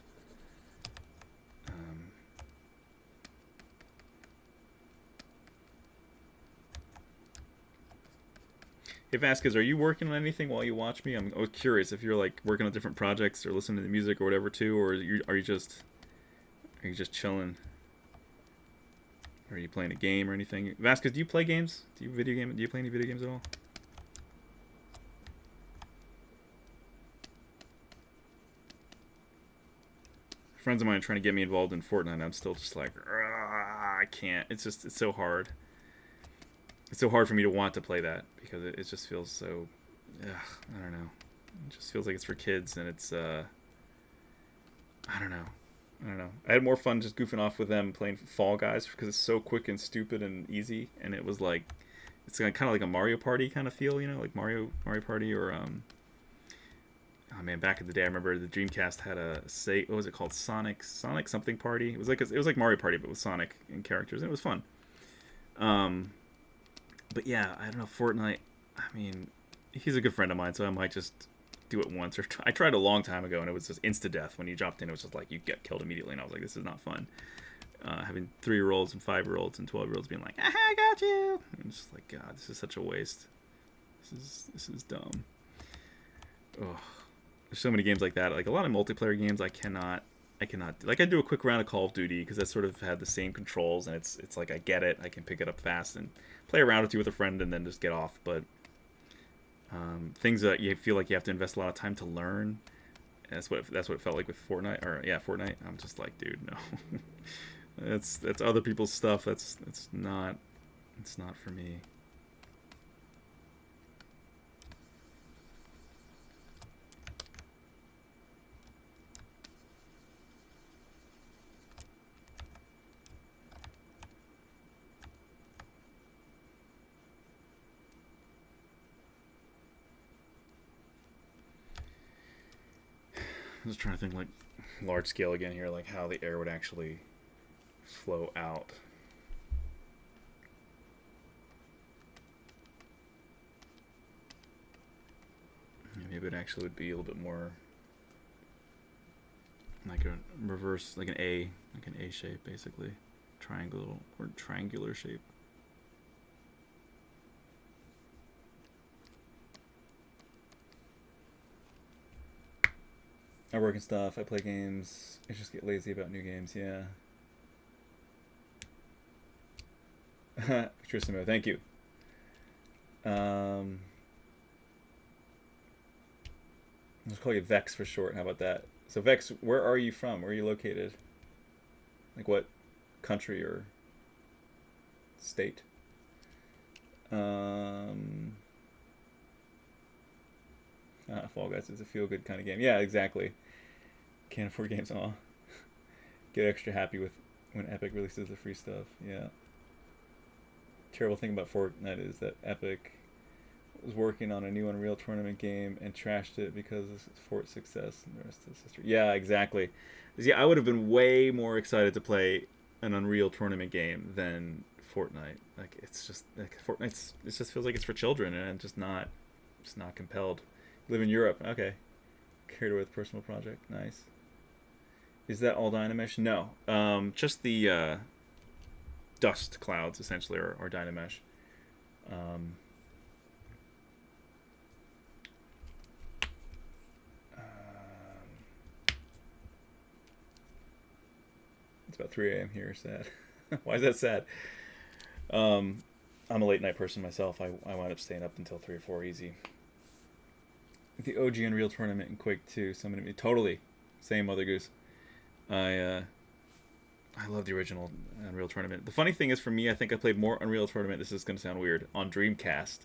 Hey Vasquez, are you working on anything while you watch me? I'm curious if you're like working on different projects or listening to the music or whatever too, or are you just chilling? Or are you playing a game or anything? Vasquez, do you play games? Do you play any video games at all? Friends of mine are trying to get me involved in Fortnite. I'm still just like, I can't. It's so hard. It's so hard for me to want to play that because it just feels so, I don't know. It just feels like it's for kids, and it's, I don't know. I had more fun just goofing off with them playing Fall Guys because it's so quick and stupid and easy, and it was like, it's kind of like a Mario Party kind of feel, like Mario Party or, oh man, back in the day, I remember the Dreamcast had what was it called? Sonic something party. It was like Mario Party, but with Sonic and characters, and it was fun. But yeah, I don't know, Fortnite, I mean, he's a good friend of mine, so I might just do it once. I tried a long time ago, and it was just insta-death. When you dropped in, it was just like, you get killed immediately, and I was like, this is not fun. Having 3-year-olds and 5-year-olds and 12-year-olds being like, aha, I got you! I'm just like, God, this is such a waste. This is dumb. Ugh. There's so many games like that. Like, a lot of multiplayer games I cannot like. I do a quick round of Call of Duty because that sort of had the same controls, and it's like I get it, I can pick it up fast and play a round or two with a friend and then just get off. But things that you feel like you have to invest a lot of time to learn, that's what it felt like with Fortnite. I'm just like, dude, no. That's other people's stuff. That's not it's not for me. I'm just trying to think like large scale again here, like how the air would actually flow out. Maybe it actually would be a little bit more like a reverse, like an A shape, basically, triangular shape. I work and stuff. I play games. I just get lazy about new games. Yeah. Trissimo, thank you. Let's call you Vex for short. How about that? So Vex, where are you from? Where are you located? Like what country or state? Fall Guys is a feel good kind of game. Yeah, exactly. Can't afford games. Aw. Get extra happy with when Epic releases the free stuff. Yeah. Terrible thing about Fortnite is that Epic was working on a new Unreal Tournament game and trashed it because of Fort's success and the rest of its history. Yeah, exactly. Yeah, I would have been way more excited to play an Unreal Tournament game than Fortnite. Like it's just like Fortnite's. It just feels like it's for children, and I'm just not compelled. Live in Europe. Okay. Carried away with personal project. Nice. Is that all Dynamesh? No. Just the dust clouds essentially are Dynamesh. Um, it's about 3 a.m. here. Sad. Why is that sad? I'm a late night person myself. I wind up staying up until 3 or 4 easy. The OG Unreal Tournament and Quake 2 summoned me. Totally. Same, Mother Goose. I love the original Unreal Tournament. The funny thing is, for me, I think I played more Unreal Tournament, this is going to sound weird, on Dreamcast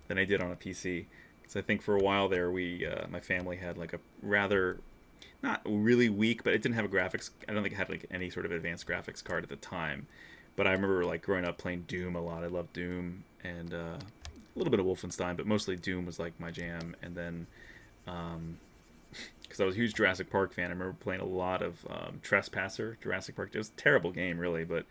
than I did on a PC. Because I think for a while there, my family had like a rather, not really weak, but it didn't have a graphics, I don't think it had like any sort of advanced graphics card at the time. But I remember like growing up playing Doom a lot. I loved Doom and a little bit of Wolfenstein, but mostly Doom was like my jam. And then because I was a huge Jurassic Park fan, I remember playing a lot of Trespasser, Jurassic Park. It was a terrible game, really, but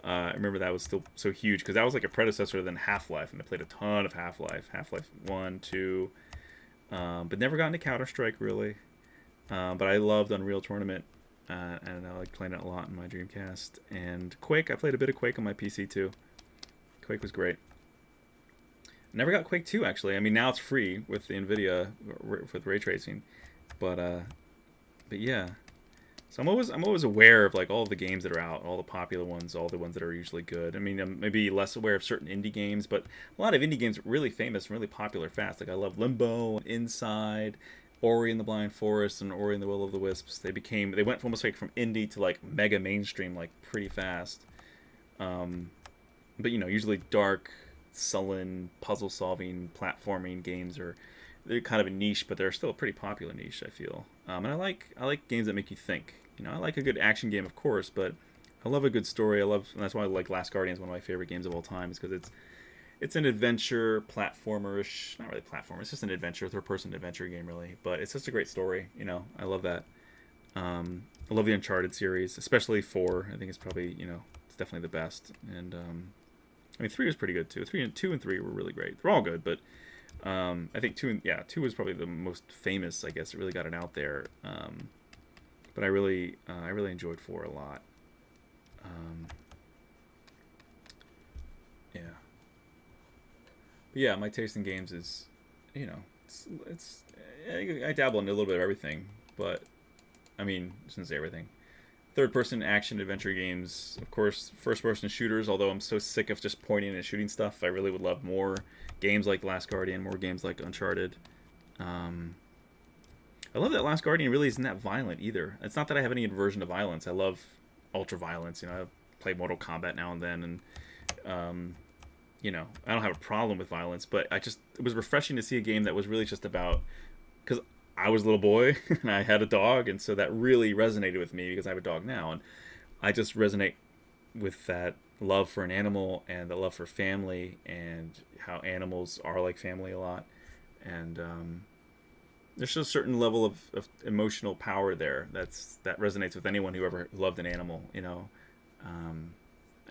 I remember that was still so huge because that was like a predecessor than Half-Life, and I played a ton of Half-Life, Half-Life 1, 2, but never got into Counter-Strike, really. But I loved Unreal Tournament, and I liked playing it a lot in my Dreamcast. And Quake, I played a bit of Quake on my PC, too. Quake was great. Never got Quake 2, actually. I mean, now it's free with the NVIDIA, with ray tracing. But yeah. So I'm always aware of like all the games that are out, all the popular ones, all the ones that are usually good. I mean, I'm maybe less aware of certain indie games, but a lot of indie games are really famous and really popular fast. Like I love Limbo, Inside, Ori and the Blind Forest, and Ori and the Will of the Wisps. They went from almost like from indie to like mega mainstream like pretty fast. But usually dark, sullen, puzzle solving, platforming games are they're kind of a niche, but they're still a pretty popular niche, I feel. And I like games that make you think. I like a good action game, of course, but I love a good story. And that's why I like Last Guardian is one of my favorite games of all time, is because it's an adventure platformer-ish, not really platformer. It's just an adventure, third-person adventure game, really. But it's just a great story. I love that. I love the Uncharted series, especially 4. I think it's probably it's definitely the best. And I mean 3 was pretty good too. 2 and 3 were really great. They're all good, but I think 2 was probably the most famous, I guess. It really got it out there. But I really enjoyed 4 a lot. Yeah. But yeah, my taste in games is, it's I dabble in a little bit of everything, but I mean, I shouldn't say everything. Third-person action adventure games, of course, first-person shooters. Although I'm so sick of just pointing and shooting stuff, I really would love more games like Last Guardian, more games like Uncharted. I love that Last Guardian really isn't that violent either. It's not that I have any aversion to violence. I love ultra violence. I have play Mortal Kombat now and then, and I don't have a problem with violence, but it was refreshing to see a game that was really just about, because I was a little boy and I had a dog, and so that really resonated with me because I have a dog now, and I just resonate with that love for an animal and the love for family and how animals are like family a lot, and there's just a certain level of emotional power there that resonates with anyone who ever loved an animal, and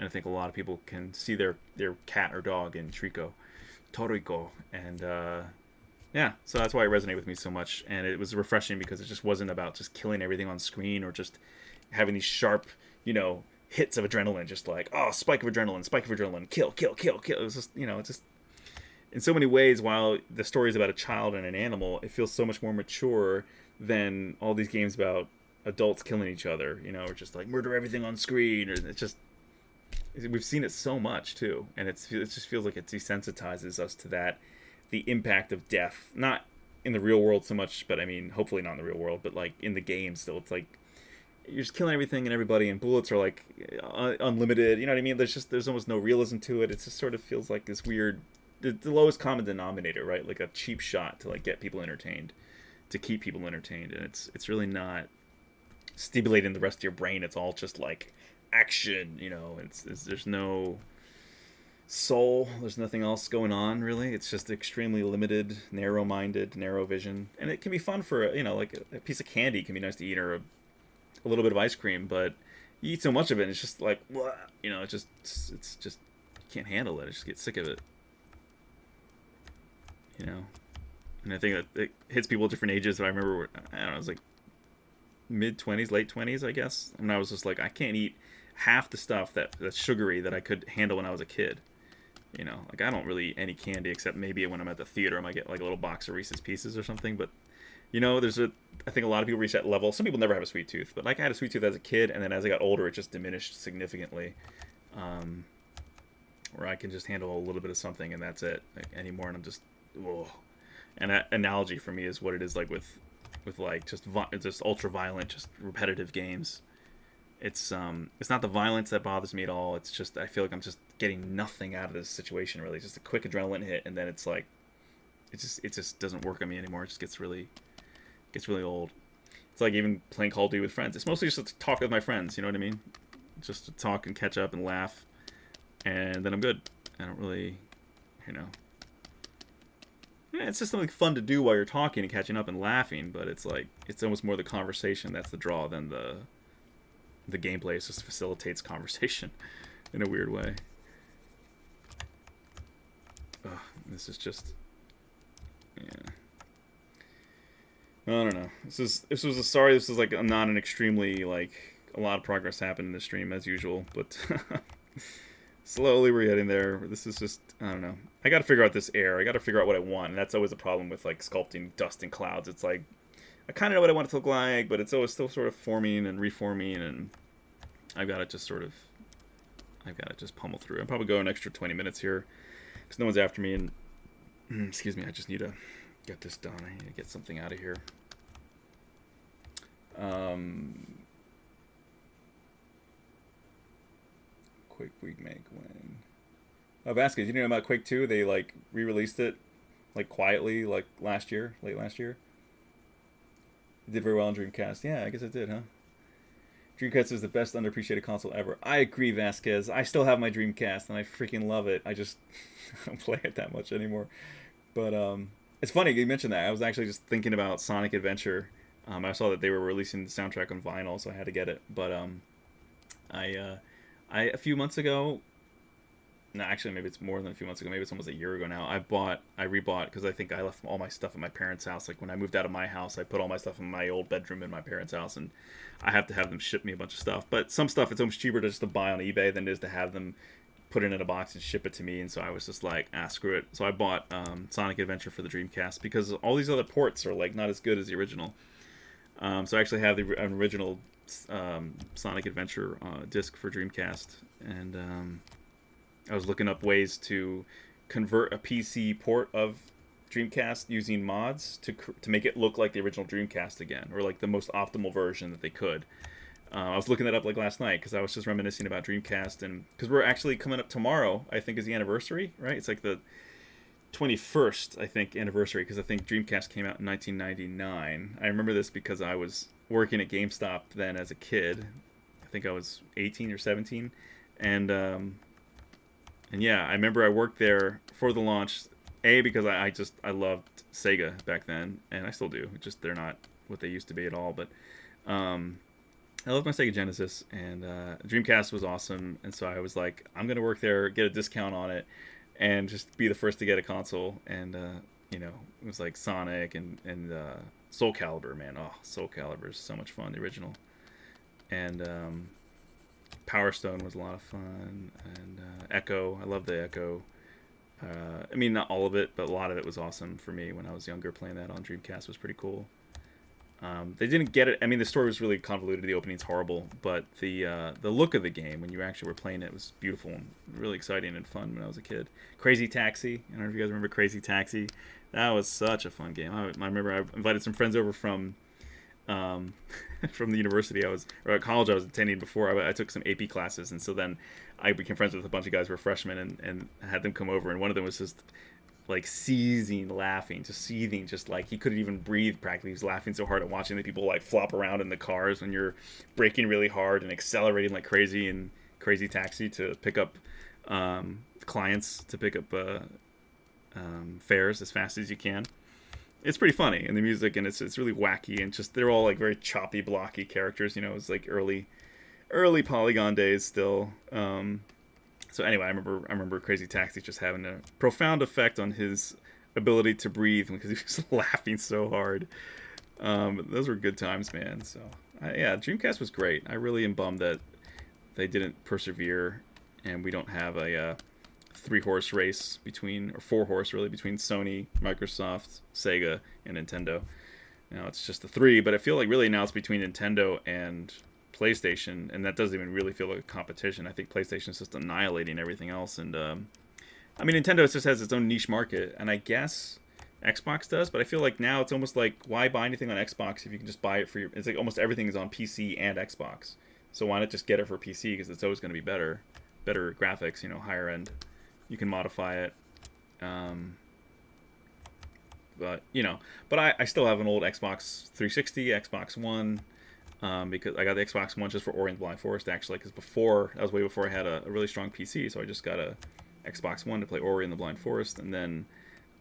I think a lot of people can see their cat or dog in Toriko, and yeah, so that's why it resonated with me so much, and it was refreshing because it just wasn't about just killing everything on screen or just having these sharp, hits of adrenaline, just like, oh, spike of adrenaline, kill, kill, kill, kill. It was just, it's just, in so many ways, while the story is about a child and an animal, it feels so much more mature than all these games about adults killing each other, or just like murder everything on screen, or it's just, we've seen it so much too, and it just feels like it desensitizes us to that, the impact of death, not in the real world so much, but I mean, hopefully not in the real world, but like in the game still, it's like you're just killing everything and everybody, and bullets are like unlimited. You know what I mean? There's almost no realism to it. It just sort of feels like this weird, the lowest common denominator, right? Like a cheap shot to like get people entertained, to keep people entertained, and it's really not stimulating the rest of your brain. It's all just like action, there's no soul, there's nothing else going on really. It's just extremely limited, narrow-minded, narrow vision, and it can be fun for like a piece of candy can be nice to eat, or a little bit of ice cream, but you eat so much of it and it's just like, it's just you can't handle it. I just get sick of it, and I think that it hits people at different ages. I remember, I don't know, it was like mid-20s, late 20s, I guess, and I was just like, I can't eat half the stuff that's sugary that I could handle when I was a kid. Like I don't really eat any candy except maybe when I'm at the theater I might get like a little box of Reese's Pieces or something, but I think a lot of people reach that level. Some people never have a sweet tooth, but like I had a sweet tooth as a kid, and then as I got older it just diminished significantly, where I can just handle a little bit of something and that's it anymore, and I'm just, whoa. And that analogy for me is what it is like with like just ultra violent, just repetitive games. It's not the violence that bothers me at all. It's just I feel like I'm just getting nothing out of this situation really. It's just a quick adrenaline hit, and then it's like it just doesn't work on me anymore. It just gets really old. It's like even playing Call of Duty with friends. It's mostly just to talk with my friends. You know what I mean? Just to talk and catch up and laugh, and then I'm good. I don't really, Yeah, it's just something fun to do while you're talking and catching up and laughing. But it's like it's almost more the conversation that's the draw than the gameplay. It just facilitates conversation in a weird way. Ugh, this is just, yeah. I don't know. This is like not an extremely like a lot of progress happened in the stream as usual, but slowly we're getting there. This is just, I don't know. I got to figure out this air. I got to figure out what I want, and that's always a problem with like sculpting dust and clouds. It's like I kind of know what I want it to look like, but it's always still sort of forming and reforming, and I've got to just pummel through. I'll probably go an extra 20 minutes here because no one's after me, and excuse me, I just need to get this done. I need to get something out of here. Quake Week make when? Oh, Vasquez, you didn't know about Quake 2? They like re-released it like quietly like late last year. It did very well on Dreamcast. Yeah, I guess it did, huh? Dreamcast is the best underappreciated console ever. I agree, Vasquez. I still have my Dreamcast and I freaking love it. I just don't play it that much anymore. But it's funny you mentioned that. I was actually just thinking about Sonic Adventure. I saw that they were releasing the soundtrack on vinyl, so I had to get it. But I a few months ago, no, actually maybe it's more than a few months ago. Maybe it's almost a year ago now. I rebought because I think I left all my stuff at my parents' house. Like when I moved out of my house, I put all my stuff in my old bedroom in my parents' house, and I have to have them ship me a bunch of stuff. But some stuff it's almost cheaper just to buy on eBay than it is to have them put it in a box and ship it to me. And so I was just like, screw it. So I bought Sonic Adventure for the Dreamcast because all these other ports are like not as good as the original. So I actually have the original Sonic Adventure disc for Dreamcast, and I was looking up ways to convert a PC port of Dreamcast using mods to make it look like the original Dreamcast again, or like the most optimal version that they could. I was looking that up like last night because I was just reminiscing about Dreamcast, and because we're actually coming up tomorrow, I think is the anniversary, right? It's like the 21st, I think, anniversary, because I think Dreamcast came out in 1999. I remember this because I was working at GameStop then as a kid. I think I was 18 or 17, and yeah, I remember I worked there for the launch. A, because I loved Sega back then, and I still do. Just they're not what they used to be at all. But um, I love my Sega Genesis, and Dreamcast was awesome. And so I was like, I'm gonna work there, get a discount on it, and just be the first to get a console. And it was like Sonic and Soul Calibur, man. Oh, Soul Calibur is so much fun, the original. And Power Stone was a lot of fun, and Echo. I love the Echo. I mean, not all of it, but a lot of it was awesome for me when I was younger. Playing that on Dreamcast was pretty cool. They didn't get it. I mean, the story was really convoluted. The opening's horrible, but the look of the game when you actually were playing it was beautiful and really exciting and fun when I was a kid. Crazy Taxi. I don't know if you guys remember Crazy Taxi. That was such a fun game. I remember I invited some friends over um, from the university or college I was attending before. I took some AP classes, and so then I became friends with a bunch of guys who were freshmen, and had them come over, and one of them was just like seething, laughing, just seething, just like he couldn't even breathe practically. He was laughing so hard at watching the people like flop around in the cars when you're braking really hard and accelerating like crazy in Crazy Taxi to pick up clients, to pick up fares as fast as you can. It's pretty funny, and the music, and it's really wacky, and just they're all like very choppy, blocky characters. It's like early Polygon days still. So anyway, I remember Crazy Taxi just having a profound effect on his ability to breathe because he was laughing so hard. Those were good times, man. So yeah, Dreamcast was great. I really am bummed that they didn't persevere, and we don't have a three-horse race between, or four-horse really, between Sony, Microsoft, Sega, and Nintendo. It's just the three, but I feel like really now it's between Nintendo and PlayStation, and that doesn't even really feel like a competition. I think PlayStation is just annihilating everything else, and I mean, Nintendo just has its own niche market, and I guess Xbox does, but I feel like now it's almost like, why buy anything on Xbox if you can just buy it for your... It's like almost everything is on PC and Xbox, so why not just get it for PC, because it's always going to be better graphics, higher end. You can modify it, but I still have an old Xbox 360, Xbox One, because I got the Xbox One just for Ori and the Blind Forest, actually, because that was way before I had a really strong PC, so I just got a Xbox One to play Ori and the Blind Forest, and then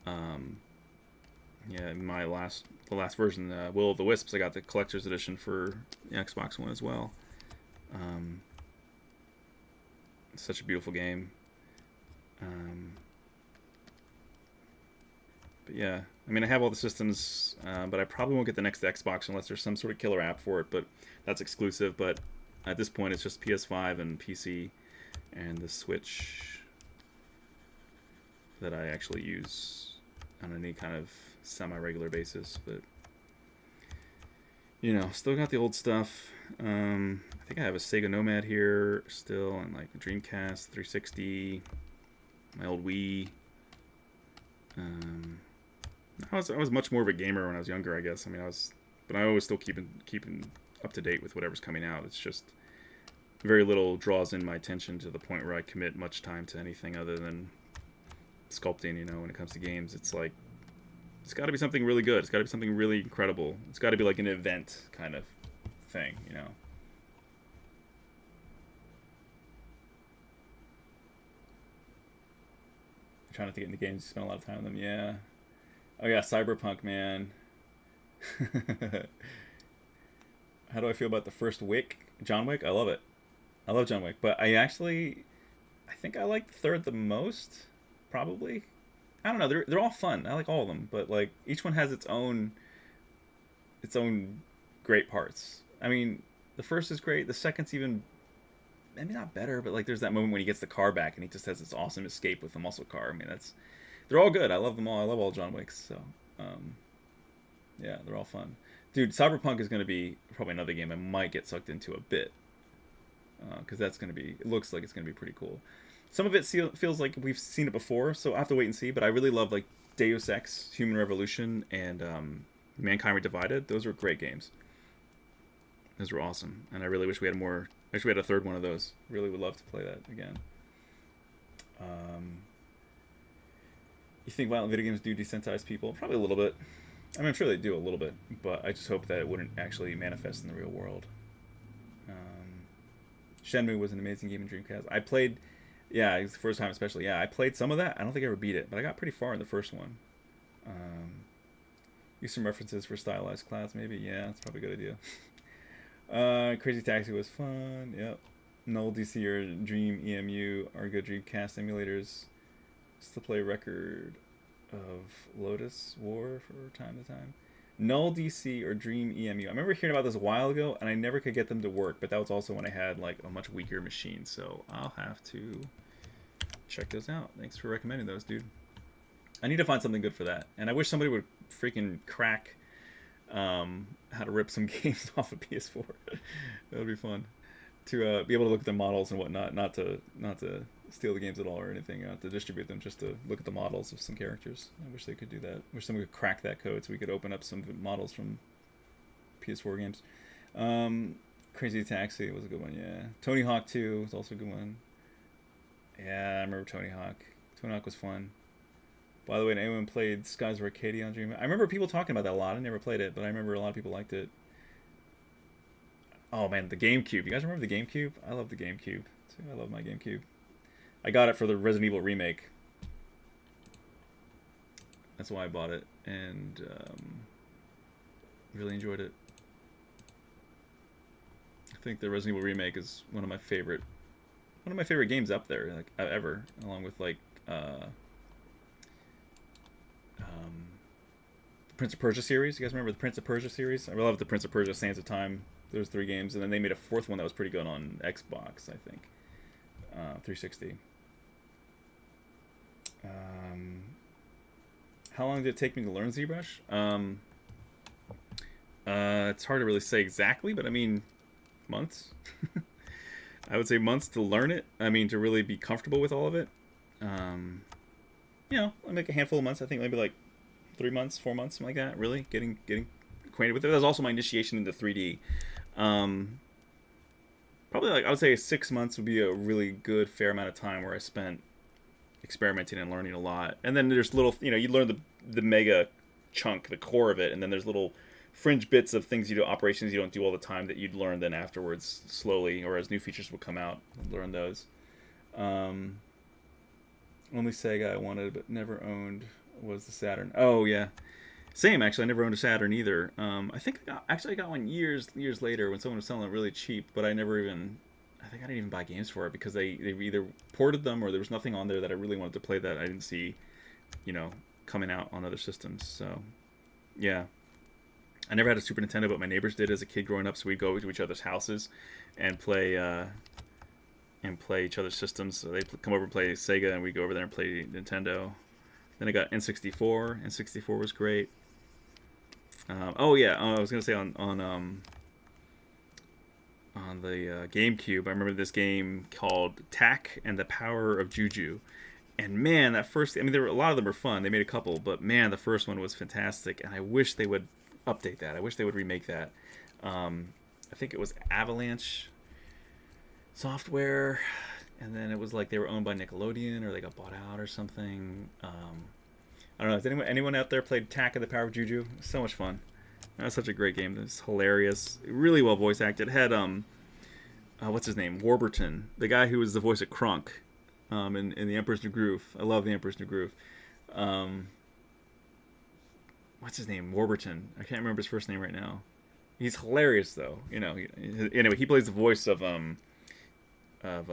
yeah, the last version, Will of the Wisps, I got the collector's edition for the Xbox One as well. It's such a beautiful game. But yeah, I mean, I have all the systems, but I probably won't get the next Xbox unless there's some sort of killer app for it, but that's exclusive. But at this point, it's just PS5 and PC and the Switch that I actually use on any kind of semi-regular basis. But still got the old stuff. I think I have a Sega Nomad here still, and like a Dreamcast 360, my old Wii. I was much more of a gamer when I was younger, I guess. I mean, but I always still keeping up to date with whatever's coming out. It's just very little draws in my attention to the point where I commit much time to anything other than sculpting. When it comes to games, it's like it's got to be something really good. It's got to be something really incredible. It's got to be like an event kind of thing. Trying not to get into games, spend a lot of time on them. Yeah. Oh yeah, Cyberpunk, man. How do I feel about the first John Wick? I love it. I love John Wick, but I think I like the third the most, probably. I don't know. They're all fun. I like all of them, but like each one has its own great parts. I mean, the first is great. The second's even maybe not better, but like there's that moment when he gets the car back and he just has this awesome escape with the muscle car. I mean, they're all good. I love them all. I love all John Wicks. So, yeah, they're all fun. Dude, Cyberpunk is going to be probably another game I might get sucked into a bit, because it looks like it's going to be pretty cool. Some of it feels like we've seen it before, so I have to wait and see. But I really love like Deus Ex, Human Revolution, and Mankind Divided. Those were great games. Those were awesome, and I really wish we had more. I wish we had a third one of those. Really would love to play that again. You think violent video games do desensitize people? Probably a little bit. I mean, I'm sure they do a little bit, but I just hope that it wouldn't actually manifest in the real world. Shenmue was an amazing game in Dreamcast. I played, yeah, it was the first time especially. Yeah, I played some of that. I don't think I ever beat it, but I got pretty far in the first one. Use some references for stylized clouds, maybe. Yeah, that's probably a good idea. Crazy Taxi was fun. Yep. Null DC or Dream EMU are good Dreamcast emulators. Still play record of Lotus War for time to time. Null DC or Dream EMU. I remember hearing about this a while ago, and I never could get them to work. But that was also when I had like a much weaker machine, so I'll have to check those out. Thanks for recommending those, dude. I need to find something good for that, and I wish somebody would freaking crack how to rip some games off of PS4. That would be fun to be able to look at the models and whatnot, not to steal the games at all or anything, to distribute them, just to look at the models of some characters. I wish they could do that. I wish someone could crack that code so we could open up some models from PS4 games. Crazy Taxi was a good one, yeah. Tony Hawk 2 was also a good one. Yeah, I remember Tony Hawk. Tony Hawk was fun. By the way, anyone played Skies of Arcadia on Dream? I remember people talking about that a lot. I never played it, but I remember a lot of people liked it. Oh man, the GameCube. You guys remember the GameCube? I love the GameCube too. I love my GameCube. I got it for the Resident Evil remake. That's why I bought it, and really enjoyed it. I think the Resident Evil remake is one of my favorite games up there, like ever, along with like Prince of Persia series. You guys remember the Prince of Persia series? I love the Prince of Persia Sands of Time. There's 3 games, and then they made a 4th one that was pretty good on Xbox, I think. 360. How long did it take me to learn ZBrush? It's hard to really say exactly, but I mean, months. I would say months to learn it. I mean, to really be comfortable with all of it. You know, like a handful of months. I think maybe like 3 months, 4 months, something like that. Really getting acquainted with it. That was also my initiation into 3D. Probably like I would say 6 months would be a really good fair amount of time where I spent experimenting and learning a lot. And then there's little, you know, you learn the mega chunk, the core of it, and then there's little fringe bits of things you do, operations you don't do all the time that you'd learn then afterwards slowly, or as new features would come out, learn those. Only Sega I wanted but never owned was the Saturn. Oh yeah, same actually. I never owned a Saturn either. I think I got one years later when someone was selling it really cheap, but I think I didn't even buy games for it because they either ported them or there was nothing on there that I really wanted to play that I didn't see, you know, coming out on other systems. So yeah, I never had a Super Nintendo, but my neighbors did as a kid growing up. So we'd go to each other's houses and play each other's systems. So they'd come over and play Sega, and we'd go over there and play Nintendo. Then I got N64. N64 was great. Oh yeah, I was gonna say on the GameCube, I remember this game called Tak and the Power of Juju. And man, that first, I mean, a lot of them were fun. They made a couple, but man, the first one was fantastic. And I wish they would update that. I wish they would remake that. I think it was Avalanche Software, and then it was like they were owned by Nickelodeon or they got bought out or something. I don't know. Has anyone out there played Tak and the Power of Juju? It was so much fun. That was such a great game. It was hilarious. Really well voice acted. It had what's his name? Warburton, the guy who was the voice of Krunk, in the Emperor's New Groove. I love the Emperor's New Groove. What's his name? Warburton. I can't remember his first name right now. He's hilarious though. You know. Anyway, he plays the voice of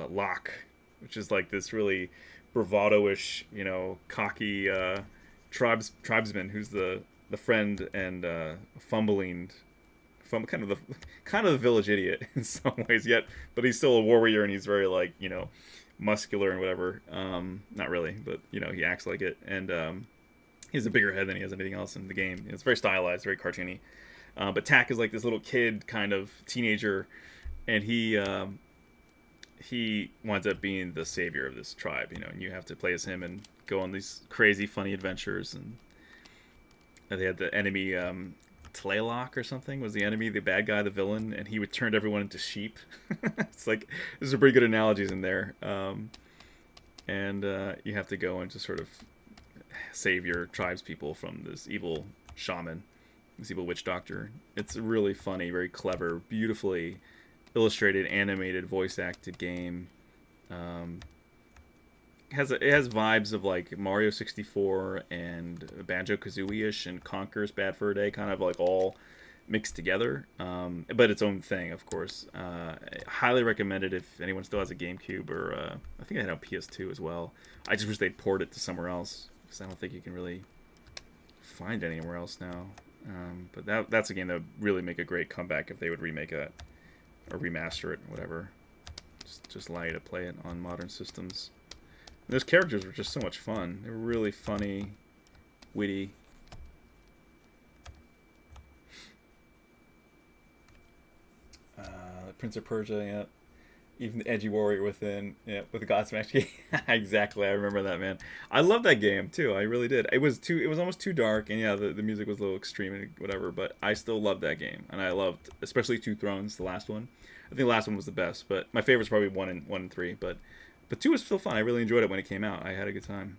Locke, which is like this really bravado-ish, you know, cocky tribesman who's the friend and fumbling kind of the village idiot in some ways yet, but he's still a warrior and he's very like, you know, muscular and whatever. Not really, but you know, he acts like it, and he has a bigger head than he has anything else in the game. It's very stylized, very cartoony. But Tak is like this little kid kind of teenager, and he winds up being the savior of this tribe, you know, and you have to play as him and go on these crazy funny adventures. And they had the enemy Tlaylock or something was the enemy, the bad guy, the villain, and he would turn everyone into sheep. It's like there's some pretty good analogies in there. And you have to go and just sort of save your tribes people from this evil shaman, this evil witch doctor. It's a really funny, very clever, beautifully illustrated, animated, voice acted game. It has vibes of like Mario 64 and Banjo Kazooie ish and Conker's Bad Fur Day, kind of like all mixed together, but its own thing, of course. Highly recommended if anyone still has a GameCube, or I think I had a PS2 as well. I just wish they'd port it to somewhere else, because I don't think you can really find it anywhere else now. But that's a game that would really make a great comeback if they would remake it or remaster it, whatever. Just allow you to play it on modern systems. And those characters were just so much fun. They were really funny, witty. Prince of Persia, yeah. Even the Edgy Warrior Within, yeah, with the Godsmack. Exactly, I remember that, man. I love that game too. I really did. It was almost too dark, and yeah, the music was a little extreme and whatever. But I still loved that game, and I loved especially Two Thrones, the last one. I think the last one was the best, but my favorite's probably one and three. But two was still fun. I really enjoyed it when it came out. I had a good time.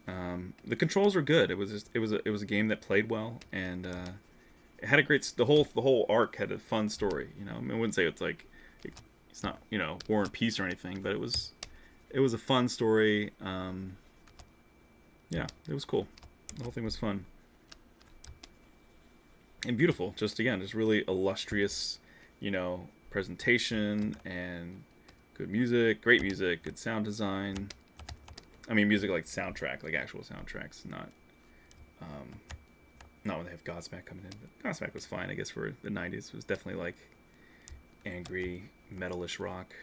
The controls were good. It was a game that played well, and it had a great. The whole arc had a fun story. You know, I mean, I wouldn't say it's like it's not, you know, War and Peace or anything, but it was a fun story. Yeah, it was cool. The whole thing was fun and beautiful. Just really illustrious, you know, presentation and good music, great music, good sound design. I mean, music like soundtrack, like actual soundtracks, not when they have Godsmack coming in. But Godsmack was fine, I guess, for the 90s. It was definitely like angry, metalish rock.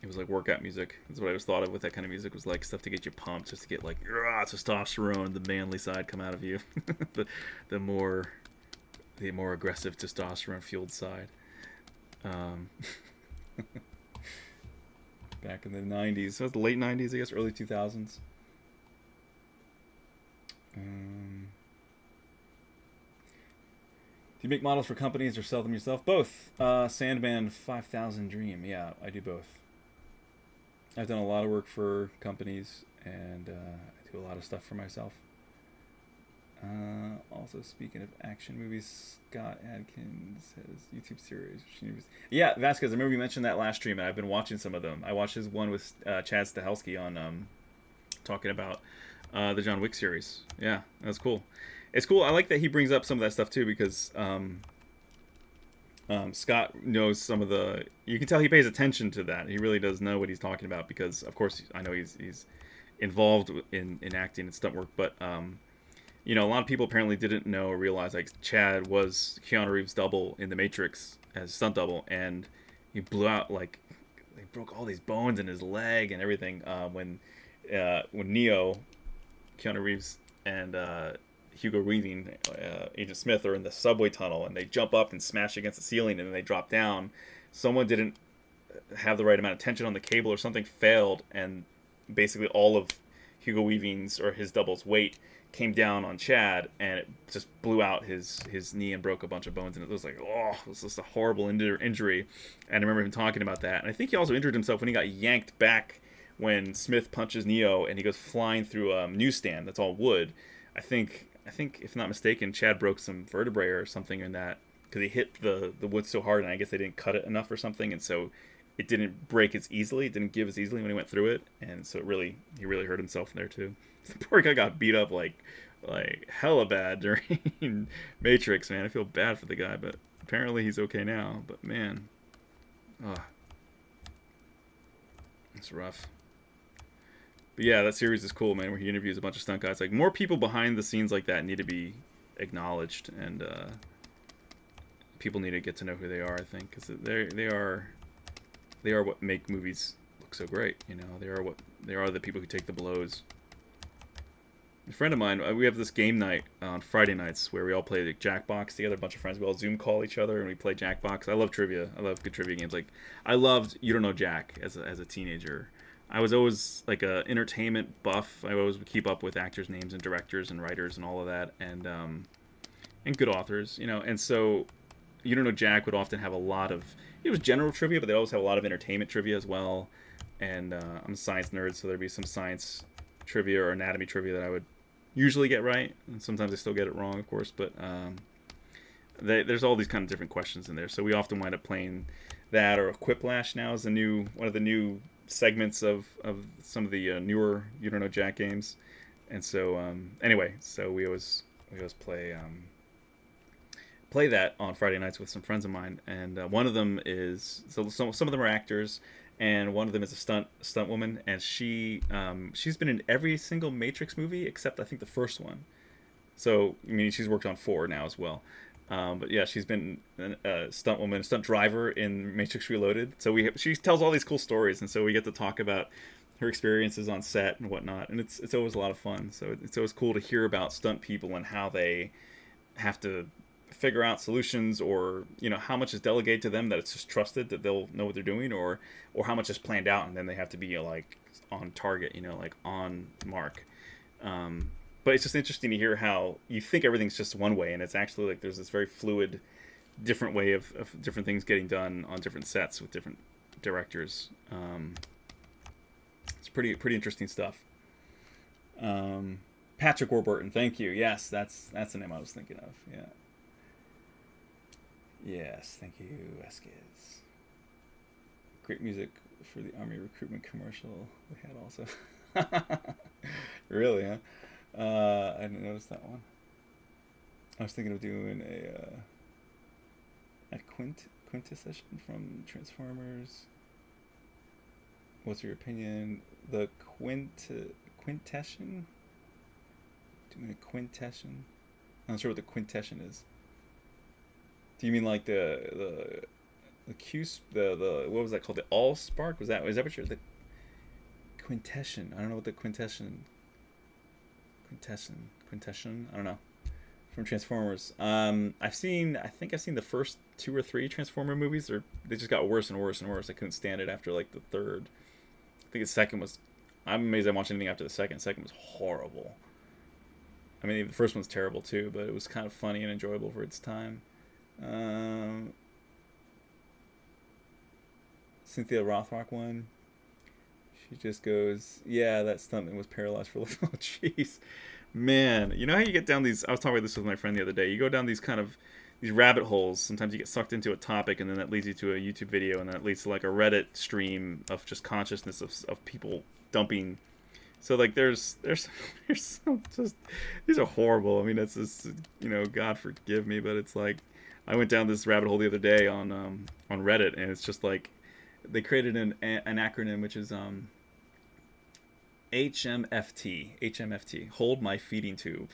It was like workout music. That's what I always thought of with that kind of music, was like stuff to get you pumped, just to get like testosterone, the manly side come out of you. the more aggressive testosterone fueled side. Back in the 90s. So it was the late 90s, I guess, early 2000s. Do you make models for companies or sell them yourself? Both. Sandman 5000 Dream. Yeah, I do both. I've done a lot of work for companies, and I do a lot of stuff for myself. Also, speaking of action movies, Scott Adkins has YouTube series. Yeah, Vasquez, I remember you mentioned that last stream, and I've been watching some of them. I watched his one with Chad Stahelski on talking about the John Wick series. Yeah, that's cool. It's cool. I like that he brings up some of that stuff too, because Scott knows some of the. You can tell he pays attention to that. He really does know what he's talking about, because, of course, I know he's involved in acting and stunt work, but you know, a lot of people apparently didn't know or realize, like, Chad was Keanu Reeves' double in The Matrix as stunt double, and he blew out, like, he broke all these bones in his leg and everything when Neo, Keanu Reeves, and Hugo Weaving, Agent Smith, are in the subway tunnel, and they jump up and smash against the ceiling, and then they drop down. Someone didn't have the right amount of tension on the cable, or something failed, and basically all of Hugo Weaving's, or his double's, weight came down on Chad, and it just blew out his knee and broke a bunch of bones, and it was like, oh, it was just a horrible injury. And I remember him talking about that. And I think he also injured himself when he got yanked back when Smith punches Neo, and he goes flying through a newsstand that's all wood. I think, if not mistaken, Chad broke some vertebrae or something in that, because he hit the wood so hard, and I guess they didn't cut it enough or something, and so it didn't break as easily. It didn't give as easily when he went through it, and so he really hurt himself in there too. The poor guy got beat up like hella bad during Matrix, man. I feel bad for the guy, but apparently he's okay now. But man, it's rough. But yeah, that series is cool, man, where he interviews a bunch of stunt guys. Like, more people behind the scenes like that need to be acknowledged, and people need to get to know who they are, I think, because they are what make movies look so great. You know, they are the people who take the blows. A friend of mine, we have this game night on Friday nights where we all play the Jackbox together, a bunch of friends. We all Zoom call each other and we play Jackbox. I love trivia. I love good trivia games. Like, I loved You Don't Know Jack as a teenager. I was always like a entertainment buff. I always would keep up with actors' names and directors and writers and all of that, and good authors, you know. And so, you don't know, Jack would often have a lot of, it was general trivia, but they always have a lot of entertainment trivia as well. And I'm a science nerd, so there'd be some science trivia or anatomy trivia that I would usually get right. And sometimes I still get it wrong, of course, but there's all these kind of different questions in there. So we often wind up playing that, or Quiplash now is one of the new segments of some of the newer You Don't Know Jack games. And so anyway, so we always play that on Friday nights with some friends of mine, and one of them is, so some of them are actors, and one of them is a stunt woman, and she's been in every single Matrix movie except I think the first one. So I mean, she's worked on 4 now as well. But yeah, she's been a stunt woman, a stunt driver in Matrix Reloaded. So she tells all these cool stories, and so we get to talk about her experiences on set and whatnot, and it's always a lot of fun. So it's always cool to hear about stunt people and how they have to figure out solutions, or you know, how much is delegated to them that it's just trusted that they'll know what they're doing, or how much is planned out and then they have to be like on target, you know, like on mark. But it's just interesting to hear how you think everything's just one way, and it's actually like there's this very fluid, different way of different things getting done on different sets with different directors. It's pretty interesting stuff. Patrick Warburton, thank you. Yes, that's the name I was thinking of. Yeah. Yes, thank you, Esquiz. Great music for the Army recruitment commercial they had also. Really, huh? I didn't notice that one. I was thinking of doing a quintessence from Transformers. What's your opinion? The quintession? Doing a quintession? I'm not sure what the quintession is. Do you mean like the Q, the what was that called? The Allspark? Is that what you're, the quintession? I don't know what the quintession. I don't know. From Transformers. I think I've seen the first 2 or 3 Transformer movies. They just got worse and worse and worse. I couldn't stand it after like the third. I think the second was. I'm amazed I watched anything after the second. The second was horrible. I mean, the first one's terrible too, but it was kind of funny and enjoyable for its time. Cynthia Rothrock one. She just goes, yeah, that stuntman was paralyzed for life. Oh, jeez. Man, you know how you get down these, I was talking about this with my friend the other day. You go down these these rabbit holes. Sometimes you get sucked into a topic, and then that leads you to a YouTube video, and then it leads to like a Reddit stream of just consciousness of people dumping. So like there's some just, these are horrible. I mean, that's just, you know, God forgive me, but it's like, I went down this rabbit hole the other day on Reddit, and it's just like they created an acronym which is HMFT, hold my feeding tube.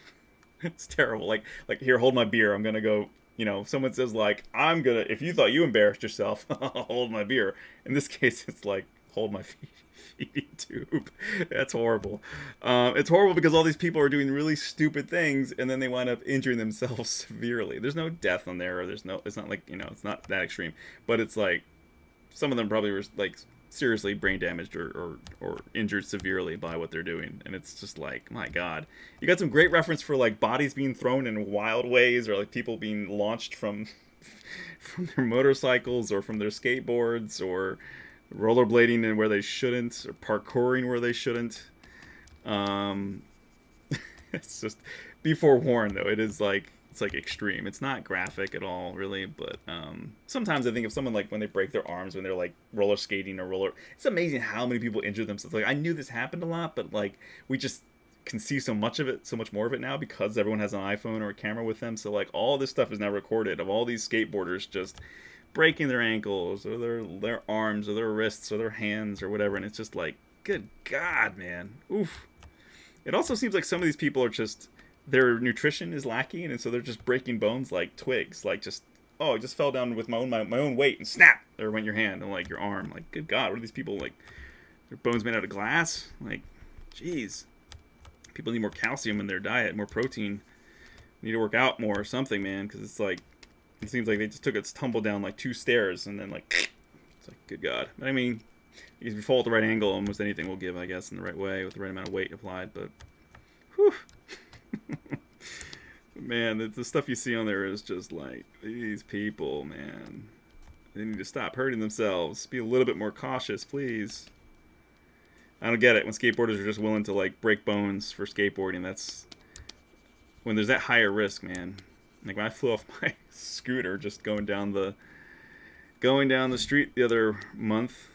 It's terrible. Like here, hold my beer. I'm gonna go. You know, if someone says like, I'm gonna, if you thought you embarrassed yourself, hold my beer. In this case, it's like, hold my feeding tube. That's horrible. It's horrible because all these people are doing really stupid things, and then they wind up injuring themselves severely. There's no death on there, or it's not like, you know, it's not that extreme, but it's like some of them probably were like seriously brain damaged or injured severely by what they're doing. And it's just like, my God. You got some great reference for like bodies being thrown in wild ways, or like people being launched from their motorcycles or from their skateboards, or rollerblading in where they shouldn't, or parkouring where they shouldn't. It's just, be forewarned though, it's like extreme. It's not graphic at all, really, but sometimes I think of someone like when they break their arms when they're like roller skating it's amazing how many people injure themselves. Like, I knew this happened a lot, but like we just can see so much more of it now because everyone has an iPhone or a camera with them. So like all this stuff is now recorded of all these skateboarders just breaking their ankles or their arms or their wrists or their hands or whatever, and it's just like, good God, man. Oof. It also seems like some of these people are just, their nutrition is lacking, and so they're just breaking bones like twigs. Like, just, oh, I just fell down with my own weight, and snap, there went your hand and like your arm. Like, good God, what are these people, like, their bones made out of glass? Like, jeez. People need more calcium in their diet, more protein. Need to work out more or something, man, because it's like, it seems like they just took its tumble down like 2 stairs, and then like, it's like, good God. I mean, Because if you fall at the right angle, almost anything will give, I guess, in the right way with the right amount of weight applied. But, whew. Man, the stuff you see on there is just like, these people, man. They need to stop hurting themselves. Be a little bit more cautious, please. I don't get it. When skateboarders are just willing to, like, break bones for skateboarding, that's... When there's that higher risk, man. Like, when I flew off my scooter just going down the street the other month,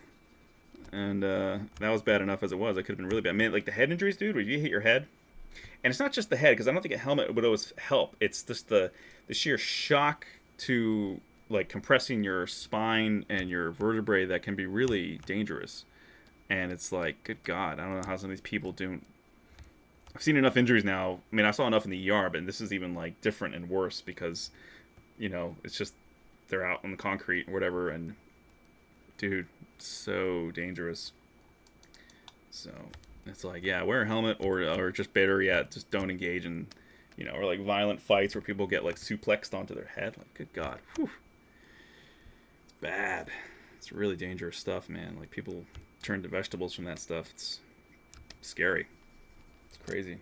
and that was bad enough as it was. It could have been really bad. Man, like, the head injuries, dude, where you hit your head... And it's not just the head, because I don't think a helmet would always help. It's just the sheer shock to, like, compressing your spine and your vertebrae that can be really dangerous. And it's like, good God, I don't know how some of these people do. I've seen enough injuries now. I mean, I saw enough in the ER, but this is even, like, different and worse because, you know, it's just they're out on the concrete or whatever, and, dude, so dangerous. So... It's like, yeah, wear a helmet, or just better yet, just don't engage in, you know, or like violent fights where people get like suplexed onto their head. Like, good God, whew. It's bad. It's really dangerous stuff, man. Like, people turn to vegetables from that stuff. It's scary. It's crazy.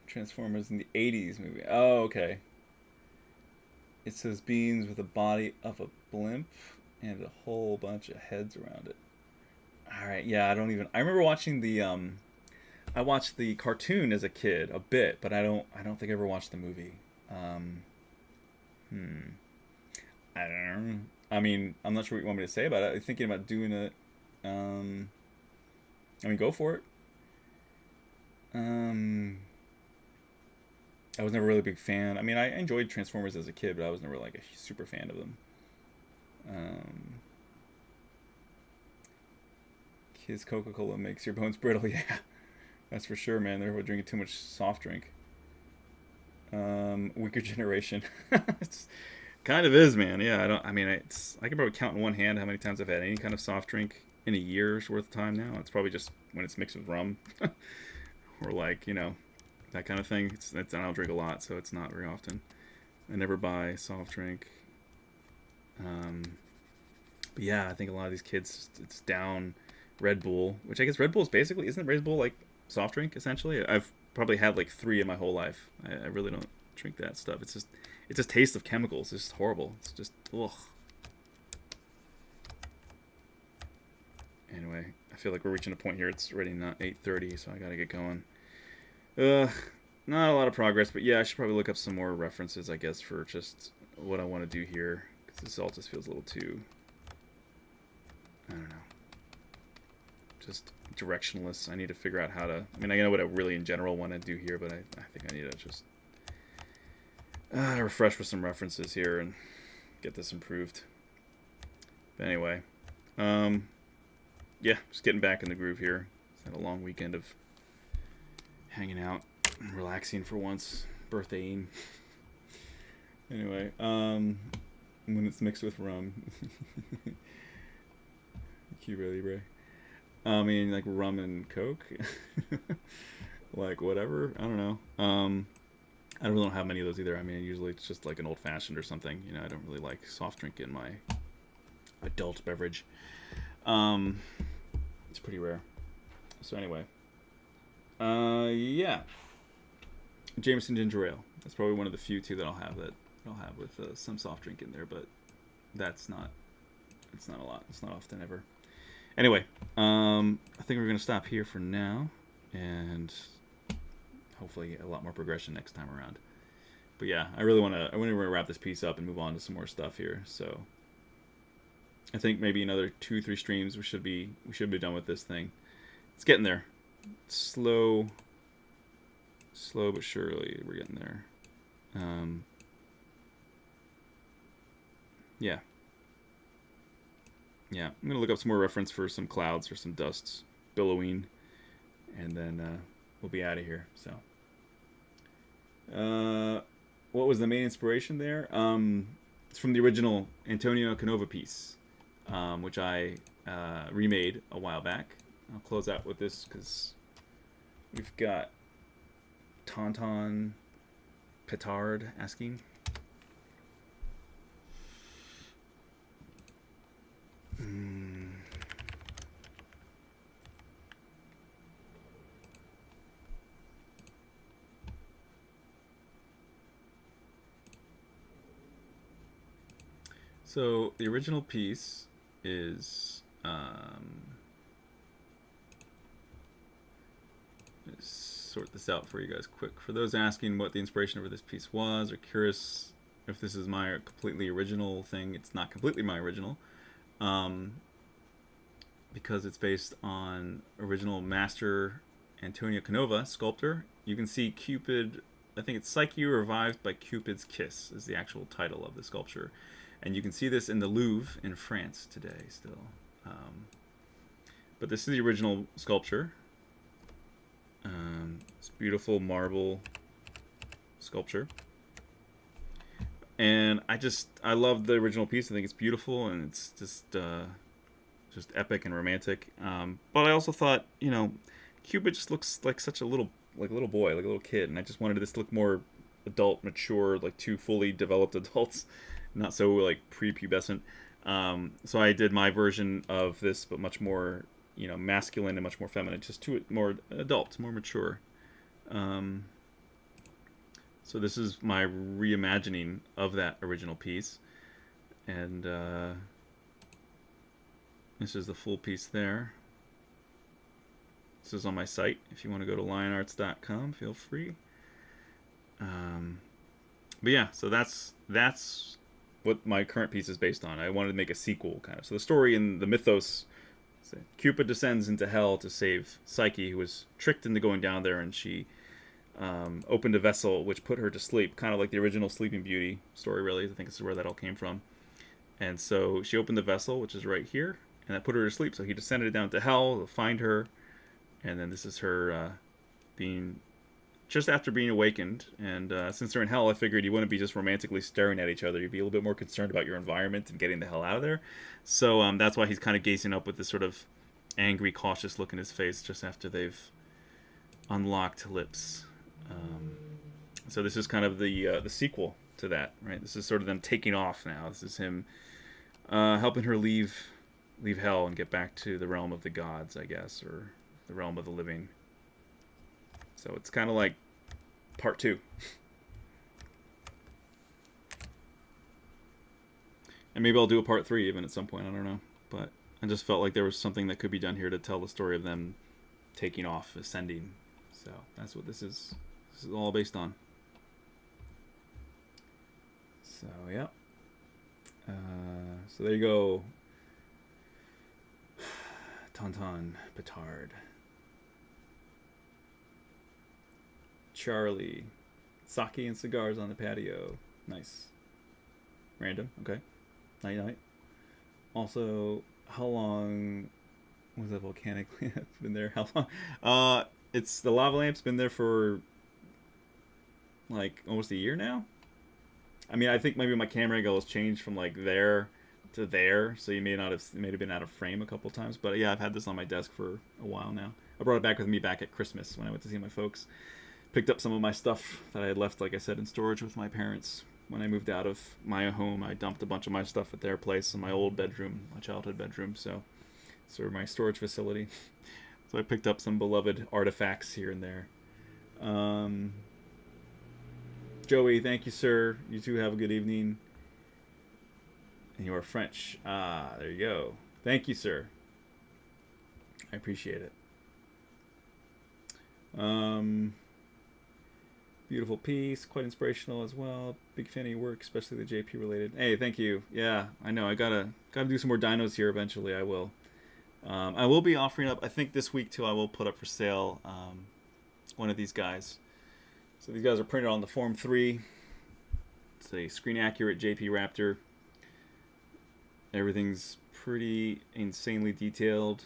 Transformers in the 80s movie. Oh, okay. It says beings with the body of a blimp and a whole bunch of heads around it. Alright, yeah, I remember watching the I watched the cartoon as a kid a bit, but I don't think I ever watched the movie. I don't know. I mean, I'm not sure what you want me to say about it. I'm thinking about doing it. I mean, go for it. I was never really a big fan. I mean, I enjoyed Transformers as a kid, but I was never like a super fan of them. Kids Coca-Cola makes your bones brittle. Yeah, that's for sure, man. They're drinking too much soft drink. Weaker generation. It's kind of is, man. Yeah, I can probably count in one hand how many times I've had any kind of soft drink in a year's worth of time now. It's probably just when it's mixed with rum, or like, you know, that kind of thing. I don't drink a lot, so it's not very often. I never buy soft drink. But yeah, I think a lot of these kids, it's down Red Bull, which I guess Red Bull is basically, isn't Red Bull like soft drink essentially? I've probably had like 3 in my whole life. I really don't drink that stuff. It's just taste of chemicals. It's just horrible. It's just ugh. Anyway, I feel like we're reaching a point here. It's already not 8:30, so I gotta get going. Not a lot of progress, but yeah, I should probably look up some more references, I guess, for just what I want to do here, because this all just feels a little too, I don't know, just directionless. I need to figure out how to, I mean, I know what I really in general want to do here, but I think I need to just refresh with some references here and get this improved. But anyway, yeah, just getting back in the groove here. Had a long weekend of hanging out, relaxing for once, birthdaying. Anyway, when it's mixed with rum. Cuba Libre. I mean, like rum and Coke. Like whatever. I don't know. I really don't have many of those either. I mean, usually it's just like an old fashioned or something. You know, I don't really like soft drink in my adult beverage. It's pretty rare. So anyway. Yeah. Jameson ginger ale. That's probably one of the few too that I'll have with some soft drink in there, but it's not a lot. It's not often ever. Anyway, I think we're gonna stop here for now, and hopefully a lot more progression next time around. But yeah, I really want to wrap this piece up and move on to some more stuff here. So I think maybe another 2-3 streams we should be done with this thing. It's getting there. Slow but surely we're getting there. Yeah, I'm gonna look up some more reference for some clouds or some dusts billowing, and then we'll be out of here. So what was the main inspiration there? It's from the original Antonio Canova piece, which I remade a while back. I'll close out with this because we've got Tauntaun Petard asking. So the original piece is sort this out for you guys quick. For those asking what the inspiration for this piece was or curious if this is my completely original thing, it's not completely my original, because it's based on original master Antonio Canova, sculptor. You can see Cupid, I think it's Psyche revived by Cupid's Kiss is the actual title of the sculpture. And you can see this in the Louvre in France today still. But this is the original sculpture. It's beautiful marble sculpture. And I love the original piece. I think it's beautiful and it's just epic and romantic. But I also thought, Cupid just looks like such a little boy, like a little kid. And I just wanted this to look more adult, mature, like two fully developed adults. Not so like prepubescent. So I did my version of this, but much more, masculine and much more feminine, just two more adult, more mature. So this is my reimagining of that original piece, and this is the full piece there. This is on my site. If you want to go to lionarts.com, feel free. But yeah, so that's what my current piece is based on. I wanted to make a sequel, kind of. So the story in the mythos, Cupid descends into hell to save Psyche, who was tricked into going down there, and she opened a vessel which put her to sleep, kind of like the original Sleeping Beauty story, really. I think this is where that all came from. And so she opened the vessel, which is right here, and that put her to sleep. So he descended down to hell to find her, and then this is her being... just after being awakened, and since they're in hell, I figured you wouldn't be just romantically staring at each other. You'd be a little bit more concerned about your environment and getting the hell out of there. So that's why he's kind of gazing up with this sort of angry, cautious look in his face just after they've unlocked lips. So this is kind of the sequel to that, right? This is sort of them taking off now. This is him helping her leave hell and get back to the realm of the gods, I guess, or the realm of the living. So it's kind of like part 2. And maybe I'll do a part 3 even at some point, I don't know. But I just felt like there was something that could be done here to tell the story of them taking off, ascending. So that's what this is all based on. So, yeah. So there you go. Tauntaun Petard. Charlie. Sake and cigars on the patio. Nice. Random. Okay. Night night. Also, how long was that volcanic lamp been there? How long? It's the lava lamp's been there for like almost a year now. I mean, I think maybe my camera angle has changed from like there to there, so you may have been out of frame a couple times. But yeah, I've had this on my desk for a while now. I brought it back with me back at Christmas when I went to see my folks. Picked up some of my stuff that I had left, like I said, in storage with my parents. When I moved out of my home, I dumped a bunch of my stuff at their place in my old bedroom, my childhood bedroom, so my storage facility. So I picked up some beloved artifacts here and there. Joey, thank you, sir. You too have a good evening. And you are French. Ah, there you go. Thank you, sir. I appreciate it. Beautiful piece, quite inspirational as well. Big fan of your work, especially the JP related. Hey, thank you. Yeah, I know. I gotta do some more dinos here eventually. I will. I will be offering up. I think this week too. I will put up for sale one of these guys. So these guys are printed on the Form 3. It's a screen accurate JP Raptor. Everything's pretty insanely detailed.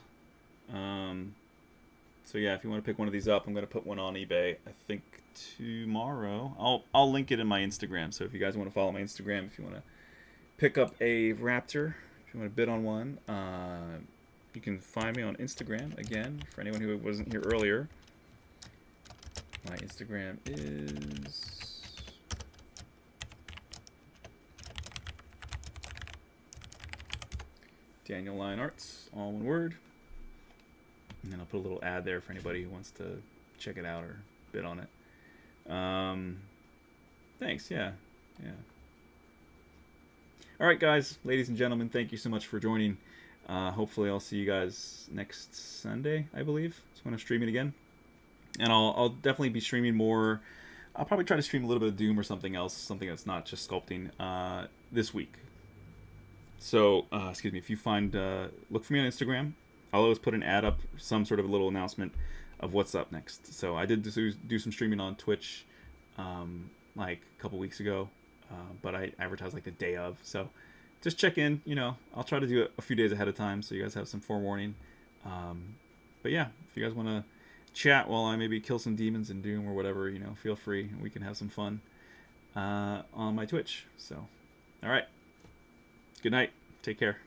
So yeah, if you want to pick one of these up, I'm gonna put one on eBay. I think tomorrow. I'll link it in my Instagram. So if you guys want to follow my Instagram, if you want to pick up a Raptor, if you want to bid on one, you can find me on Instagram. Again, for anyone who wasn't here earlier, my Instagram is Daniel Lion Arts, all one word. And then I'll put a little ad there for anybody who wants to check it out or bid on it. Thanks, yeah. All right, guys, ladies and gentlemen, thank you so much for joining. Hopefully I'll see you guys next Sunday, I believe. It's when I'm streaming again. And I'll definitely be streaming more. I'll probably try to stream a little bit of Doom or something else, something that's not just sculpting, this week. So, excuse me, if you find, look for me on Instagram. I'll always put an ad up, some sort of a little announcement of what's up next. So I did do some streaming on Twitch, like a couple weeks ago, but I advertised like the day of. So just check in, I'll try to do it a few days ahead of time so you guys have some forewarning. But yeah, if you guys want to chat while I maybe kill some demons in Doom or whatever, feel free. We can have some fun on my Twitch. So, all right. Good night. Take care.